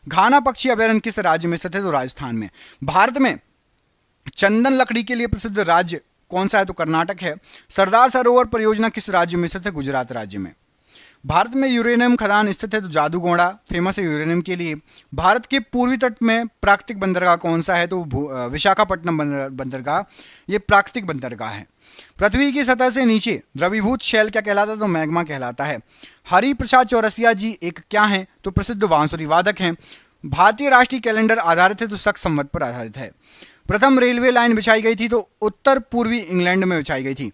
घाना पक्षी अभयारण्य किस राज्य में स्थित है? तो राजस्थान में। भारत में चंदन लकड़ी के लिए प्रसिद्ध राज्य कौन सा है? तो कर्नाटक है। सरदार सरोवर परियोजना किस राज्य में स्थित है? गुजरात राज्य में। भारत में यूरेनियम खदान स्थित है? तो जादूगोड़ा फेमस है यूरेनियम के लिए। भारत के पूर्वी तट में प्राकृतिक बंदरगाह कौन सा है? तो विशाखापट्टनम बंदरगाह, ये प्राकृतिक बंदरगाह है। पृथ्वी की सतह से नीचे द्रवीभूत शैल क्या कहलाता है? तो मैग्मा कहलाता है। हरि प्रसाद चौरसिया जी एक क्या हैं? तो प्रसिद्ध बांसुरी वादक हैं। भारतीय राष्ट्रीय कैलेंडर आधारित है तो शक संवत पर आधारित है। प्रथम रेलवे लाइन बिछाई गई थी तो उत्तर पूर्वी इंग्लैंड में बिछाई गई थी।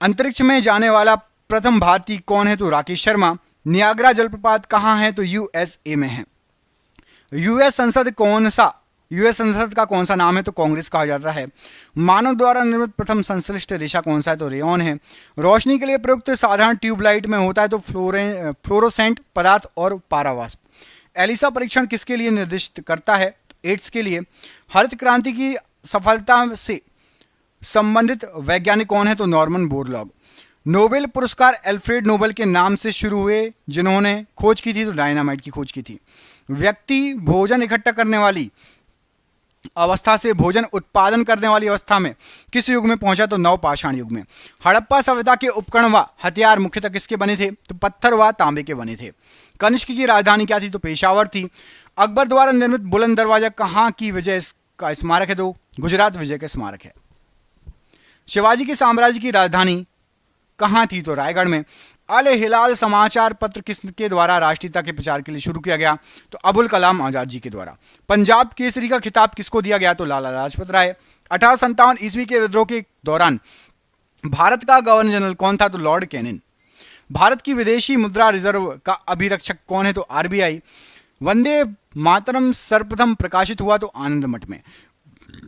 अंतरिक्ष में जाने वाला प्रथम भारतीय कौन है तो राकेश शर्मा। नियाग्रा जलप्रपात कहाँ है तो यूएसए में है। यूएस संसद का कौन सा नाम है तो कांग्रेस कहा जाता है। मानव द्वारा निर्मित प्रथम संश्लिष्ट रेशा कौन सा है तो रेयॉन है। रोशनी के लिए प्रयुक्त साधारण ट्यूबलाइट में होता है तो फ्लोरोसेंट पदार्थ और पारावास्प। एलिसा परीक्षण किसके लिए निर्दिष्ट करता है तो एड्स के लिए। हरित क्रांति की सफलता से संबंधित वैज्ञानिक कौन है तो नॉर्मन बोरलॉग। नोबेल पुरस्कार अल्फ्रेड नोबेल के नाम से शुरू हुए जिन्होंने खोज की थी तो डायनामाइट की खोज की थी। व्यक्ति भोजन इकट्ठा करने वाली अवस्था से भोजन उत्पादन करने वाली अवस्था में किस युग में पहुंचा तो नवपाषाण युग में। हड़प्पा सभ्यता के उपकरण व हथियार मुख्यतः किसके बने थे तो पत्थर व तांबे के बने थे। कनिष्क की राजधानी क्या थी तो पेशावर थी। अकबर द्वारा निर्मित बुलंद दरवाजा कहाँ की विजय का स्मारक है तो गुजरात विजय का स्मारक है। शिवाजी के साम्राज्य की राजधानी कहाँ थी तो रायगढ़ में। अल हिलाल समाचार पत्र किसके द्वारा राष्ट्रीयता के प्रचार के लिए शुरू किया गया तो अबुल कलाम आजाद जी के द्वारा। पंजाब केसरी का खिताब किसको दिया गया तो लाला लाजपत राय। 1857 ईस्वी के विद्रोह के दौरान भारत का गवर्नर जनरल कौन था तो लॉर्ड कैनिन। भारत की विदेशी मुद्रा रिजर्व का अभिरक्षक कौन है तो आरबीआई। वंदे मातरम सर्वप्रथम प्रकाशित हुआ तो आनंद मठ में।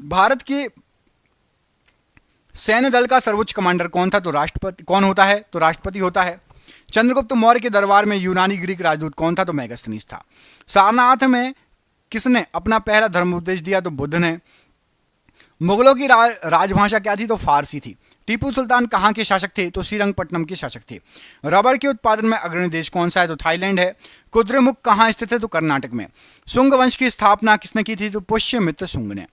भारत के सैन्य दल का सर्वोच्च कमांडर कौन था तो राष्ट्रपति कौन होता है तो राष्ट्रपति होता है। चंद्रगुप्त मौर्य के दरबार में यूनानी ग्रीक राजदूत कौन था तो मेगास्थनीज था। सारनाथ में किसने अपना पहला धर्म उपदेश दिया तो बुद्ध ने। मुगलों की राजभाषा क्या थी तो फारसी थी। टीपू सुल्तान कहाँ के शासक थे तो श्रीरंगपट्टनम के शासक थे। रबर के उत्पादन में अग्रणी देश कौन सा है तो थाईलैंड है। कुद्रेमुख कहाँ स्थित है तो कर्नाटक में। शुंग वंश की स्थापना किसने की थी तो पुष्यमित्र शुंग ने।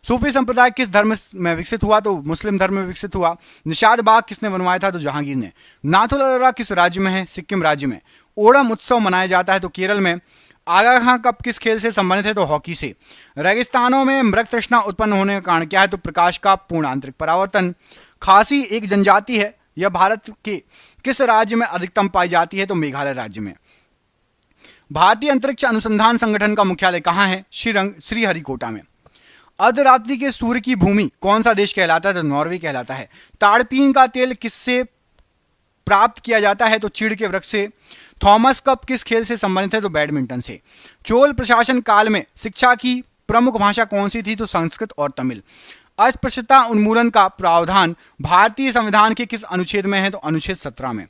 सूफी संप्रदाय किस धर्म में विकसित हुआ तो मुस्लिम धर्म में विकसित हुआ। निषाद बाग किसने बनवाया था तो जहांगीर ने। नाथुला दर्रा किस राज्य में है सिक्किम राज्य में। ओणम उत्सव मनाया जाता है तो केरल में। आगा खां कप किस खेल से संबंधित है तो हॉकी से। रेगिस्तानों में मृग तृष्णा उत्पन्न होने का कारण क्या है तो प्रकाश का पूर्ण आंतरिक परावर्तन। खासी एक जनजाति है यह भारत के किस राज्य में अधिकतम पाई जाती है तो मेघालय राज्य में। भारतीय अंतरिक्ष अनुसंधान संगठन का मुख्यालय कहाँ है श्रीहरिकोटा में। अर्धरात्रि के सूर्य की भूमि कौन सा देश कहलाता है तो नॉर्वे कहलाता है। ताड़पीन का तेल किससे प्राप्त किया जाता है तो चीड़ के वृक्ष से। थॉमस कप किस खेल से संबंधित है तो बैडमिंटन से। चोल प्रशासन काल में शिक्षा की प्रमुख भाषा कौन सी थी तो संस्कृत और तमिल। अस्पृश्यता उन्मूलन का प्रावधान भारतीय संविधान के किस अनुच्छेद में है तो अनुच्छेद 17 में।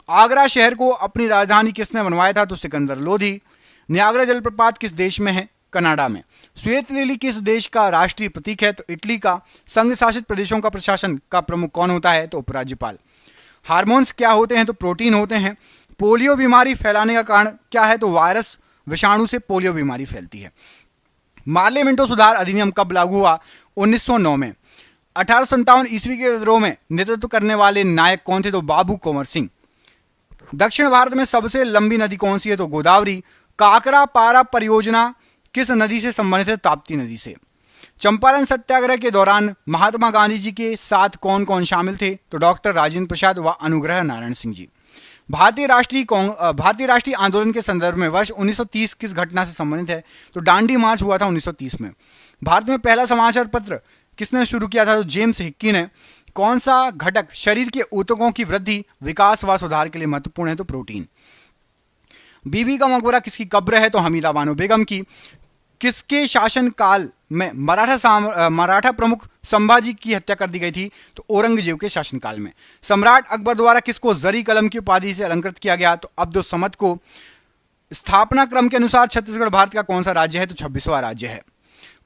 आगरा शहर को अपनी राजधानी किसने बनवाया था तो सिकंदर लोधी। नियाग्रा जलप्रपात किस देश में है कनाडा में। श्वेत लिली किस देश का राष्ट्रीय प्रतीक है तो इटली का। संघ शासित प्रदेशों का प्रशासन का प्रमुख कौन होता है तो उपराज्यपाल। हार्मोन्स क्या होते हैं तो प्रोटीन होते हैं। पोलियो बीमारी फैलाने का कारण क्या है तो वायरस विषाणु से पोलियो बीमारी फैलती है। मार्ले मिंटो सुधार अधिनियम कब लागू हुआ 1909 में। 1857 ईस्वी के विद्रोह में नेतृत्व करने वाले नायक कौन थे तो बाबू कुंवर सिंह। दक्षिण भारत में सबसे लंबी नदी कौन सी है तो गोदावरी। काकरा पारा परियोजना किस नदी से संबंधित है ताप्ती नदी से। चंपारण सत्याग्रह के दौरान महात्मा गांधी जी के साथ कौन कौन शामिल थे तो डॉक्टर राजेंद्र प्रसाद व अनुग्रह नारायण सिंह जी। भारतीय राष्ट्रीय आंदोलन के संदर्भ में वर्ष 1930 किस घटना से संबंधित है तो दांडी मार्च हुआ था 1930 में। भारत में पहला समाचार पत्र किसने शुरू किया था तो जेम्स हिक्की ने। कौन सा घटक शरीर के ऊतकों की वृद्धि विकास व सुधार के लिए महत्वपूर्ण है तो प्रोटीन। बीबी का मकबरा किसकी कब्र है तो हमीदा बानो बेगम की। किसके शासन काल में मराठा प्रमुख संभाजी की हत्या कर दी गई थी तो औरंगजेब के शासनकाल में। सम्राट अकबर द्वारा किसको जरी कलम की उपाधि से अलंकृत किया गया तो अब्दुल समद को। स्थापना क्रम के अनुसार छत्तीसगढ़ भारत का कौन सा राज्य है तो 26वां राज्य है।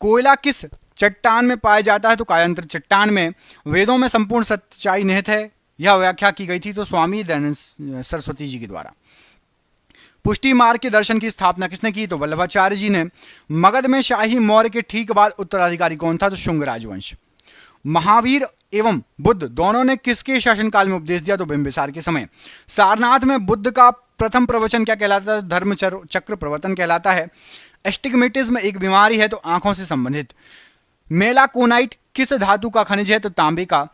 कोयला किस चट्टान में पाया जाता है तो कायांतर चट्टान में। वेदों में संपूर्ण सच्चाई निहित है यह व्याख्या की गई थी तो स्वामी दयानंद सरस्वती जी के द्वारा। पुष्टि मार्ग के दर्शन की स्थापना किसने की तो वल्लभाचार्य जी ने। मगध में शाही मौर्य के ठीक बाद उत्तराधिकारी कौन था तो शुंग राजवंश। महावीर एवं बुद्ध दोनों ने किसके शासनकाल में उपदेश दिया तो बिंबिसार के समय। सारनाथ में बुद्ध का प्रथम प्रवचन क्या कहलाता है धर्म चक्र प्रवर्तन कहलाता है। एस्टिग्मेटिज्म एक बीमारी है तो आंखों से संबंधित। मेलाकोनाइट किस धातु का खनिज है तो तांबे का।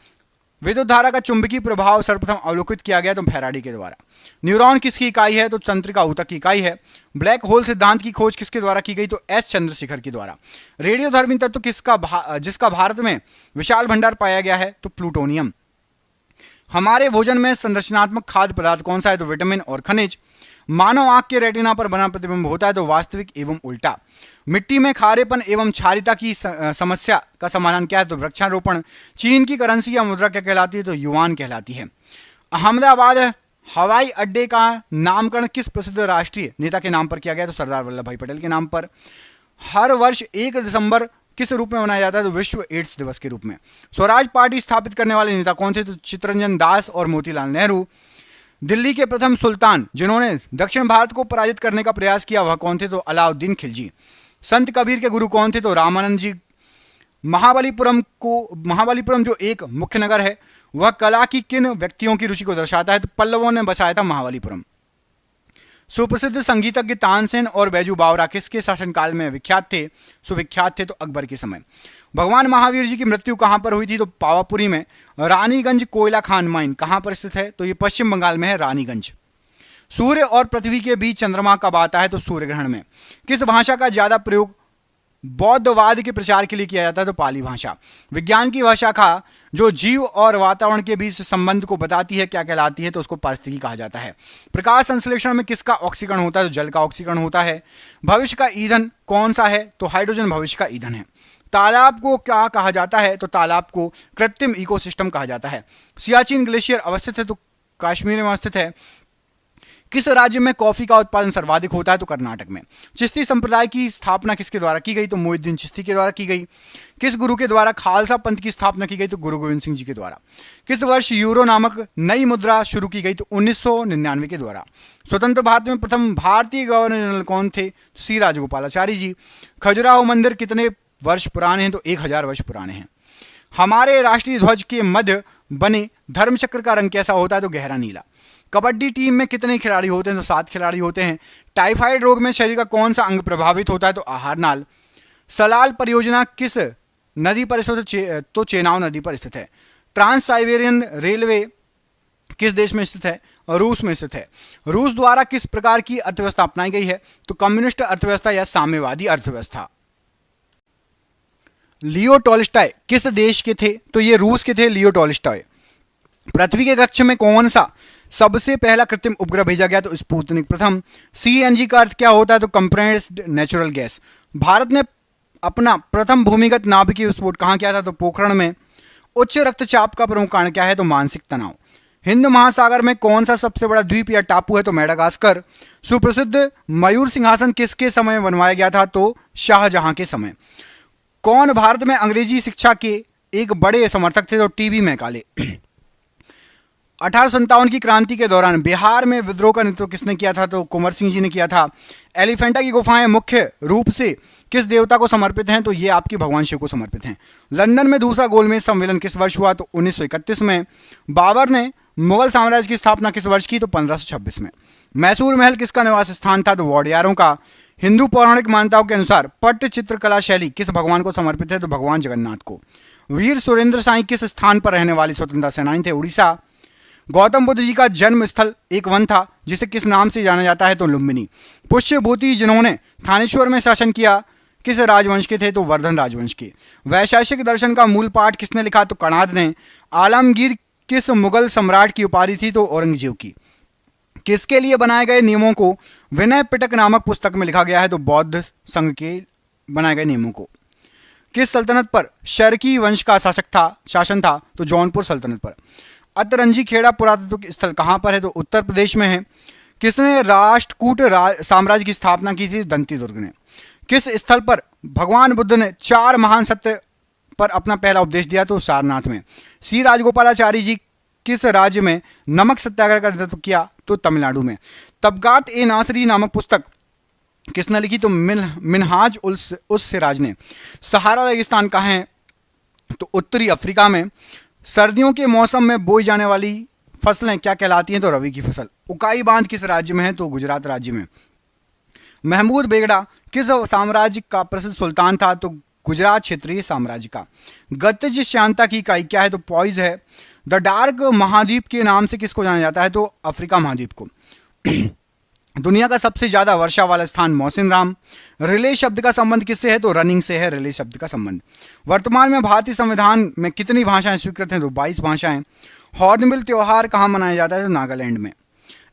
विद्युत धारा का चुंबकीय प्रभाव सर्वप्रथम अवलोकित किया गया तो फैराडे के द्वारा। न्यूरॉन किसकी इकाई है तो तंत्रिका ऊतक की इकाई है। ब्लैक होल सिद्धांत की खोज किसके द्वारा की गई तो एस चंद्रशेखर के द्वारा। रेडियोधर्मी तत्व जिसका भारत में विशाल भंडार पाया गया है तो प्लूटोनियम। हमारे भोजन में संरचनात्मक खाद्य पदार्थ कौन सा है तो विटामिन और खनिज। मानव आंख के रेटिना पर बना प्रतिबिंब होता है तो वास्तविक एवं उल्टा। मिट्टी में खारेपन एवं क्षारीयता की समस्या का समाधान क्या है तो वृक्षारोपण। चीन की करेंसी या मुद्रा क्या कहलाती है तो युआन कहलाती है। अहमदाबाद हवाई अड्डे का नामकरण किस प्रसिद्ध राष्ट्रीय नेता के नाम पर किया गया तो सरदार वल्लभ भाई पटेल के नाम पर। हर वर्ष 1 दिसंबर किस रूप में मनाया जाता है तो विश्व एड्स दिवस के रूप में। स्वराज पार्टी स्थापित करने वाले नेता कौन थे तो चित्तरंजन दास और मोतीलाल नेहरू। दिल्ली के प्रथम सुल्तान जिन्होंने दक्षिण भारत को पराजित करने का प्रयास किया वह कौन थे तो अलाउद्दीन खिलजी। संत कबीर के गुरु कौन थे तो रामानंद जी। महाबलीपुरम जो एक मुख्य नगर है वह कला की किन व्यक्तियों की रुचि को दर्शाता है तो पल्लवों ने बसाया था महाबलीपुरम। सुप्रसिद्ध संगीतज्ञ तानसेन और बैजू बावरा किसके शासनकाल में विख्यात थे सुविख्यात थे तो अकबर के समय। भगवान महावीर जी की मृत्यु कहां पर हुई थी तो पावापुरी में। रानीगंज कोयला खान माइन कहां पर स्थित है तो ये पश्चिम बंगाल में है रानीगंज। सूर्य और पृथ्वी के बीच चंद्रमा कब आता है तो सूर्य ग्रहण में। किस भाषा का ज्यादा प्रयोग बौद्धवाद के प्रचार के लिए किया जाता है तो पाली भाषा। विज्ञान की वह शाखा जो जीव और वातावरण के बीच संबंध को बताती है क्या कहलाती है तो उसको पारिस्थितिकी कहा जाता है। प्रकाश संश्लेषण में किसका ऑक्सीकरण होता है तो जल का ऑक्सीकरण होता है। भविष्य का ईंधन कौन सा है तो हाइड्रोजन भविष्य का ईंधन है। तालाब को क्या कहा जाता है तो तालाब को कृत्रिम इकोसिस्टम कहा जाता है। सियाचिन ग्लेशियर अवस्थित है तो कश्मीर में अवस्थित है। किस राज्य में कॉफी का उत्पादन सर्वाधिक होता है तो कर्नाटक में। चिश्ती संप्रदाय की स्थापना किसके द्वारा की गई तो मोइनुद्दीन चिश्ती के द्वारा की गई। किस गुरु के द्वारा खालसा पंथ की स्थापना की गई तो गुरु गोविंद सिंह जी के द्वारा। किस वर्ष यूरो नामक नई मुद्रा शुरू की गई तो 1999 के द्वारा। स्वतंत्र भारत में प्रथम भारतीय गवर्नर जनरल कौन थे तो सी राजगोपालाचारी जी। खजुराहो मंदिर कितने वर्ष पुराने हैं तो 1000 वर्ष पुराने हैं। हमारे राष्ट्रीय ध्वज के मध्य बने धर्मचक्र का रंग कैसा होता है तो गहरा नीला। कबड्डी टीम में कितने खिलाड़ी होते हैं तो 7 खिलाड़ी होते हैं। टाइफाइड रोग में शरीर का कौन सा अंग प्रभावित होता है तो आहार नाल। सलाल परियोजना किस नदी पर स्थित है तो चेनाब नदी पर स्थित है। ट्रांस साइबेरियन रेलवे किस देश में स्थित है रूस में स्थित है। रूस द्वारा किस प्रकार की अर्थव्यवस्था अपनाई गई है तो कम्युनिस्ट अर्थव्यवस्था या साम्यवादी अर्थव्यवस्था। लियो टॉल्स्टॉय किस देश के थे तो ये रूस के थे लियो टॉल्स्टॉय। पृथ्वी के कक्ष में कौन सा सबसे पहला कृत्रिम उपग्रह भेजा गया तो स्पुतनिक प्रथम। सीएनजी का अर्थ क्या होता है तो कंप्रेस्ड नेचुरल गैस। भारत ने अपना प्रथम भूमिगत नाभिकीय विस्फोट कहां किया था तो पोखरण में। उच्च रक्तचाप का प्रमुख कारण क्या है तो मानसिक तनाव। हिंद महासागर में कौन सा सबसे बड़ा द्वीप या टापू है तो मेडागास्कर। सुप्रसिद्ध मयूर सिंहासन किसके समय बनवाया गया था तो शाहजहां के समय। कौन भारत में अंग्रेजी शिक्षा के एक बड़े समर्थक थे तो टीबी मैकाले। 1857 की क्रांति के दौरान बिहार में विद्रोह का नेतृत्व किसने किया था तो कुंवर सिंह जी ने किया था। एलिफेंटा की गुफाएं मुख्य रूप से किस देवता को समर्पित हैं तो ये आपकी भगवान शिव को समर्पित हैं। लंदन में दूसरा गोलमेज सम्मेलन किस वर्ष हुआ तो 1931 में। बाबर ने मुगल साम्राज्य की स्थापना किस वर्ष की तो 1526 में। मैसूर महल किसका निवास स्थान था तो वॉडियारों का। हिंदू पौराणिक मान्यताओं के अनुसार पट्ट चित्रकला शैली किस भगवान को समर्पित है तो भगवान जगन्नाथ को। वीर सुरेंद्र साई किस स्थान पर रहने वाले स्वतंत्रता सेनानी थे उड़ीसा। गौतम बुद्ध जी का जन्म स्थल एक वन था जिसे किस नाम से जाना जाता है तो लुम्बिनी। पुष्यभूति जिन्होंने थानेश्वर में शासन किया किस राजवंश के थे तो वर्धन राजवंश के। वैशेषिक दर्शन का मूल पाठ किसने लिखा तो कणाद ने। आलमगीर किस मुगल सम्राट की उपाधि थी तो औरंगजेब की। किसके लिए बनाए गए नियमों को विनय पिटक नामक पुस्तक में लिखा गया है तो बौद्ध संघ के बनाए गए नियमों को। किस सल्तनत पर शर्की वंश का शासन था तो जौनपुर सल्तनत पर। अतरंजी खेड़ा पुरातत्व स्थल कहाँ पर है तो उत्तर प्रदेश में है। किसने राष्ट्रकूट साम्राज्य की स्थापना की थी दंती दुर्ग ने। किस स्थल पर भगवान बुद्ध ने 4 महान सत्य पर अपना पहला उपदेश दिया तो सारनाथ में। सी राजगोपालाचारी जी किस राज्य में नमक सत्याग्रह का नेतृत्व किया तो तमिलनाडु में। तबकात ए नासरी नामक पुस्तक किसने लिखी तो मिनहाज उस सिराज ने। सहारा रेगिस्तान कहाँ है तो उत्तरी अफ्रीका में। सर्दियों के मौसम में बोई जाने वाली फसलें क्या कहलाती हैं तो रबी की फसल। उकाई बांध किस राज्य में है तो गुजरात राज्य में। महमूद बेगड़ा किस साम्राज्य का प्रसिद्ध सुल्तान था तो गुजरात क्षेत्रीय साम्राज्य का। गतिज श्यानता की इकाई क्या है तो पॉइज है। द डार्क महाद्वीप के नाम से किसको जाना जाता है? तो अफ्रीका महाद्वीप को। दुनिया का सबसे ज्यादा वर्षा वाला स्थान मौसिनराम। रिले शब्द का संबंध किससे है? तो रनिंग से है रिले शब्द का संबंध। वर्तमान में भारतीय संविधान में कितनी भाषाएं स्वीकृत हैं? तो 22 भाषाएं। हॉर्नबिल त्योहार कहाँ मनाया जाता है? तो नागालैंड में।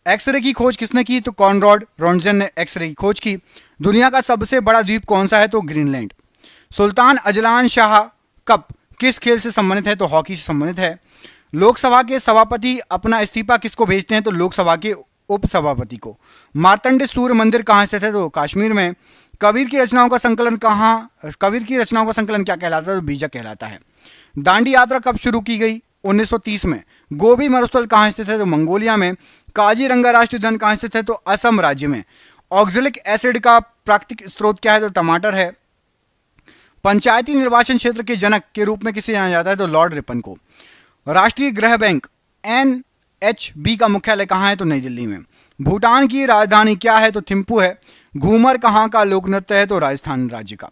एक्सरे की खोज किसने की? तो कॉनराड रॉन्टजन ने एक्सरे की खोज की। दुनिया का सबसे बड़ा द्वीप कौन सा है? तो Greenland. Sultan Azlan Shah cup किस खेल से संबंधित है? तो हॉकी से संबंधित है। लोकसभा के सभापति अपना इस्तीफा किसको भेजते हैं? तो लोकसभा के उपसभापति को। मार्तंड सूर्य मंदिर कहाँ स्थित है? तो कश्मीर में। कबीर की रचनाओं का संकलन क्या कहलाता है? तो बीजक कहलाता है। दांडी यात्रा कब शुरू की गई? 1930 में। गोभी मरुस्थल कहाँ स्थित है? तो मंगोलिया में। काजीरंगा राष्ट्रीय उद्यान कहाँ स्थित है? तो असम राज्य में। ऑक्जेलिक एसिड का प्राकृतिक स्रोत क्या है? तो टमाटर है। पंचायती निर्वाचन क्षेत्र के जनक के रूप में किसे जाना जाता है? तो लॉर्ड रिपन को। राष्ट्रीय गृह बैंक NHB का मुख्यालय कहाँ है? तो नई दिल्ली में। भूटान की राजधानी क्या है? तो थिम्पू है। घूमर कहाँ का लोक नृत्य है? तो राजस्थान राज्य का।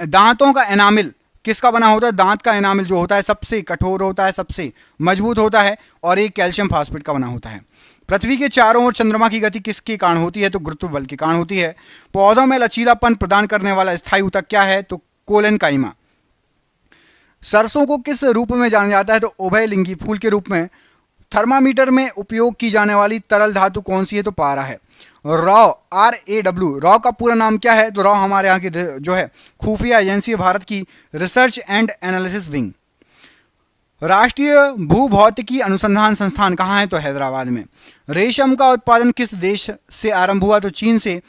दांतों का एनामिल किसका बना होता है? दांत का एनामिल जो होता है सबसे कठोर होता है, सबसे मजबूत होता है और एक कैल्शियम फास्फेट का बना होता है। पृथ्वी के चारों ओर चंद्रमा की गति किसके कारण होती है? तो गुरुत्व बल के कारण होती है। पौधों में लचीलापन प्रदान करने वाला स्थायी ऊतक क्या है? तो कोलेन काइमा। सरसों को किस रूप में जाना जाता है? तो उभयलिंगी फूल के रूप में। थर्मामीटर में उपयोग की जाने वाली तरल धातु कौन सी है? तो पारा है। रॉ RAW रॉ का पूरा नाम क्या है? तो रॉ हमारे यहाँ की जो है खुफिया एजेंसी भारत की रिसर्च एंड एनालिसिस विंग। राष्ट्रीय भूभौतिकी अनुसंधान संस्थान कहाँ है? तो हैदराबाद में। रेशम का उत्पादन किस देश से आरंभ हुआ? तो चीन से।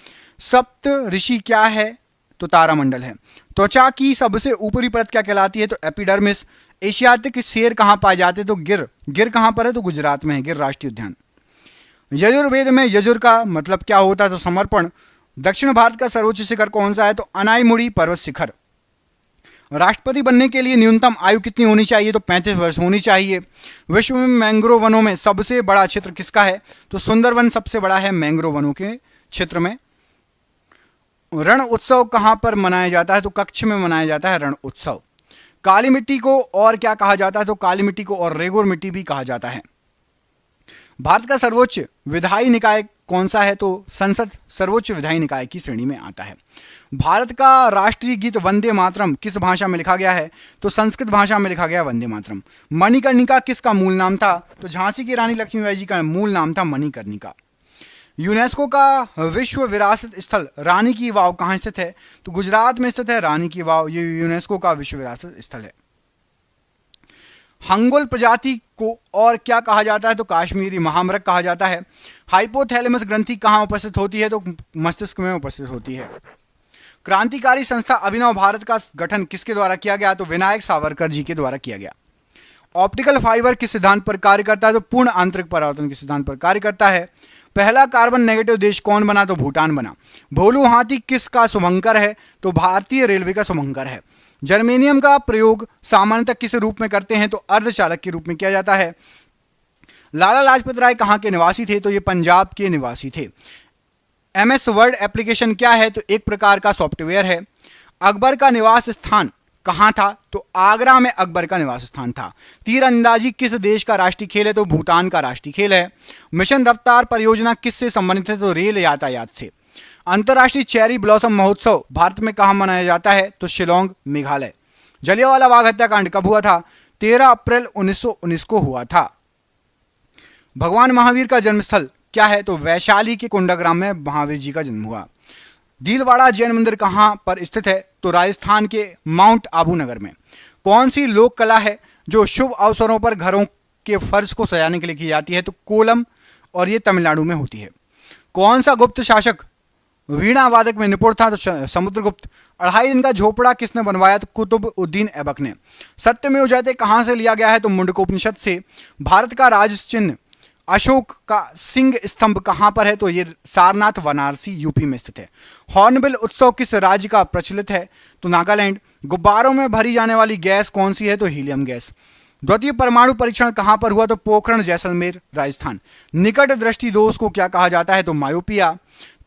सप्त ऋषि क्या है? तो तारामंडल है। त्वचा की सबसे ऊपरी परत क्या कहलाती है? तो एपिडर्मिस। एशियाटिक शेर कहाँ पाए जाते हैं? तो गिर कहाँ पर है? तो गुजरात में है गिर राष्ट्रीय उद्यान। यजुर्वेद में यजुर का मतलब क्या होता है? तो समर्पण। दक्षिण भारत का सर्वोच्च शिखर कौन सा है? तो अनाईमुड़ी पर्वत शिखर। राष्ट्रपति बनने के लिए न्यूनतम आयु कितनी होनी चाहिए? तो 35 वर्ष होनी चाहिए। विश्व में मैंग्रोव वनों में सबसे बड़ा क्षेत्र किसका है? तो सुंदरवन सबसे बड़ा है मैंग्रोव वनों के क्षेत्र में। रण उत्सव कहाँ पर मनाया जाता है? तो कच्छ में मनाया जाता है रण उत्सव। काली मिट्टी को और क्या कहा जाता है? तो काली मिट्टी को और रेगुर मिट्टी भी कहा जाता है। भारत का सर्वोच्च विधायी निकाय कौन सा है? तो संसद सर्वोच्च विधायी निकाय की श्रेणी में आता है। भारत का राष्ट्रीय गीत वंदे मातरम किस भाषा में लिखा गया है? तो संस्कृत भाषा में लिखा गया वंदे मातरम। मणिकर्णिका किसका मूल नाम था? तो झांसी की रानी लक्ष्मीबाई जी का मूल नाम था मणिकर्णिका। यूनेस्को का विश्व विरासत स्थल रानी की वाव कहाँ स्थित है? तो गुजरात में स्थित है रानी की वाव। ये यूनेस्को का विश्व विरासत स्थल है। हंगोल प्रजाति को और क्या कहा जाता है? तो काश्मीरी महामृग कहा जाता है। हाइपोथैलेमस ग्रंथि कहाँ उपस्थित होती है? तो मस्तिष्क में उपस्थित होती है। क्रांतिकारी संस्था अभिनव भारत का गठन किसके द्वारा किया गया? तो विनायक सावरकर जी के द्वारा किया गया। ऑप्टिकल फाइबर किस सिद्धांत पर कार्य करता है? तो पूर्ण आंतरिक परावर्तन के सिद्धांत पर कार्य करता है। पहला कार्बन नेगेटिव देश कौन बना? तो भूटान बना। भोलू हाथी किसका शुभंकर है? तो भारतीय रेलवे का शुभंकर है। जर्मेनियम का प्रयोग सामान्यतः किस रूप में करते हैं? तो अर्धचालक के रूप में किया जाता है। लाला लाजपत राय कहाँ के निवासी थे? तो ये पंजाब के निवासी थे। MS वर्ड एप्लीकेशन क्या है? तो एक प्रकार का सॉफ्टवेयर है। अकबर का निवास स्थान कहाँ था? तो आगरा में अकबर का निवास स्थान था। तीरंदाजी किस देश का राष्ट्रीय खेल है? तो भूटान का राष्ट्रीय खेल है। मिशन रफ्तार परियोजना किससे संबंधित है? तो रेल यातायात से। अंतर्राष्ट्रीय चेरी ब्लॉसम महोत्सव भारत में कहाँ मनाया जाता है? तो शिलोंग मेघालय। जलियांवाला बाग हत्याकांड कब हुआ था? 13 अप्रैल 1919 को हुआ था। भगवान महावीर का जन्मस्थल क्या है? तो वैशाली के कुंडाग्राम में महावीर जी का जन्म हुआ। दिलवाड़ा जैन मंदिर कहाँ पर स्थित है? तो राजस्थान के माउंट आबू नगर में। कौन सी लोक कला है जो शुभ अवसरों पर घरों के फर्श को सजाने के लिए की जाती है? तो कोलम, और ये तमिलनाडु में होती है। कौन सा गुप्त शासक वीणा वादक में निपुण था? तो समुद्रगुप्त। 2.5 दिन का झोपड़ा किसने बनवाया? तो कुतुबउद्दीन ऐबक ने। सत्यमेव जयते कहाँ से लिया गया है? तो मुंडकोपनिषद से। भारत का राज चिन्ह अशोक का सिंह स्तंभ कहाँ पर है? तो ये सारनाथ वाराणसी यूपी में स्थित है। हॉर्नबिल उत्सव किस राज्य का प्रचलित है? तो नागालैंड। गुब्बारों में भरी जाने वाली गैस कौन सी है? तो हीलियम गैस। द्वितीय परमाणु परीक्षण कहाँ पर हुआ? तो पोखरण जैसलमेर राजस्थान। निकट दृष्टि दोष को क्या कहा जाता है? तो मायोपिया।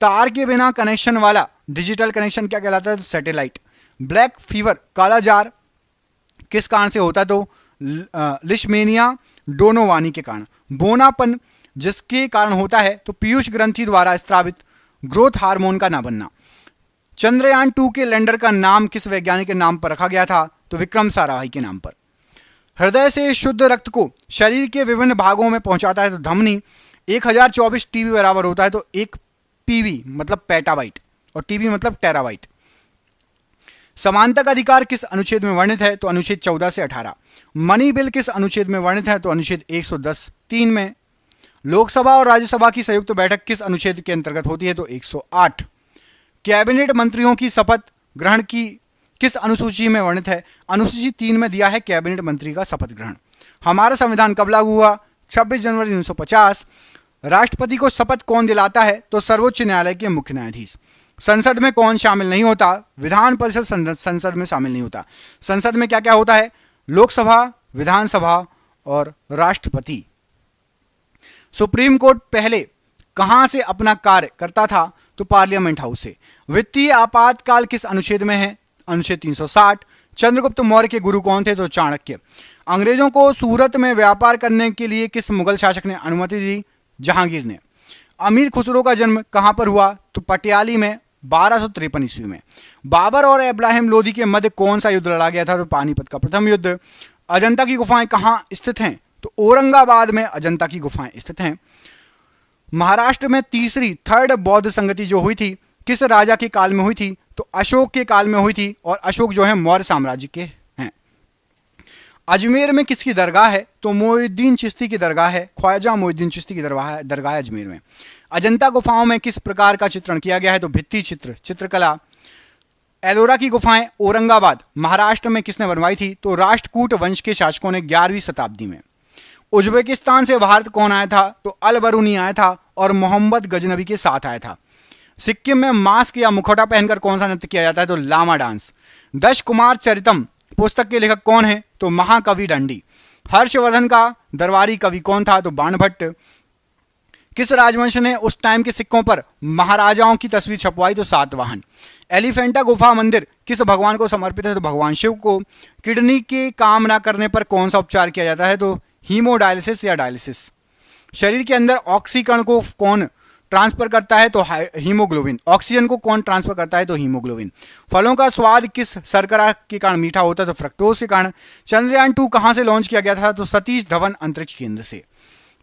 तार के बिना कनेक्शन वाला डिजिटल कनेक्शन क्या कहलाता है? तो सैटेलाइट। ब्लैक फीवर काला जार किस कारण से होता है? तो लिशमेनिया डोनोवानी के कारण। बोनापन जिसके कारण होता है तो पीयूष ग्रंथि द्वारा स्त्रावित ग्रोथ हार्मोन का ना बनना। चंद्रयान 2 के लैंडर का नाम किस वैज्ञानिक के नाम पर रखा गया था तो विक्रम साराभाई के नाम पर। हृदय से शुद्ध रक्त को शरीर के विभिन्न भागों में पहुंचाता है तो धमनी। 1024 टीबी बराबर होता है तो 1 पीवी मतलब पेटाबाइट और टीबी मतलब टेराबाइट। समानता का अधिकार किस अनुच्छेद में वर्णित है तो अनुच्छेद 14 से 18। मनी बिल किस अनुच्छेद में वर्णित है तो अनुच्छेद 110(3) में। लोकसभा और राज्यसभा की संयुक्त बैठक किस अनुच्छेद के अंतर्गत होती है तो 108। कैबिनेट मंत्रियों की शपथ ग्रहण की किस अनुसूची में वर्णित है अनुसूची 3 में दिया है कैबिनेट मंत्री का शपथ ग्रहण। हमारा संविधान कब लागू हुआ 26 जनवरी 1950। राष्ट्रपति को शपथ कौन दिलाता है तो सर्वोच्च न्यायालय के मुख्य न्यायाधीश। संसद में कौन शामिल नहीं होता विधान परिषद संसद में शामिल नहीं होता। संसद में क्या क्या होता है लोकसभा, विधानसभा और राष्ट्रपति। सुप्रीम कोर्ट पहले कहां से अपना कार्य करता था तो पार्लियामेंट हाउस से। वित्तीय आपातकाल किस अनुच्छेद में है अनुच्छेद 360। चंद्रगुप्त मौर्य के गुरु कौन थे तो चाणक्य। अंग्रेजों को सूरत में व्यापार करने के लिए किस मुगल शासक ने अनुमति दी जहांगीर ने। अमीर खुसरो का जन्म कहां पर हुआ तो पटियाली में 1253 ईस्वी में। बाबर और इब्राहिम लोदी के मध्य कौन सा युद्ध लड़ा गया था तो पानीपत का प्रथम युद्ध। अजंता की गुफाएं कहां स्थित हैं तो औरंगाबाद में अजंता की गुफाएं स्थित हैं। महाराष्ट्र में तीसरी थर्ड बौद्ध संगति जो हुई थी किस राजा के काल में हुई थी तो अशोक के काल में हुई थी और अशोक जो है मौर्य साम्राज्य के हैं। अजमेर में किसकी दरगाह है तो मोइनुद्दीन चिश्ती की दरगाह है। ख्वाजा मोइनुद्दीन चिश्ती की दरगाह है अजमेर में। अजंता गुफाओं में किस प्रकार का चित्रण किया गया है तो भित्ति चित्र चित्रकला। एलोरा की गुफाएं औरंगाबाद महाराष्ट्र में किसने बनवाई थी तो राष्ट्रकूट वंश के शासकों ने 11वीं शताब्दी में। उज्बेकिस्तान से भारत कौन आया था तो अल बरूनी आया था और मोहम्मद गजनबी के साथ आया था। सिक्किम में मास्क या मुखौटा पहनकर कौन सा नृत्य किया जाता है तो लामा डांस। 10 कुमार चरितम पुस्तक के लेखक कौन है तो महाकवि दंडी। हर्षवर्धन का दरबारी कवि कौन था तो बाणभट्ट। किस राजवंश ने उस टाइम के सिक्कों पर महाराजाओं की तस्वीर छपवाई तो सातवाहन। एलिफेंटा गुफा मंदिर किस भगवान को समर्पित है तो भगवान शिव को। किडनी के काम ना करने पर कौन सा उपचार किया जाता है तो हीमोडायलिसिस या डायलिसिस। शरीर के अंदर ऑक्सीकरण को कौन ट्रांसफर करता है तो हीमोग्लोबिन। ऑक्सीजन को कौन ट्रांसफर करता है तो हीमोग्लोबिन। फलों का स्वाद किस शर्करा के कारण मीठा होता है तो फ्रक्टोज के कारण। चंद्रयान 2 कहां से लॉन्च किया गया था तो सतीश धवन अंतरिक्ष केंद्र से।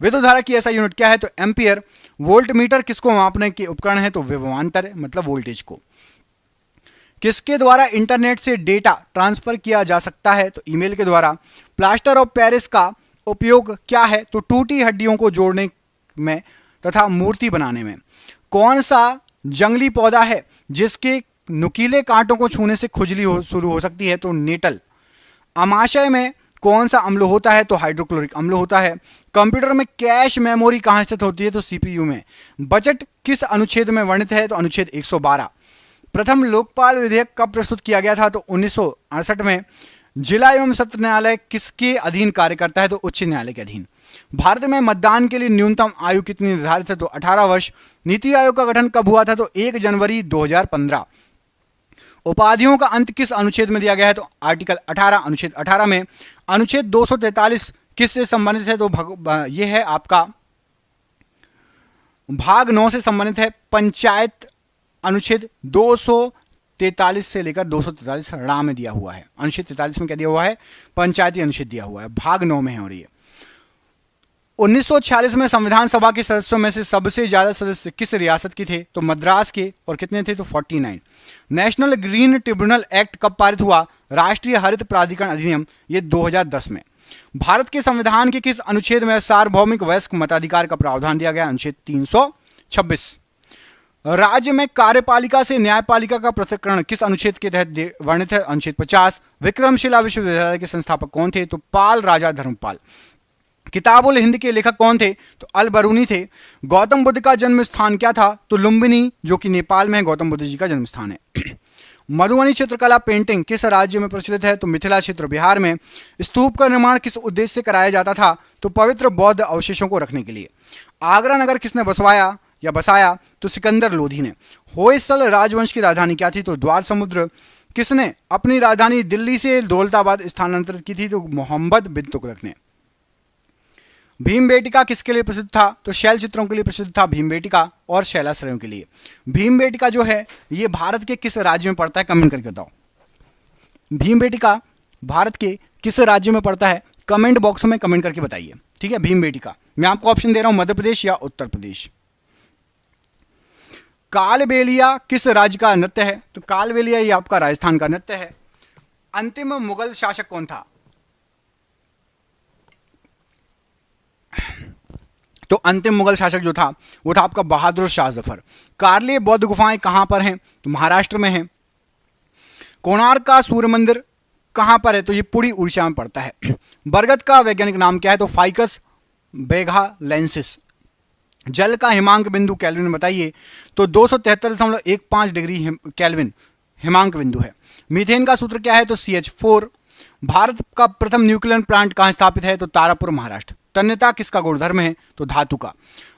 विद्युत धारा की ऐसा यूनिट क्या है तो एम्पियर। वोल्ट मीटर किसको मापने के उपकरण है तो विभवांतर मतलब वोल्टेज को। किसके द्वारा इंटरनेट से डेटा ट्रांसफर किया जा सकता है तो ईमेल के द्वारा। प्लास्टर ऑफ पेरिस का उपयोग क्या है तो टूटी हड्डियों को जोड़ने में तथा मूर्ति बनाने में। कौन सा जंगली पौधा है जिसके नुकीले कांटों को छूने से खुजली शुरू हो सकती है तो नेटल। अमाशय में कौन सा अम्ल होता है तो हाइड्रोक्लोरिक अम्ल होता है। कंप्यूटर में कैश मेमोरी कहाँ स्थित होती है तो सीपीयू में। बजट किस अनुच्छेद में वर्णित है तो अनुच्छेद 112। प्रथम लोकपाल विधेयक कब प्रस्तुत किया गया था तो 1968 में। जिला एवं सत्र न्यायालय किसके अधीन कार्य करता है तो उच्च न्यायालय के अधीन। भारत में मतदान के लिए न्यूनतम आयु कितनी निर्धारित है तो 18 वर्ष। नीति आयोग का गठन कब हुआ था तो 1 जनवरी 2015। उपाधियों का अंत किस अनुच्छेद में दिया गया है तो आर्टिकल 18 अनुच्छेद 18 में। अनुच्छेद 243 किससे संबंधित है तो यह है आपका भाग 9 से संबंधित है। पंचायत अनुच्छेद 243 से लेकर 243 रा में दिया हुआ है। अनुच्छेद 43 में क्या दिया हुआ है पंचायती अनुच्छेद दिया हुआ है, भाग 9 में है। और ये 1946 में संविधान सभा के सदस्यों में से सबसे ज्यादा सदस्य किस रियासत की थे तो मद्रास के, और कितने थे तो 49। नेशनल ग्रीन ट्रिब्यूनल एक्ट कब पारित हुआ राष्ट्रीय हरित प्राधिकरण अधिनियम, ये 2010 में। भारत के संविधान के किस अनुच्छेद में सार्वभौमिक वयस्क मताधिकार का प्रावधान दिया गया अनुच्छेद 326। राज्य में कार्यपालिका से न्यायपालिका का पृथक्करण किस अनुच्छेद के तहत वर्णित है अनुच्छेद 50। विक्रमशिला विश्वविद्यालय के संस्थापक कौन थे तो पाल राजा धर्मपाल। किताबुल हिंद के लेखक कौन थे तो अल बरूनी थे। गौतम बुद्ध का जन्म स्थान क्या था तो लुम्बिनी, जो कि नेपाल में है, गौतम बुद्ध जी का जन्म स्थान है। मधुबनी चित्रकला पेंटिंग किस राज्य में प्रचलित है तो मिथिला क्षेत्र बिहार में। स्तूप का निर्माण किस उद्देश्य से कराया जाता था तो पवित्र बौद्ध अवशेषों को रखने के लिए। आगरा नगर किसने बसवाया या बसाया तो सिकंदर लोधी ने। होयसल राजवंश की राजधानी क्या थी तो द्वार समुद्र। किसने अपनी राजधानी दिल्ली से दौलताबाद स्थानांतरित की थी? तो मोहम्मद बिन तुगलक ने। भीमबेटका किसके लिए प्रसिद्ध था? तो शैल चित्रों के लिए प्रसिद्ध था भीमबेटका, और शैलाश्रयों के लिए। भीमबेटका जो है ये भारत के किस राज्य में पड़ता है? कमेंट करके बताओ। भीमबेटका भारत के किस राज्य में पड़ता है? कमेंट बॉक्स में कमेंट करके बताइए, ठीक है। भीमबेटका, मैं आपको ऑप्शन दे रहा हूं, मध्य प्रदेश या उत्तर प्रदेश। कालबेलिया किस राज्य का नृत्य है? तो कालबेलिया ये आपका राजस्थान का नृत्य है। अंतिम मुगल शासक कौन था? तो अंतिम मुगल शासक जो था वो था आपका बहादुर शाह जफर। कार्ले बौद्ध गुफाएं कहां पर हैं? तो महाराष्ट्र में है। कोणार्क का सूर्य मंदिर कहां पर है? तो ये पूरी उड़ीसा में पड़ता है। बरगद का वैज्ञानिक नाम क्या है? तो फाइकस बेगालेंसिस। जल का हिमांक बिंदु केल्विन में बताइए। तो 273.15 डिग्री केल्विन हिमांक बिंदु है। मीथेन का सूत्र क्या है? तो CH4। भारत का प्रथम न्यूक्लियर प्लांट कहां स्थापित है? तो तारापुर महाराष्ट्र। तन्यता किसका गुणधर्म है? तो धातु का।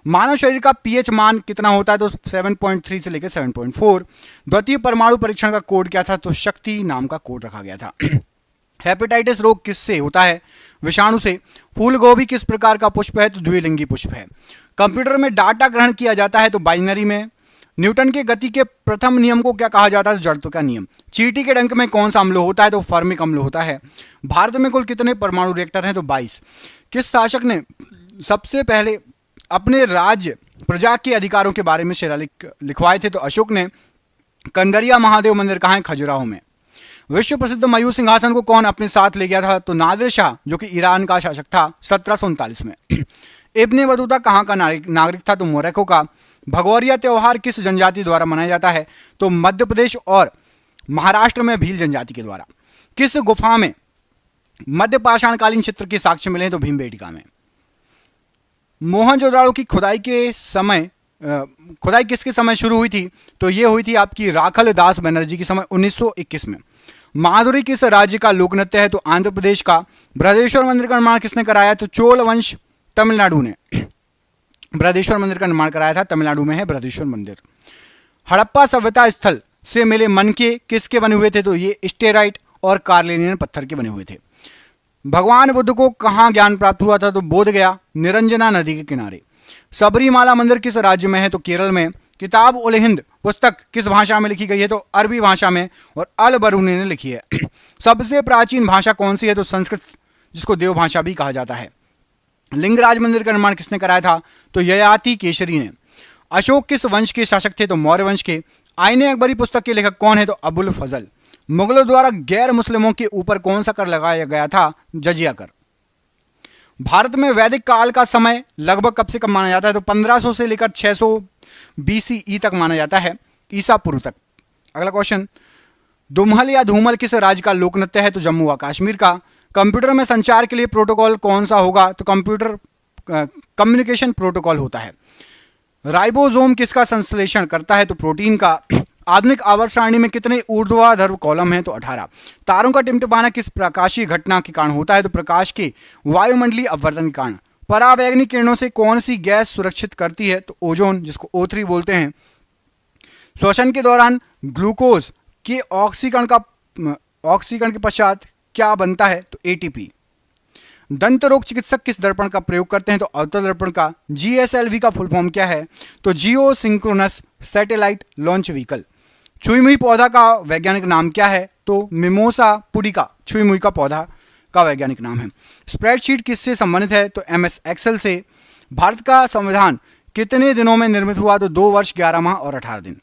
मानव शरीर का पीएच मान कितना होता है? तो 7.3 से लेकर 7.4। द्वितीय परमाणु परीक्षण का कोड क्या था? तो शक्ति नाम का कोड रखा गया था। हेपेटाइटिस रोग किससे होता है? विषाणु से। फूल गोभी किस प्रकार का पुष्प है? तो द्विलिंगी पुष्प है। कंप्यूटर में डाटा ग्रहण किया जाता है? तो बाइनरी में। न्यूटन के गति के प्रथम नियम को क्या कहा जाता है? तो जड़त्व का नियम। चींटी के डंक में कौन सा अम्ल होता है? तो फॉर्मिक अम्ल होता है। भारत में कुल कितने परमाणु रिएक्टर हैं? तो 22। किस शासक ने सबसे पहले अपने राज्य प्रजा के अधिकारों के बारे में शिलालेख लिखवाए थे? तो अशोक ने। कंदरिया महादेव मंदिर कहाँ है? खजुराहो में। विश्व प्रसिद्ध मयूर सिंहासन को कौन अपने साथ ले गया था? तो नादिर शाह, जो कि ईरान का शासक था 1739 में। इब्ने बतूता कहाँ का नागरिक था? तो मोरक्को का। भगौरिया त्योहार किस जनजाति द्वारा मनाया जाता है? तो मध्य प्रदेश और महाराष्ट्र में भील जनजाति के द्वारा। किस गुफा में मध्य पाषाणकालीन चित्र के साक्ष्य मिले? तो भीमबेटका में। मोहनजोदड़ो की खुदाई किसके समय शुरू हुई थी? तो ये हुई थी आपकी राखल दास बनर्जी के समय 1921 में। माधुरी किस राज्य का लोक नृत्य है? तो आंध्र प्रदेश का। बृहदेश्वर मंदिर का निर्माण किसने कराया? तो चोल वंश तमिलनाडु ने बृहदेश्वर मंदिर का निर्माण कराया था। तमिलनाडु में है बृहदेश्वर मंदिर। हड़प्पा सभ्यता स्थल से मिले मनके किसके बने हुए थे? तो ये स्टेराइट और कार्लिनियन पत्थर के बने हुए थे। भगवान बुद्ध को कहाँ ज्ञान प्राप्त हुआ था? तो बोध गया, निरंजना नदी के किनारे। सबरीमाला मंदिर किस राज्य में है? तो केरल में। किताब उल हिंद पुस्तक किस भाषा में लिखी गई है? तो अरबी भाषा में, और अल बरूनी ने लिखी है। सबसे प्राचीन भाषा कौन सी है? तो संस्कृत, जिसको देव भाषा भी कहा जाता है। लिंगराज मंदिर का निर्माण किसने कराया था? तो ययाति केसरी ने। अशोक किस वंश के शासक थे? तो मौर्य वंश के। आईने अकबरी पुस्तक के लेखक कौन है? तो अबुल फजल। मुगलों द्वारा गैर मुस्लिमों के ऊपर कौन सा कर लगाया गया था? जजिया कर। भारत में वैदिक काल का समय लगभग कब से कब माना जाता है? तो 1500 से लेकर 600 BCE तक माना जाता है, ईसा पूर्व तक। अगला क्वेश्चन, दुमहल या धूमल किस राज्य का लोक नृत्य है? तो जम्मू व कश्मीर का। कंप्यूटर में संचार के लिए प्रोटोकॉल कौन सा होगा? तो कंप्यूटर कम्युनिकेशन प्रोटोकॉल होता है। राइबोसोम किसका संश्लेषण करता है? तो प्रोटीन का। आधुनिक आवर्त सारणी में कितने ऊर्ध्वाधर कॉलम हैं? तो 18। तारों का टिमटिमाना किस प्रकाशीय घटना के कारण होता है? तो प्रकाश के वायुमंडलीय अपवर्तन के कारण। पराबैंगनी किरणों से कौन सी गैस सुरक्षित करती है? तो ओजोन, जिसको O3 बोलते हैं। श्वसन के दौरान ग्लूकोज के ऑक्सीकरण के पश्चात क्या बनता है? तो ATP। दंत रोग चिकित्सक किस दर्पण का प्रयोग करते हैं? तो अवतल दर्पण का। GSLV का फुल फॉर्म क्या है? तो geosynchronous satellite launch vehicle. छुई मुई पौधा का वैज्ञानिक नाम क्या है? तो मिमोसा पुडिका छुई मुई का पौधा का वैज्ञानिक नाम है। स्प्रेडशीट किससे संबंधित है? तो MS एक्सेल से। भारत का संविधान कितने दिनों में निर्मित हुआ? तो 2 वर्ष 11 माह और 18 दिन।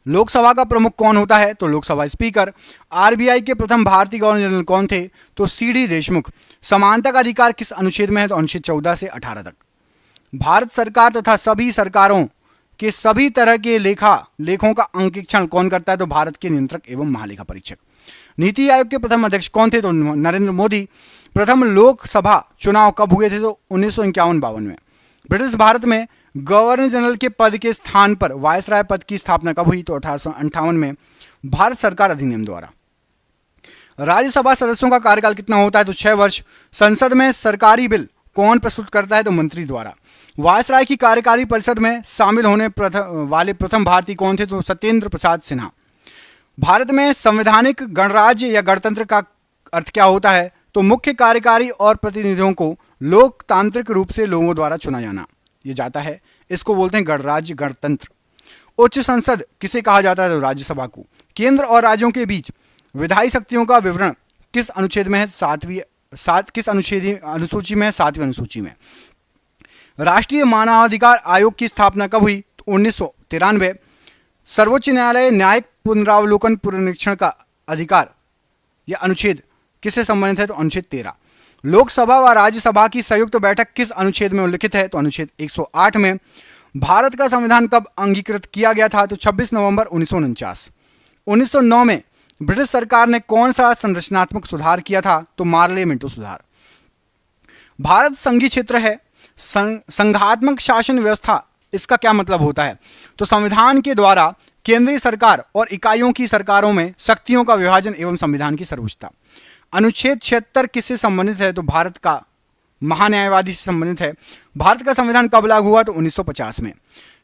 लोकसभा का प्रमुख कौन होता है? तो लोकसभा स्पीकर। RBI के प्रथम भारतीय गवर्नर जनरल कौन थे? तो CD देशमुख। समानता का अधिकार किस अनुच्छेद में है? तो अनुच्छेद 14 से 18 तक। भारत सरकार तथा सभी सरकारों के सभी तरह के लेखों का अंकेक्षण कौन करता है? तो भारत के नियंत्रक एवं महालेखा परीक्षक। नीति आयोग के प्रथम अध्यक्ष कौन थे? तो नरेंद्र मोदी। प्रथम लोकसभा चुनाव कब हुए थे? तो 1951-52 में। ब्रिटिश भारत में गवर्नर जनरल के पद के स्थान पर वायसराय पद की स्थापना कब हुई? तो 1858 में, भारत सरकार अधिनियम द्वारा। राज्यसभा सदस्यों का कार्यकाल कितना होता है? तो 6 वर्ष। संसद में सरकारी बिल कौन प्रस्तुत करता है? तो मंत्री द्वारा। वायसराय की कार्यकारी परिषद में शामिल होने वाले प्रथम भारतीय कौन थे? तो सत्येंद्र प्रसाद सिन्हा। भारत में संवैधानिक गणराज्य या गणतंत्र का अर्थ क्या होता है? तो मुख्य कार्यकारी और प्रतिनिधियों को लोकतांत्रिक रूप से लोगों द्वारा चुना जाना ये जाता है, इसको बोलते हैं गणराज्य गणतंत्र। उच्च संसद किसे कहा जाता है? तो राज्यसभा को। केंद्र और राज्यों के बीच विधायी शक्तियों का विवरण किस अनुच्छेद में है? किस अनुसूची में है? 7वीं अनुसूची में। राष्ट्रीय मानवाधिकार आयोग की स्थापना कब हुई? तो 1993। सर्वोच्च न्यायालय न्यायिक पुनरावलोकन पुनरीक्षण का अधिकार यह अनुच्छेद किससे संबंधित है? तो अनुच्छेद 13। लोकसभा व राज्यसभा की संयुक्त बैठक किस अनुच्छेद में उल्लिखित है? तो अनुच्छेद 108 में। भारत का संविधान कब अंगीकृत किया गया था? तो 26 नवंबर 1949। 1909 में ब्रिटिश सरकार ने कौन सा संरचनात्मक सुधार किया था? तो मार्ले मिंटो सुधार। भारत संघीय क्षेत्र है। संघात्मक शासन व्यवस्था इसका क्या मतलब होता है? तो संविधान के द्वारा केंद्रीय सरकार और इकाइयों की सरकारों में शक्तियों का विभाजन एवं संविधान की सर्वोच्चता। अनुच्छेद 76 किससे संबंधित है? तो भारत का महान्यायवादी से संबंधित है। भारत का संविधान कब लागू हुआ? तो 1950 में।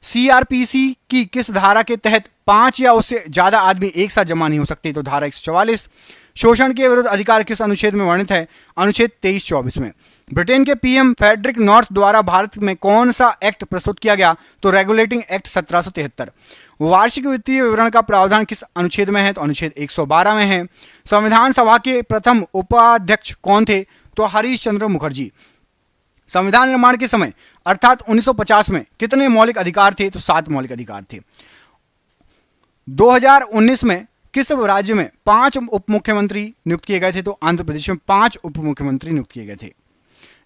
सीआरपीसी की किस धारा के तहत 5 या उससे ज्यादा आदमी एक साथ जमा नहीं हो सकते? तो धारा 144। शोषण के विरुद्ध अधिकार किस अनुच्छेद में वर्णित है? अनुच्छेद 23-24 में। ब्रिटेन के पीएम फ्रेडरिक नॉर्थ द्वारा भारत में कौन सा एक्ट प्रस्तुत किया गया? तो रेगुलेटिंग एक्ट 1773। वार्षिक वित्तीय विवरण का प्रावधान किस अनुच्छेद में है? तो अनुच्छेद 112 में है। संविधान सभा के प्रथम उपाध्यक्ष कौन थे? तो हरीश चंद्र मुखर्जी। संविधान निर्माण के समय अर्थात 1950 में कितने मौलिक अधिकार थे? तो 7 मौलिक अधिकार थे। 2019 में किस राज्य में 5 उप मुख्यमंत्री नियुक्त किए गए थे? तो आंध्र प्रदेश में 5 उप मुख्यमंत्री नियुक्त किए गए थे।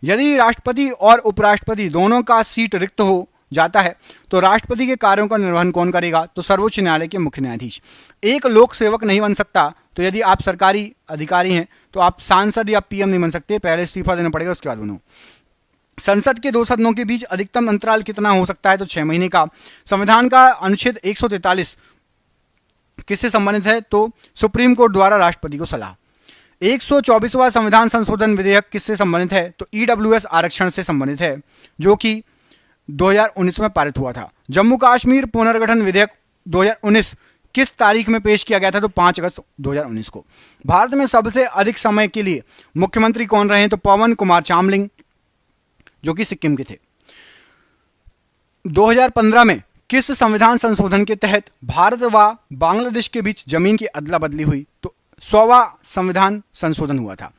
यदि राष्ट्रपति और उपराष्ट्रपति दोनों का सीट रिक्त हो जाता है तो राष्ट्रपति के कार्यों का निर्वहन कौन करेगा? तो सर्वोच्च न्यायालय के मुख्य न्यायाधीश। एक लोक सेवक नहीं बन सकता। तो यदि आप सरकारी अधिकारी हैं तो आप सांसद या पीएम नहीं बन सकते, पहले इस्तीफा देना पड़ेगा, उसके बाद बनो। संसद के 2 सदनों के बीच अधिकतम अंतराल कितना हो सकता है? तो 6 महीने का। संविधान का अनुच्छेद 143 किससे संबंधित है? तो सुप्रीम कोर्ट द्वारा राष्ट्रपति को सलाह। 124वां संविधान संशोधन विधेयक किससे संबंधित है? तो ईडब्ल्यूएस आरक्षण से संबंधित है, जो कि 2019 में पारित हुआ था। जम्मू कश्मीर पुनर्गठन विधेयक 2019 किस तारीख में पेश किया गया था? तो 5 अगस्त 2019 को। भारत में सबसे अधिक समय के लिए मुख्यमंत्री कौन रहे हैं? तो पवन कुमार चामलिंग, जो कि सिक्किम के थे। 2015 में किस संविधान संशोधन के तहत भारत व बांग्लादेश के बीच जमीन की अदला बदली हुई? तो 100वां संविधान संशोधन हुआ था।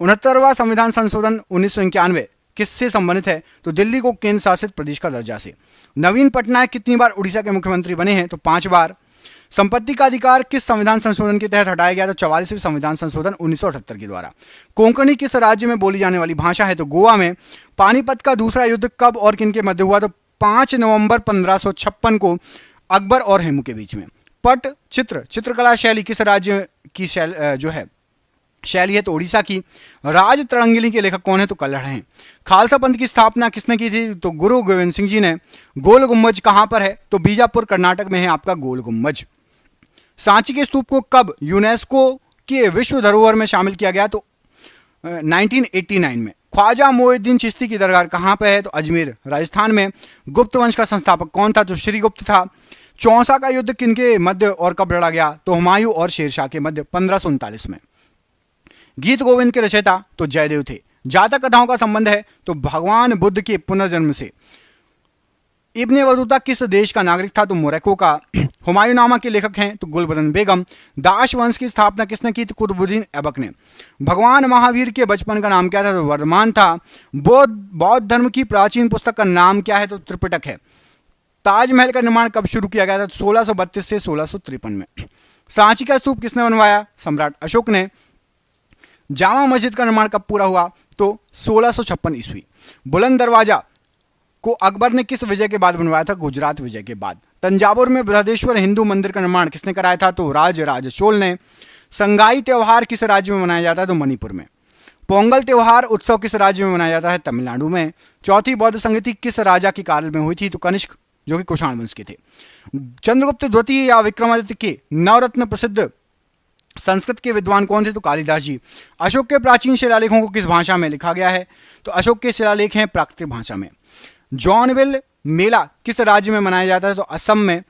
69वां संविधान संशोधन 1991 किससे संबंधित है? तो दिल्ली को केंद्र शासित प्रदेश का दर्जा से। नवीन पटनायक कितनी बार उड़ीसा के मुख्यमंत्री बने हैं? तो 5 बार। संपत्ति का अधिकार किस संविधान संशोधन के तहत हटाया गया? तो 44वें संविधान संशोधन 1978 के द्वारा। कोंकणी किस राज्य में बोली जाने वाली भाषा है? तो गोवा में। पानीपत का दूसरा युद्ध कब और किन के मध्य हुआ? तो 5 नवंबर 1556 को अकबर और हेमू के बीच में। पट चित्रकला शैली किस राज्य की शैली है? तो उड़ीसा की। राज तरंगिणी के लेखक कौन है? तो कल्हड़ हैं। खालसा पंथ की स्थापना किसने की थी? तो गुरु गोविंद सिंह जी ने। गोल गुम्बज कहां पर है? तो बीजापुर कर्नाटक में है आपका गोल गुम्बज। सांची के स्तूप को कब यूनेस्को के विश्व धरोहर में शामिल किया गया? तो 1989 में। ख्वाजा मोइनुद्दीन चिश्ती की दरगाह कहां पर है? तो अजमेर राजस्थान में। गुप्त वंश का संस्थापक कौन था? तो श्रीगुप्त था। चौसा का युद्ध किनके मध्य और कब लड़ा गया? तो हुमायूं और शेरशाह के मध्य 1539 में। गीत गोविंद के रचयिता तो जयदेव थे। जातक कथाओं का संबंध है तो भगवान बुद्ध के पुनर्जन्म से। इब्ने बतूता किस देश का नागरिक था? तो मोरक्को का। हुमायूंनामा के लेखक हैं तो गुलबदन बेगम। दास वंश की स्थापना किसने की? तो कुतुबुद्दीन ऐबक ने। भगवान महावीर के बचपन का नाम क्या था? तो वर्धमान था। बौद्ध धर्म की प्राचीन पुस्तक का नाम क्या है? तो त्रिपिटक है। ताजमहल का निर्माण कब शुरू किया गया था? 1632 से 1653 में। सांची का स्तूप किसने बनवाया? सम्राट अशोक ने। जामा मस्जिद का निर्माण कब पूरा हुआ? तो 1656 ईस्वी। बुलंद दरवाजा को अकबर ने किस विजय के बाद बनवाया था? गुजरात विजय के बाद। तंजावुर में बृहदेश्वर हिंदू मंदिर का निर्माण किसने कराया था? तो राजराज चोल ने। संगाई त्योहार किस राज्य में मनाया जाता है? तो मणिपुर में। पोंगल त्योहार उत्सव किस राज्य में मनाया जाता है? तमिलनाडु में। चौथी बौद्ध संगति किस राजा के काल में हुई थी? तो कनिष्क, जो कि कुषाण वंश के थे। चंद्रगुप्त द्वितीय या विक्रमादित्य के नवरत्न प्रसिद्ध संस्कृत के विद्वान कौन थे? तो कालिदास जी। अशोक के प्राचीन शिलालेखों को किस भाषा में लिखा गया है? तो अशोक के शिलालेख हैं प्राकृतिक भाषा में। जॉनविल मेला किस राज्य में मनाया जाता है? तो असम में।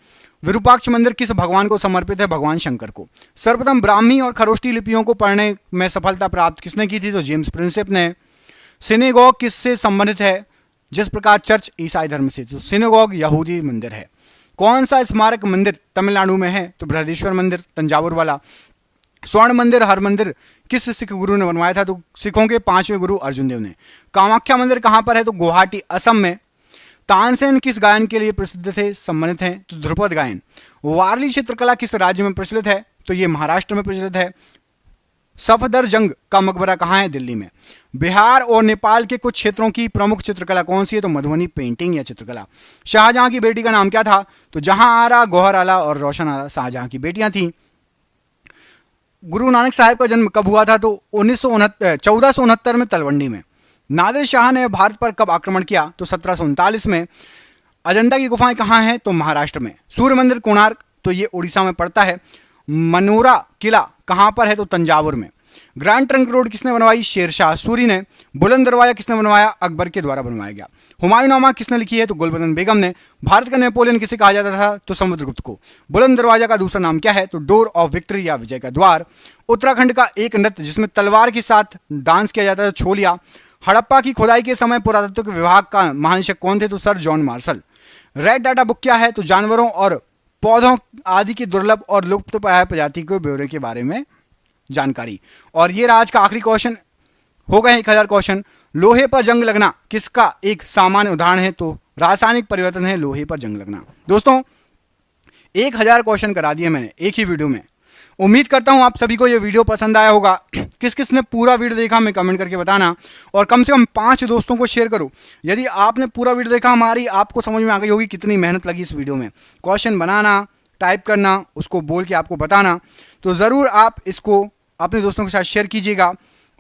विरूपाक्ष मंदिर किस भगवान को समर्पित है? भगवान शंकर को। सर्वप्रथम ब्राह्मी और खरोष्टी लिपियों को पढ़ने में सफलता प्राप्त किसने की थी? तो जेम्स प्रिंसेप ने। सिनेगॉग किससे संबंधित है? जिस प्रकार चर्च ईसाई धर्म से। तो सिनेगॉग यहूदी मंदिर है। कौन सा स्मारक मंदिर तमिलनाडु में है? तो बृहदेश्वर मंदिर, तंजावुर वाला। स्वर्ण मंदिर, हर मंदिर किस सिख गुरु ने बनवाया था? तो सिखों के 5वें गुरु अर्जुन देव ने। कामाख्या मंदिर कहां पर है? तो गुवाहाटी, असम में। तानसेन किस गायन के लिए प्रसिद्ध थे, सम्मानित हैं? तो ध्रुपद गायन। वारली चित्रकला किस राज्य में प्रचलित है? तो ये महाराष्ट्र में प्रचलित है। सफदरजंग का मकबरा कहाँ है? दिल्ली में। बिहार और नेपाल के कुछ क्षेत्रों की प्रमुख चित्रकला कौन सी है? तो मधुबनी पेंटिंग या चित्रकला। शाहजहां की बेटी का नाम क्या था? तो जहां आरा, गौहर आला और रोशन आला शाहजहां की बेटियां थीं। गुरु नानक साहब का जन्म कब हुआ था? तो 1469 में तलवंडी में। नादिर शाह ने भारत पर कब आक्रमण किया? तो 1739 में। अजंता की गुफाएं कहाँ हैं? तो महाराष्ट्र में। सूर्य मंदिर कोणार्क, तो ये उड़ीसा में पड़ता है। मनोरा किला कहाँ पर है? तो तंजावुर में। ग्रैंड ट्रंक रोड किसने बनवाई? शेरशाह सूरी ने। बुलंद दरवाजा किसने बनवाया? अकबर के द्वारा बनवाया गया। हुमायूंनामा किसने लिखी है? तो गुलबदन बेगम ने। भारत का नेपोलियन किसे कहा जाता था? तो समुद्रगुप्त को। बुलंद दरवाजा का दूसरा नाम क्या है? तो डोर ऑफ विक्ट्री या विजय का द्वार। उत्तराखंड का एक नृत्य जिसमें तलवार के साथ डांस किया जाता था, छोलिया। हड़प्पा की खुदाई के समय पुरातत्व विभाग का महानिदेशक कौन थे? तो sir John Marshall. Red data book क्या है? तो जानवरों और पौधों आदि की दुर्लभ और लुप्तप्राय प्रजाति के ब्यौरे के बारे में जानकारी। और ये आज का आखिरी क्वेश्चन हो गए 1000 क्वेश्चन। लोहे पर जंग लगना किसका एक सामान्य उदाहरण है? तो रासायनिक परिवर्तन है लोहे पर जंग लगना। दोस्तों 1000 क्वेश्चन करा दिए मैंने एक ही वीडियो में। उम्मीद करता हूं आप सभी को यह वीडियो पसंद आया होगा। किस किस ने पूरा वीडियो देखा हमें कमेंट करके बताना, और कम से कम 5 दोस्तों को शेयर करो। यदि आपने पूरा वीडियो देखा, हमारी आपको समझ में आ गई होगी कितनी मेहनत लगी इस वीडियो में। क्वेश्चन बनाना, टाइप करना, उसको बोल के आपको बताना, तो ज़रूर आप इसको अपने दोस्तों के साथ शेयर कीजिएगा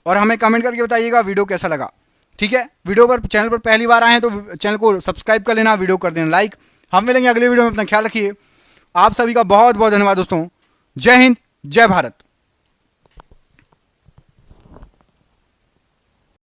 और हमें कमेंट करके बताइएगा वीडियो कैसा लगा। ठीक है, वीडियो पर चैनल पर पहली बार आए हैं तो चैनल को सब्सक्राइब कर लेना, वीडियो कर देना लाइक। हम मिलेंगे अगले वीडियो में, अपना ख्याल रखिए। आप सभी का बहुत बहुत धन्यवाद दोस्तों। जय हिंद, जय भारत।